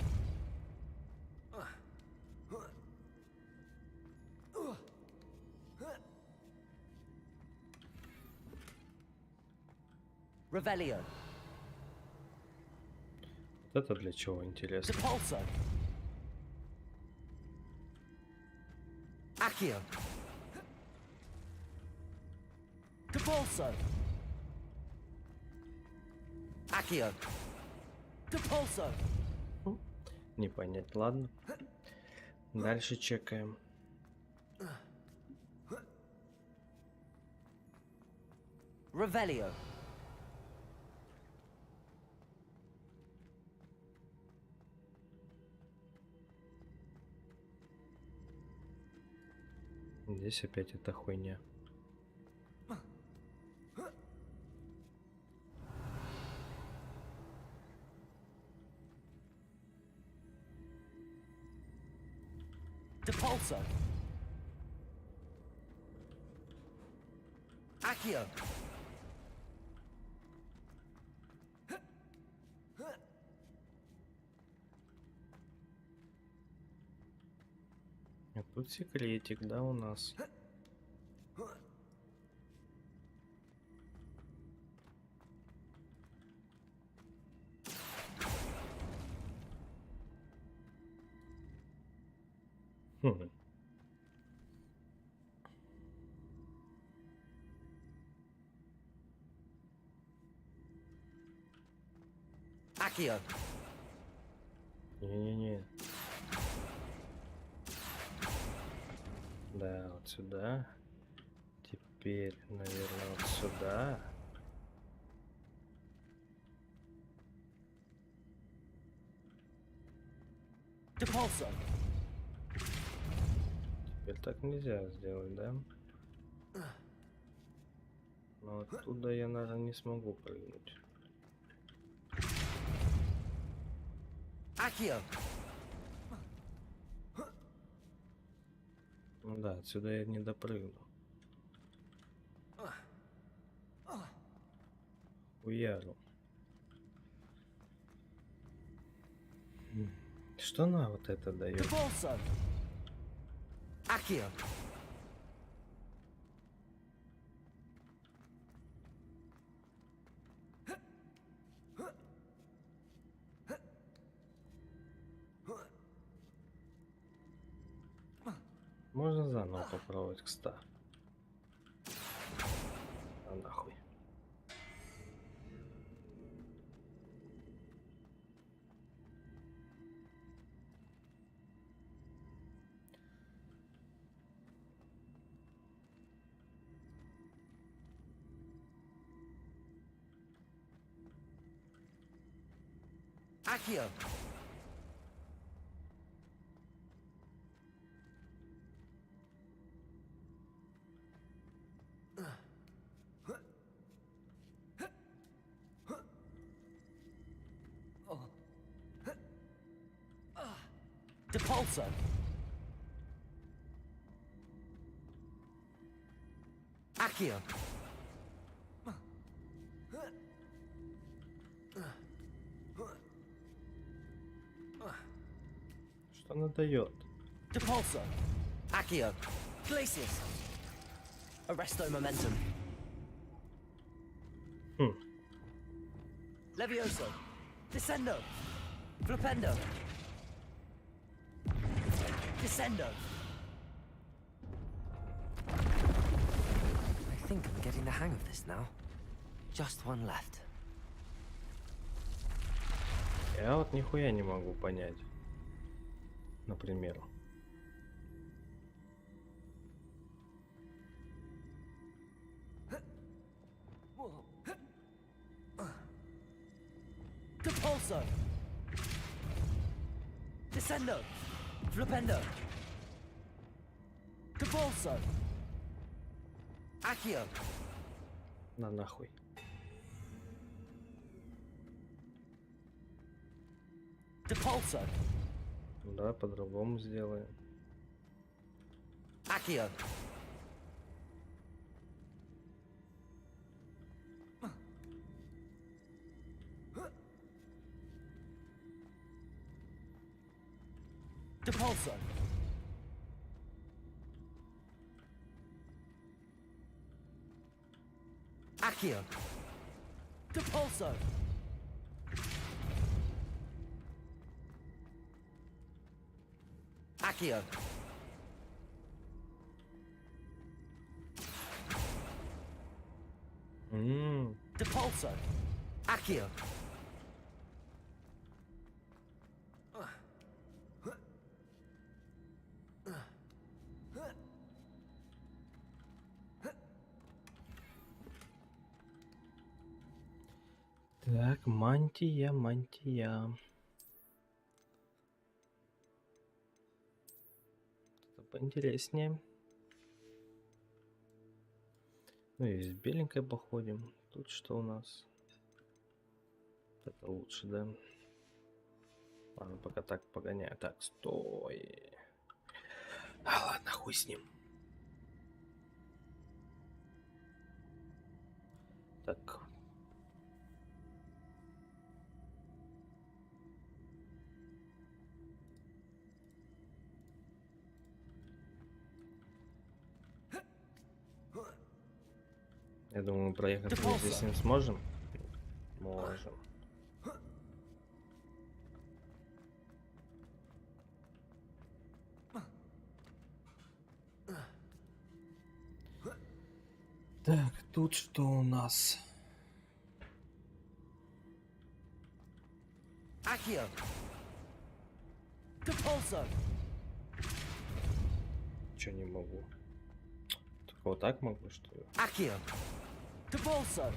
Revelio. Вот это для чего интересно? Depulso. Accio. Depulso. Accio. Depulso. Не понять, ладно. Дальше чекаем. Revelio. Здесь опять эта хуйня. Depulso. Accio. А тут секретик, да, у нас. Хм. Accio. Не-не-не. Да, вот сюда. Теперь, наверное, вот сюда. Depulso. Теперь так нельзя сделать, да? Но оттуда я, наверное, не смогу прыгнуть. Accio. Ну да, отсюда я не допрыгну. Уяру. Что она вот это дает? Depulso. Accio. Можно заново попробовать, кстати. А нахуй. Accio. Depulso. Accio. Что она дает? Depulso. Accio. Glacius. Arresto momentum. Levioso. Descendo. Flipendo. Descendo. I think I'm getting the hang of this now. Just one left. Я вот нихуя не могу понять. Например. Depulso. Descendo. Flipendo. Depulso. Accio. На нахуй. Depulso. Да, по-другому сделаем. Accio. Depulso. Accio. Depulso. Accio. Depulso. Accio. Так, мантия, мантия. Что-то поинтереснее. Ну и с беленькой походим. Тут что у нас? Это лучше, да? Ладно, пока так погоняю. Так, стой. Ладно, хуй с ним. Так. Я думаю, мы проехать вместе с ним сможем. Можем. Так, тут что у нас? Accio! Depulso! Чё не могу? Только вот так могу, что ли? Accio! Depulso!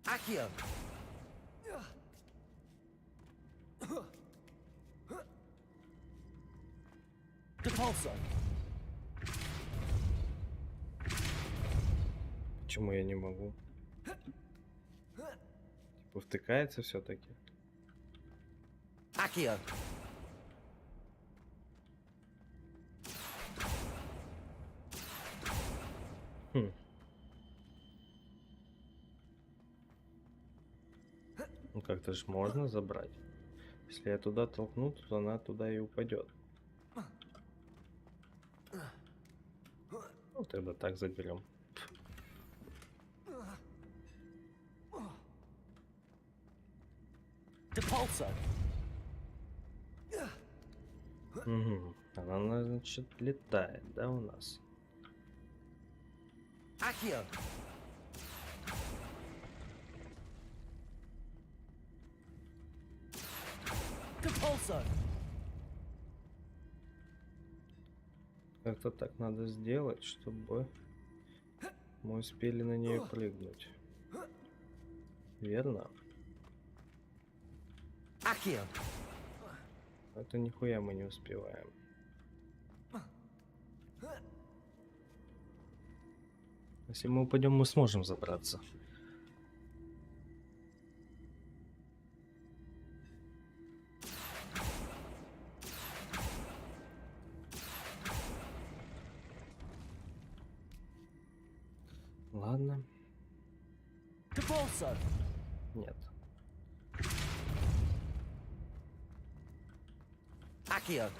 Accio! Depulso! Почему я не могу? Типа втыкается все-таки. Accio! Хм. Ну как-то ж можно забрать. Если я туда толкну, то она туда и упадет. Ну тогда так заберем. Depulso! Угу. Она, значит, летает, да, у нас? Accio! Depulso! Как-то так надо сделать, чтобы мы успели на нее прыгнуть. Верно? Accio! Это нихуя мы не успеваем. Если мы упадем, мы сможем забраться. Ладно. Depulso! Нет. Accio!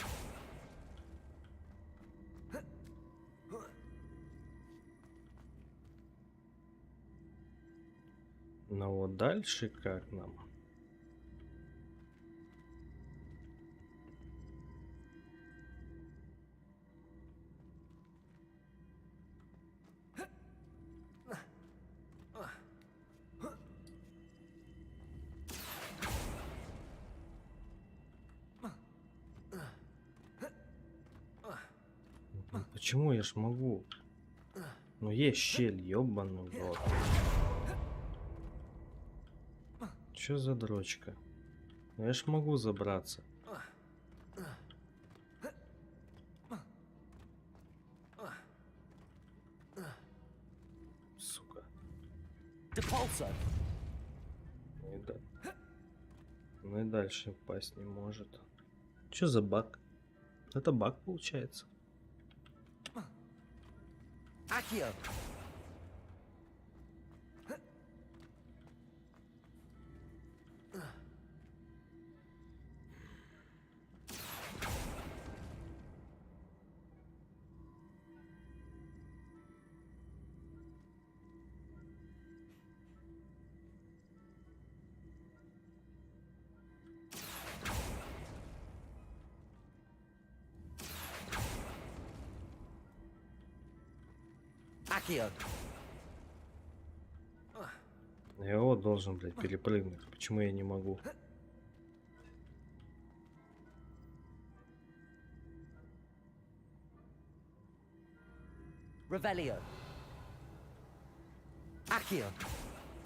Но вот дальше как нам? Почему я ж могу? Ну есть щель, ёбаный в рот. Чё за дрочка? Ну я ж могу забраться. Сука. Depulso! Ну и дальше упасть не может. Чё за баг? Это баг получается. Accio! Accio! Я его должен, блядь, перепрыгнуть. Почему я не могу? Revelio! Accio!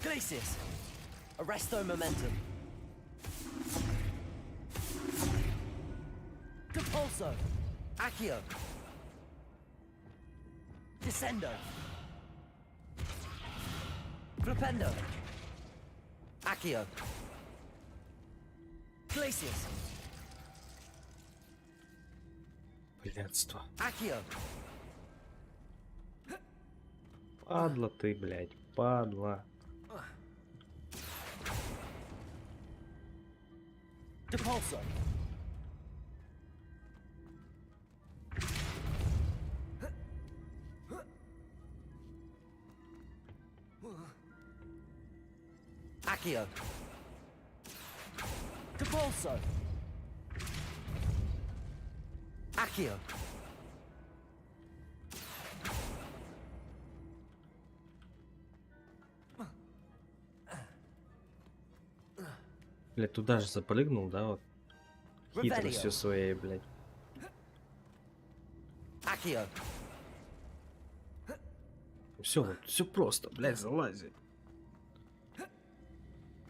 Glacis! Arresto momentum! Depulso! Depulso. Accio. Descendo. Flipendo. Accio. Glacius. Блядство. Accio. Падла ты, блядь, падла. Depulso. Accio. Depulso. Accio. Блядь, туда же запрыгнул, да, вот. Хитростью Revelio. своей, блядь. Accio. Все, вот, все просто, блядь, залази.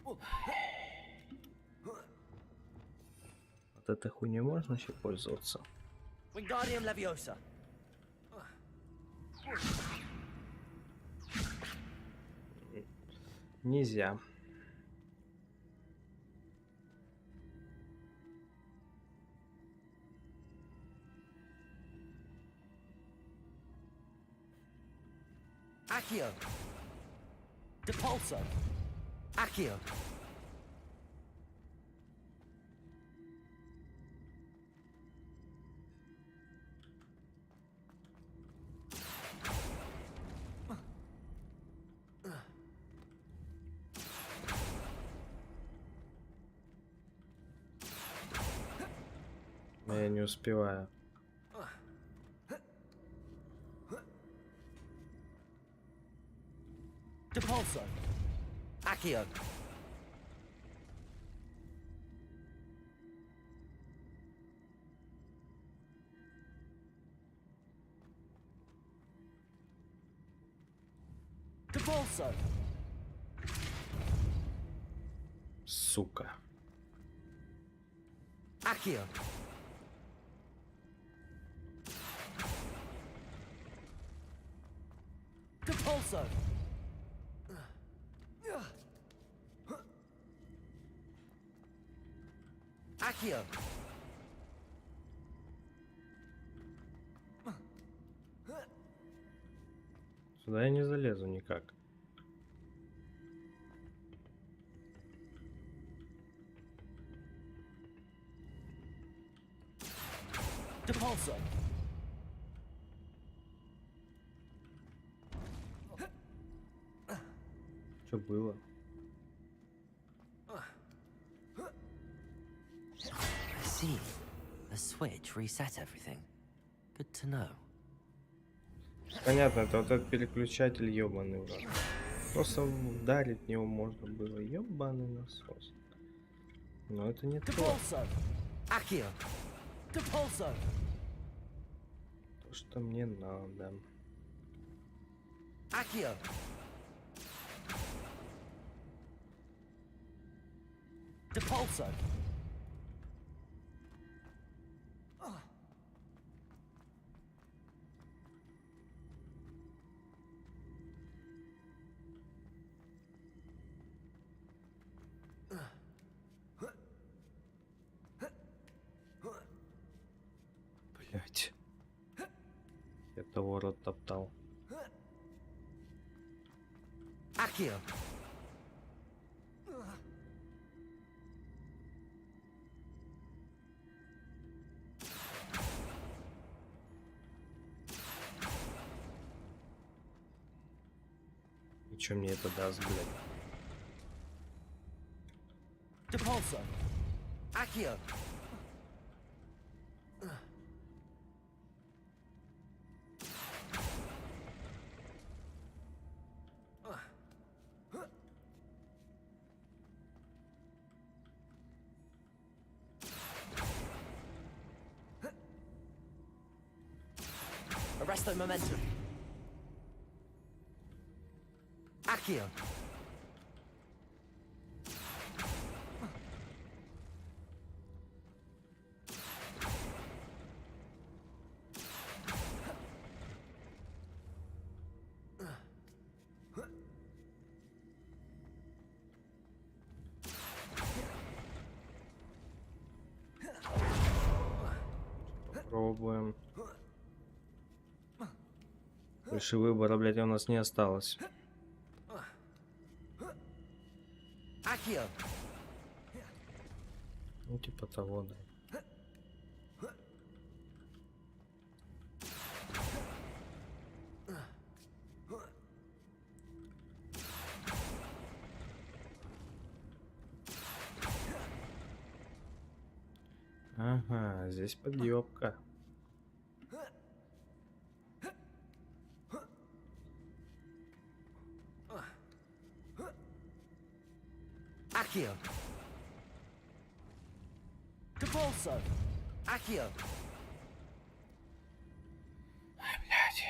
Вот этой хуйней можно еще пользоваться? Wingardium Leviosa. Нельзя. Accio. Depulso. Accio. Я не успеваю. Depulso. Accio. Depulso. Сука. Accio. Depulso. Accio. Сюда я не залезу никак. Depulso. Что было? I see. The switch reset everything. Good to know. Понятно, это вот этот переключатель ёбаный в рот. Просто ударить в него можно было. Ёбаный насос. Но это не то. Depulso. Accio. Depulso. То, что мне надо. Accio. Depulso. Блять. Я того рот топтал. Accio. И чё мне это даст, блядь? Depulso. Accio. Arresto momentum. Accio. Попробуем. Больше выбора, блядь, у нас не осталось. Ну, типа того, да. Ага, здесь подъебка. Accio. Depulso. Accio. Блядь.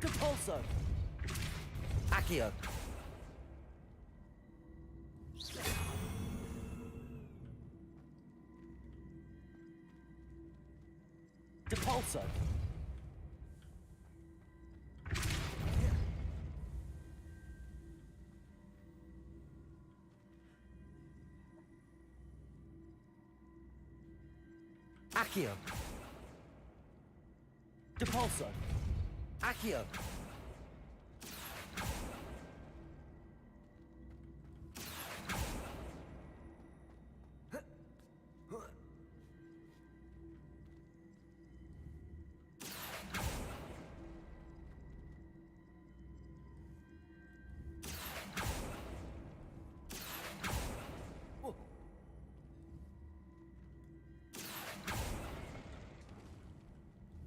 Depulso. Accio. Depulso. Accio. Depulso. Accio.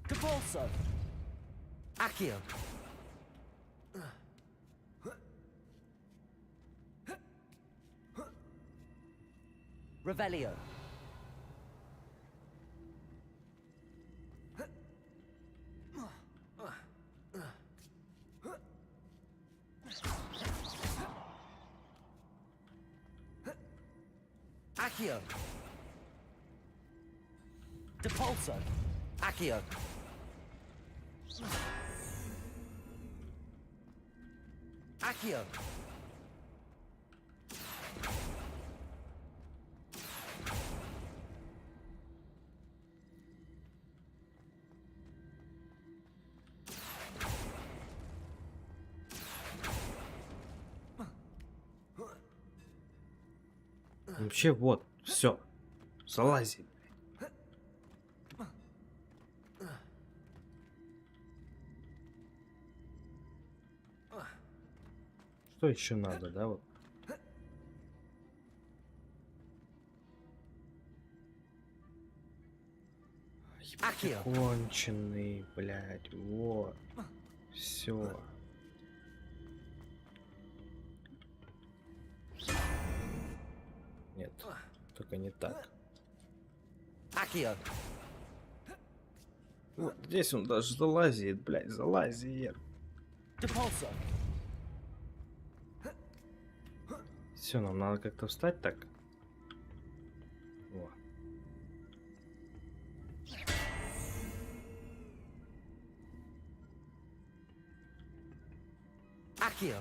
Depulso. Accio. Revelio. Accio. Depulso. Accio. Accio. Вообще, вот, все. Залази. Что еще надо, да, вот? Конченый, блядь, вот. Все. Нет, только не так. Вот здесь он даже залазит, блядь, залазит. Все, нам надо как-то встать так. Во. Accio.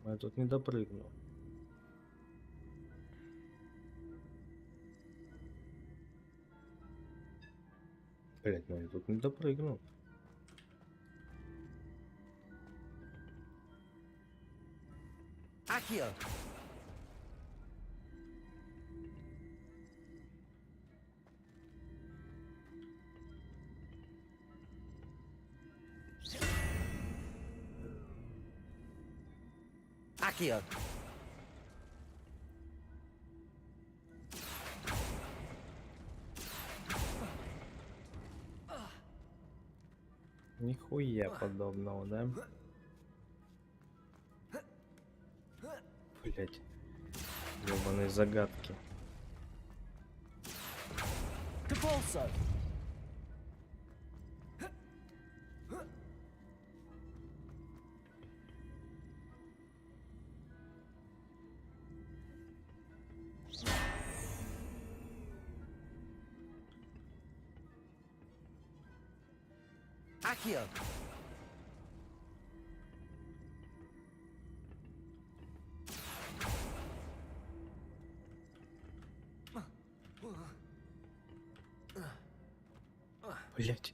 Я тут не допрыгну. Блять, ну я тут не допрыгну. Accio. Accio. Нихуя подобного, да? Блять. Ёбаные загадки. Depulso. Accio! Блять.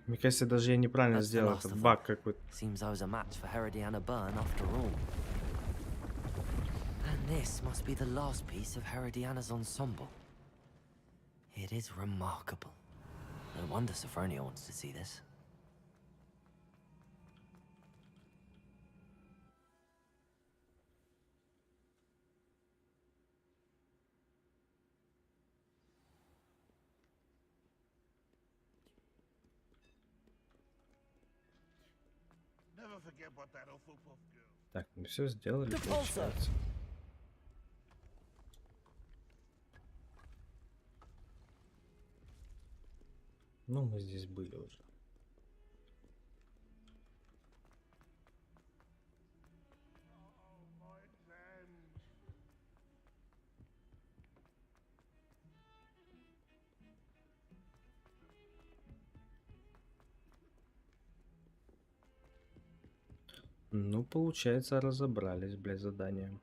Мне кажется, даже я неправильно сделал. Это баг какой-то. Seems I was a match for Herodiana Byrne after all. And this must be the last piece of Herodiana's ensemble. It is remarkable. No wonder Sophronia wants to see this. Never forget what that Hufflepuff girl. Так, мы все сделали, получается. Ну, мы здесь были уже. Ну, получается, разобрались, блядь, заданием.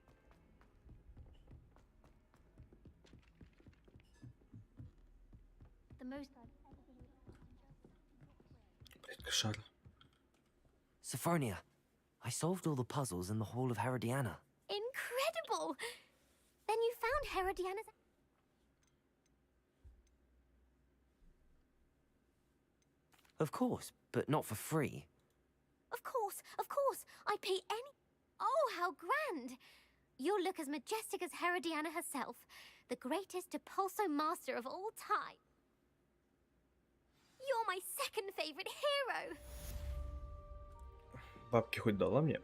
Блядь, кошар. Sophronia, I solved all the puzzles in the Hall of Herodiana. Incredible! Then you found Herodiana's... Of course, but not for free. Of course. I'd pay any... Oh, how grand! You'll look as majestic as Herodiana herself, the greatest Depulso master of all time. You're my second favorite hero! Бабки хоть дала мне?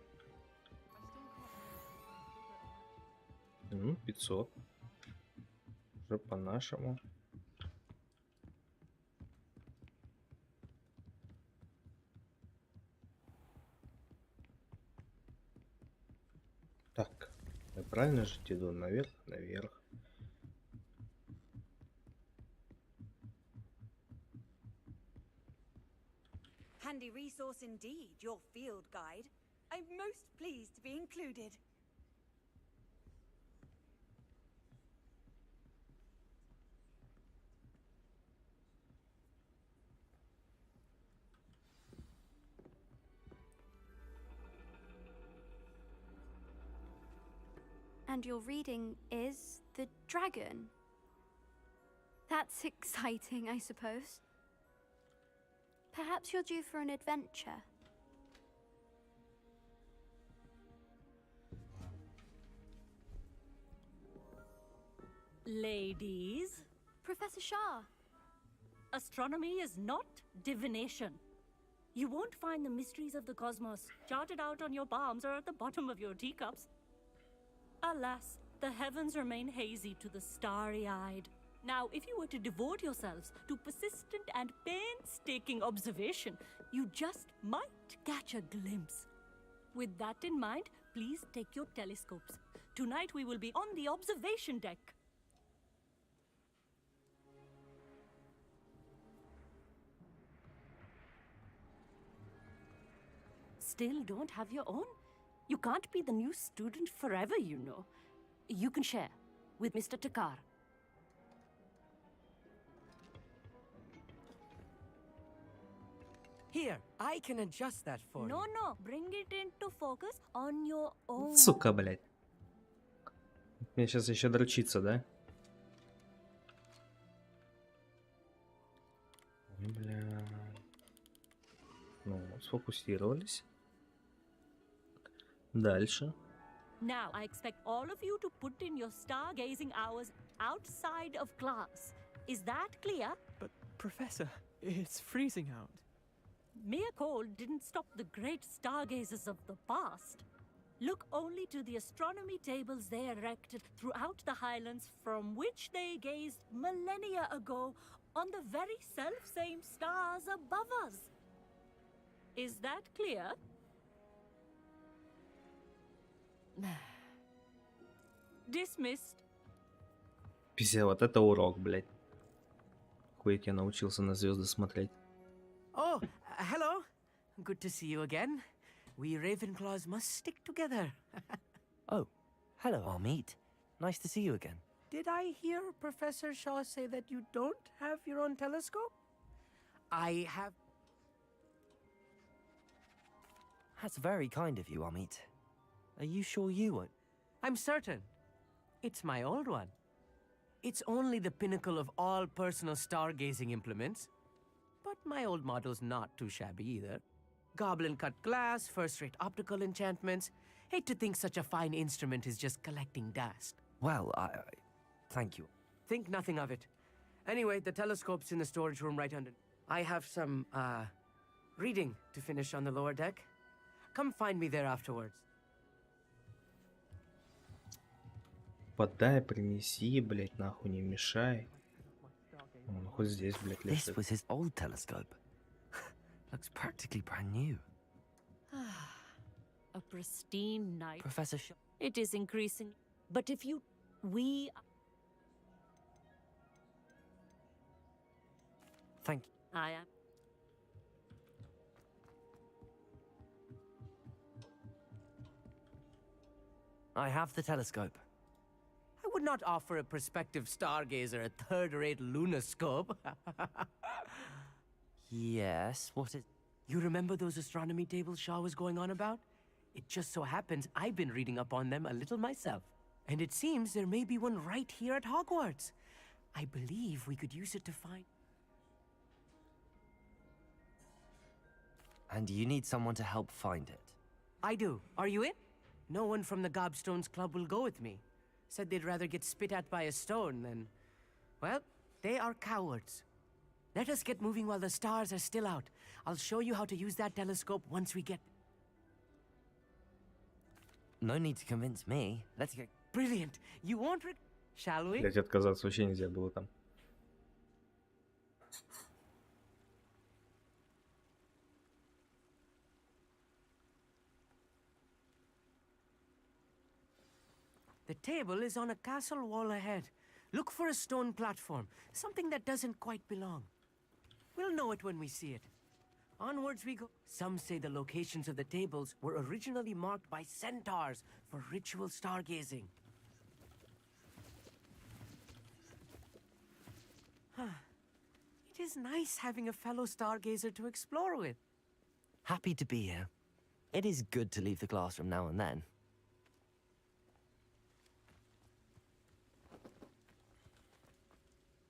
500. Уже по-нашему. Так, я правильно же иду наверх, наверх. Handy resource indeed, your field guide. I'm most pleased to be included. And your reading is The Dragon. That's exciting, I suppose. Perhaps you're due for an adventure. Ladies, Professor Shah. astronomy is not divination. You won't find the mysteries of the cosmos charted out on your palms or at the bottom of your teacups. Alas, the heavens remain hazy to the starry-eyed. Now, if you were to devote yourselves to persistent and painstaking observation, you just might catch a glimpse. With that in mind, please take your telescopes. Tonight we will be on the observation deck. Still don't have your own? You can't be the new student forever, you know. You can share with Mr. Takar. Here, I can adjust that for you. No, bring it into focus on your own. Сука, блядь. Мне сейчас еще дрочиться, да? Ой, бля. Ну, сфокусировались. Дальше. Now, I expect all of you to put in your stargazing hours outside of class. Is that clear? But, Professor, it's freezing out. Mere cold didn't stop the great stargazers of the past. Look only to the astronomy tables they erected throughout the Highlands from which they gazed millennia ago on the very self-same stars above us. Is that clear? Dismissed. Пиздец, вот это урок, блядь. Хуеть я научился на звезды смотреть. Oh, hello. good to see you again. We Ravenclaws must stick together. Oh, hello, Amit. Nice to see you again. Did I hear Professor Shaw say that you don't have your own telescope? I have... That's very kind of you, Amit. Are you sure you won't? I'm certain. It's my old one. It's only the pinnacle of all personal stargazing implements. But my old model's not too shabby either. Goblin-cut glass, first-rate optical enchantments. Hate to think such a fine instrument is just collecting dust. Well, thank you. Think nothing of it. Anyway, the telescope's in the storage room right under... I have some, reading to finish on the lower deck. Come find me there afterwards. Подай, принеси, блять, нахуй не мешай. Он хоть здесь, блять, This лежит. was his old telescope. Looks practically brand new. A pristine night. Professor Shaw. It is increasing. But if you... We... Thank you. I am... I have the telescope. I would not offer a prospective stargazer a third-rate lunoscope. Yes, what is... You remember those astronomy tables Shaw was going on about? It just so happens I've been reading up on them a little myself. And it seems there may be one right here at Hogwarts. I believe we could use it to find... And you need someone to help find it. I do. Are you in? No one from the Gobstones Club will go with me. Said they'd rather get spit at by a stone than... Well, they are cowards. Let us get moving while the stars are still out. I'll show you how to use that telescope once we get... No need to convince me. Let's get... Brilliant. You won't Shall we? Блять, отказаться вообще нельзя было там. The table is on a castle wall ahead. Look for a stone platform, something that doesn't quite belong. We'll know it when we see it. Onwards we go. Some say the locations of the tables were originally marked by centaurs for ritual stargazing. It is nice having a fellow stargazer to explore with. Happy to be here. It is good to leave the classroom now and then.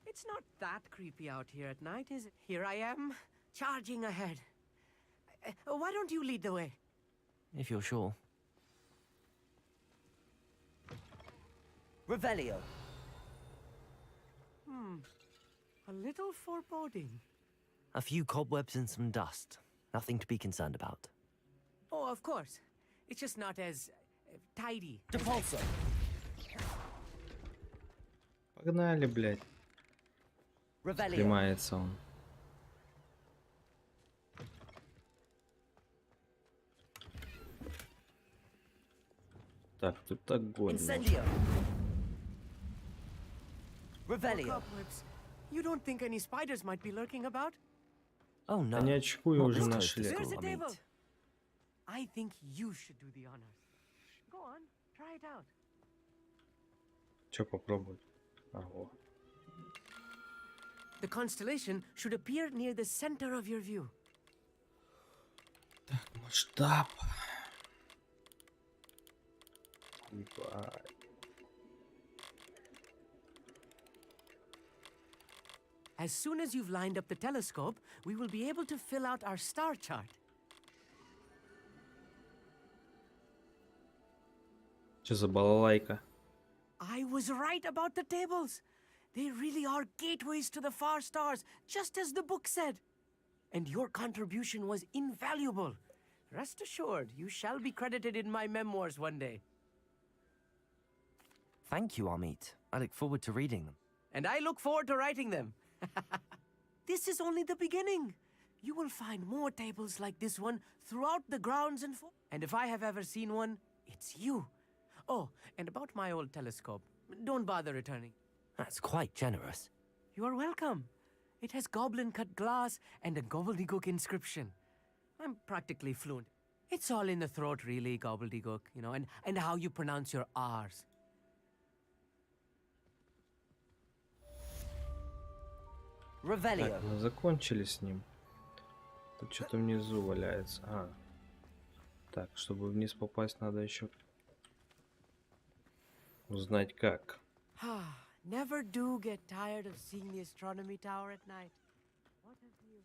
It's not that creepy out here at night, is it? Here I am, charging ahead. Why don't you lead the way? If you're sure. Revelio. A little foreboding. A few cobwebs and some dust. Nothing to be concerned about. Oh, of course. It's just not as tidy. Depulso. Погнали, блять. Снимается он. Так, тут огонь. Revelio. You don't think any spiders might be lurking about? Oh no. Они очкую уже нашли. There's a table. I think you should do the honors. Go on, try it out. Че попробовать? А, вот. The constellation should appear near the center of your view. Так, масштаб. Ебать. As soon as you've lined up the telescope, we will be able to fill out our star chart. Что за балалайка? I was right about the tables. They really are gateways to the far stars, just as the book said. And your contribution was invaluable. Rest assured, you shall be credited in my memoirs one day. Thank you, Amit. I look forward to reading them. And I look forward to writing them. This is only the beginning. You will find more tables like this one throughout the grounds and if I have ever seen one, it's you. Oh, and about my old telescope. Don't bother returning. That's quite generous. You are welcome. It has goblin-cut glass and a gobbledygook inscription. I'm practically fluent. It's all in the throat, really, gobbledygook, you know, and how you pronounce your R's. Revelio. Так, мы закончили с ним. Тут что-то внизу валяется. Так, чтобы вниз попасть, надо еще узнать как. Never do get tired of seeing the astronomy tower at night. What a view.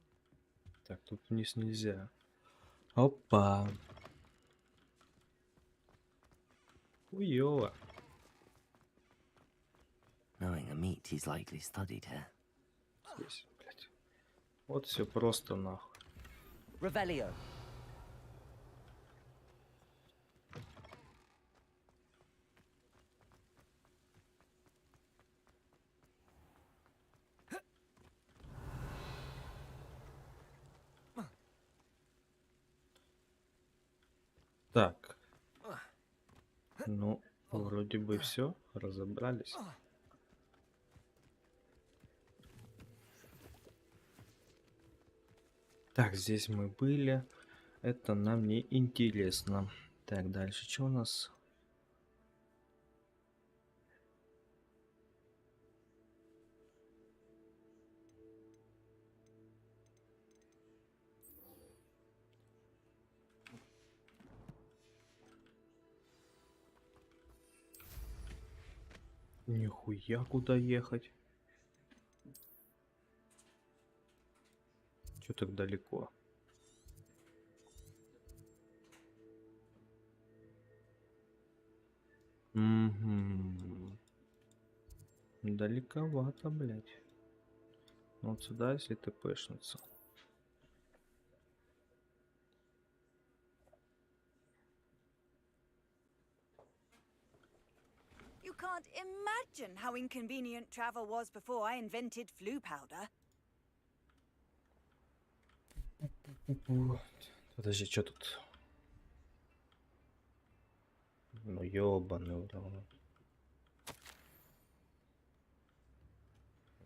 Так, тут вниз нельзя. Опа. Хуёво. Knowing a meat, he's likely studied here. Здесь, блядь. Вот все просто нахуй. Revelio. Так. Ну, вроде бы все, разобрались. Так, здесь мы были. Это нам не интересно. Так, дальше что у нас? Нихуя куда ехать? Чё так далеко? Угу. Далековато, блядь. Ну, вот сюда, если ты пэшнуться. You can't imagine how inconvenient travel was before I invented flu powder. Подожди, что тут? Ну, ёбаный в рот.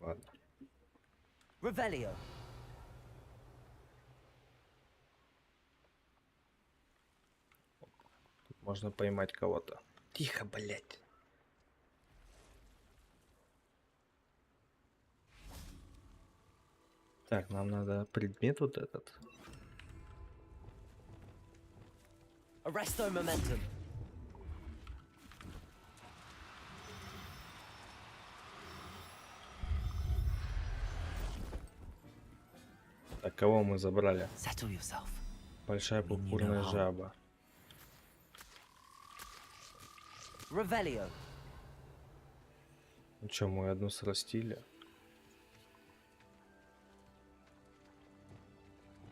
Ладно. Revelio. Тут можно поймать кого-то. Тихо, блядь. Так, нам надо предмет вот этот. Arresto momentum. Так, кого мы забрали? Settle yourself. Большая пурпурная жаба. Revelio. Ну чё, мы одну срастили?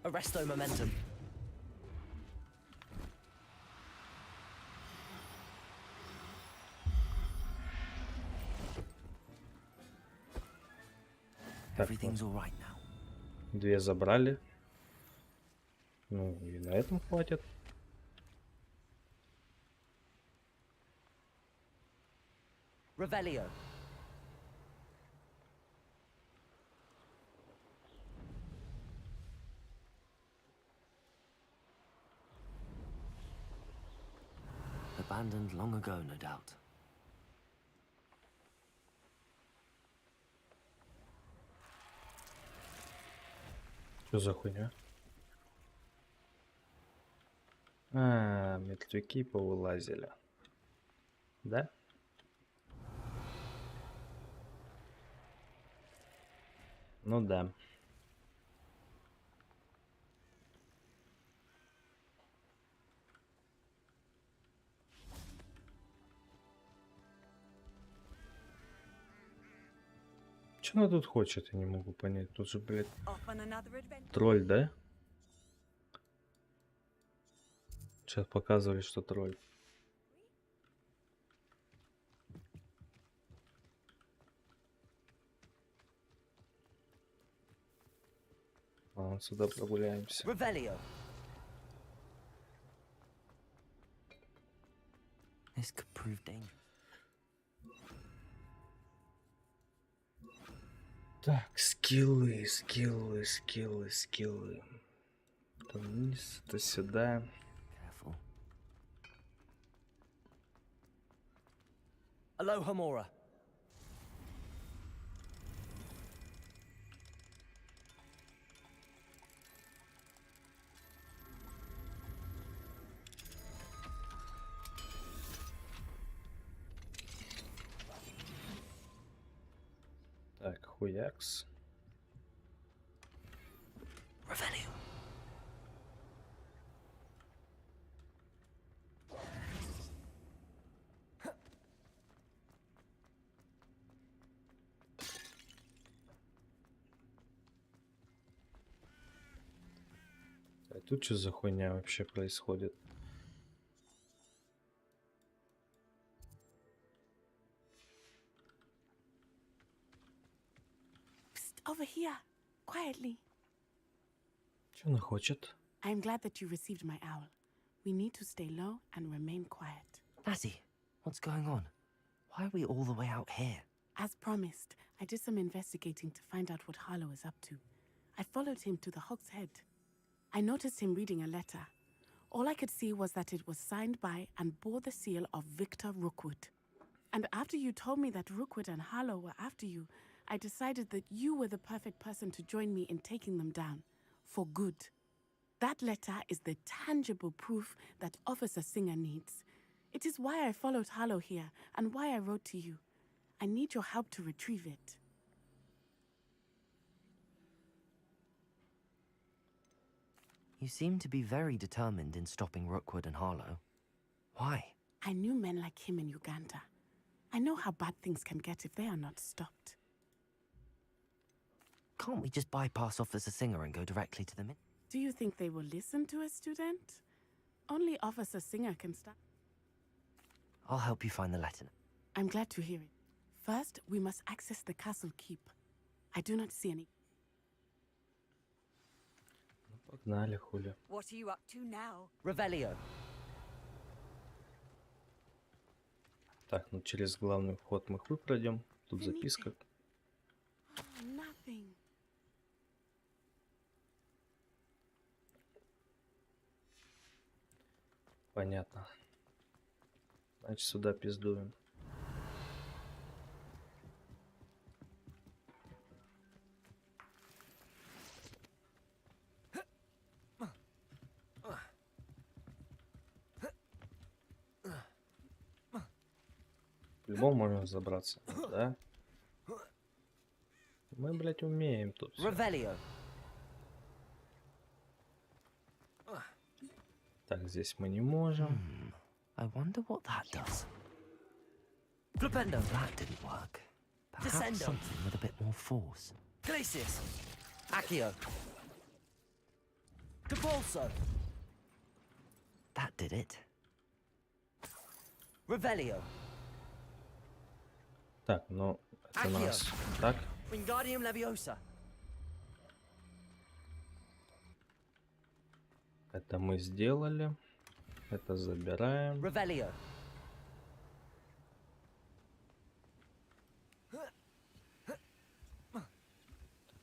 Arresto momentum. Так, Everything's all right now. две забрали. Ну, и на этом хватит. Revelio. Abandoned long ago, no doubt. Что за хуйня? Мертвяки повылазили. Да? Ну да. Что она тут хочет, я не могу понять. Тут же, блядь, Off on another adventure. тролль, да? Сейчас показывали, что тролль. Ладно, сюда прогуляемся. Revelio. This could prove dangerous. Так, скиллы. Это вниз, это сюда. Careful. Aloha Mora. Так, хуякс. Revelio. А тут что за хуйня вообще происходит? Psst, over here, quietly. Что она хочет? I'm glad that you received my owl. We need to stay low and remain quiet. Natty, what's going on? Why are we all the way out here? As promised, I did some investigating to find out what Harlow is up to. I followed him to the Hog's Head. I noticed him reading a letter. All I could see was that it was signed by and bore the seal of Victor Rookwood. And after you told me that Rookwood and Harlow were after you, I decided that you were the perfect person to join me in taking them down. For good. That letter is the tangible proof that Officer Singer needs. It is why I followed Harlow here and why I wrote to you. I need your help to retrieve it. You seem to be very determined in stopping Rookwood and Harlow. Why? I knew men like him in Uganda. I know how bad things can get if they are not stopped. Can't we just bypass Officer Singer and go directly to the min? Do you think they will listen to a student? Only Officer Singer can stop. I'll help you find the letter. I'm glad to hear it. First, we must access the castle keep. I do not see any. Погнали, хули. What are you up to now? Revelio. Так, ну через главный вход мы хуй пройдем. Тут записка. Nothing. Понятно. Значит, сюда пиздуем. По-любому можно забраться, да? Мы, блядь, умеем тут. Revelio. Так, здесь мы не можем. I wonder what that does. Flipendo. That didn't work. Perhaps Descendo. something with a bit more force. Glacius. Accio. Depulso. That did it. Revelio. Так, ну, это Accio. нас. Так, Wingardium Leviosa. это мы сделали. Это забираем. Revelio.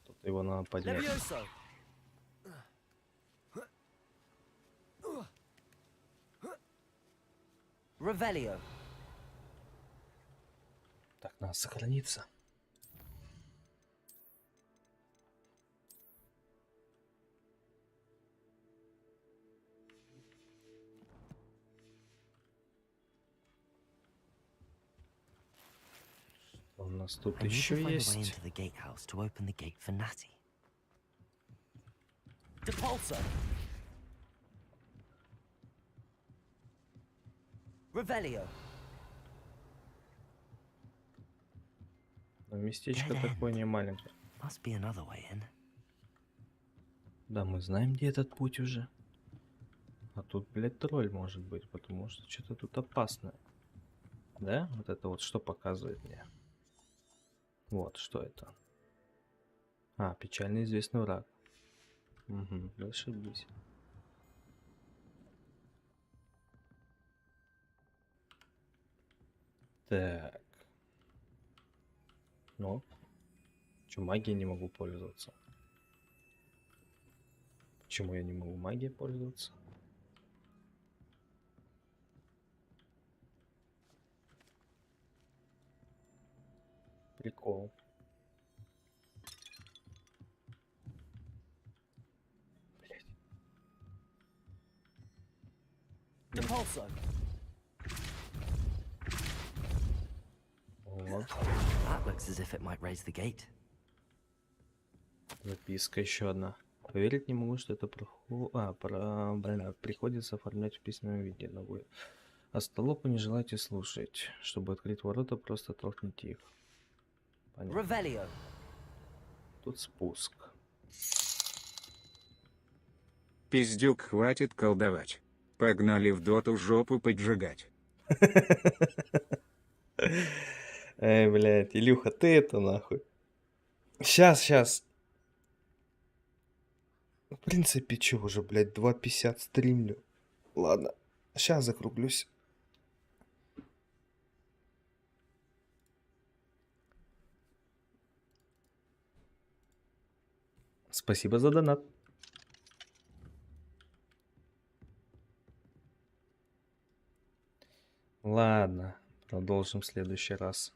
Тут его надо поднять. Levioso. Revelio. Так, надо сохраниться. Что у нас тут I need to еще find a way есть? into the gatehouse to open the gate for Natty. Depulso. Revelio. Но местечко Dead end. такое не маленькое. Must be another way in. Да, мы знаем, где этот путь уже. А тут, блядь, тролль может быть, потому что что-то тут опасное. Да? Вот это вот что показывает мне? Вот, что это? А, печально известный враг. Угу, зашибись. Так. Ну. Че, магией не могу пользоваться? Почему я не могу магией пользоваться? Прикол. Вот. That looks as if it might raise the gate. Записка еще одна. Поверить не могу, что это приходится оформлять в письменном виде. Но вы остолопу не желаете слушать. Чтобы открыть ворота, просто толкните их. Понятно. Тут спуск. Пиздюк, хватит колдовать. Погнали в доту жопу поджигать. Эй, блядь, Илюха, ты это нахуй. Сейчас. В принципе, чё уже, блядь, 2:50 стримлю. Ладно, сейчас закруглюсь. Спасибо за донат. Ладно, продолжим в следующий раз.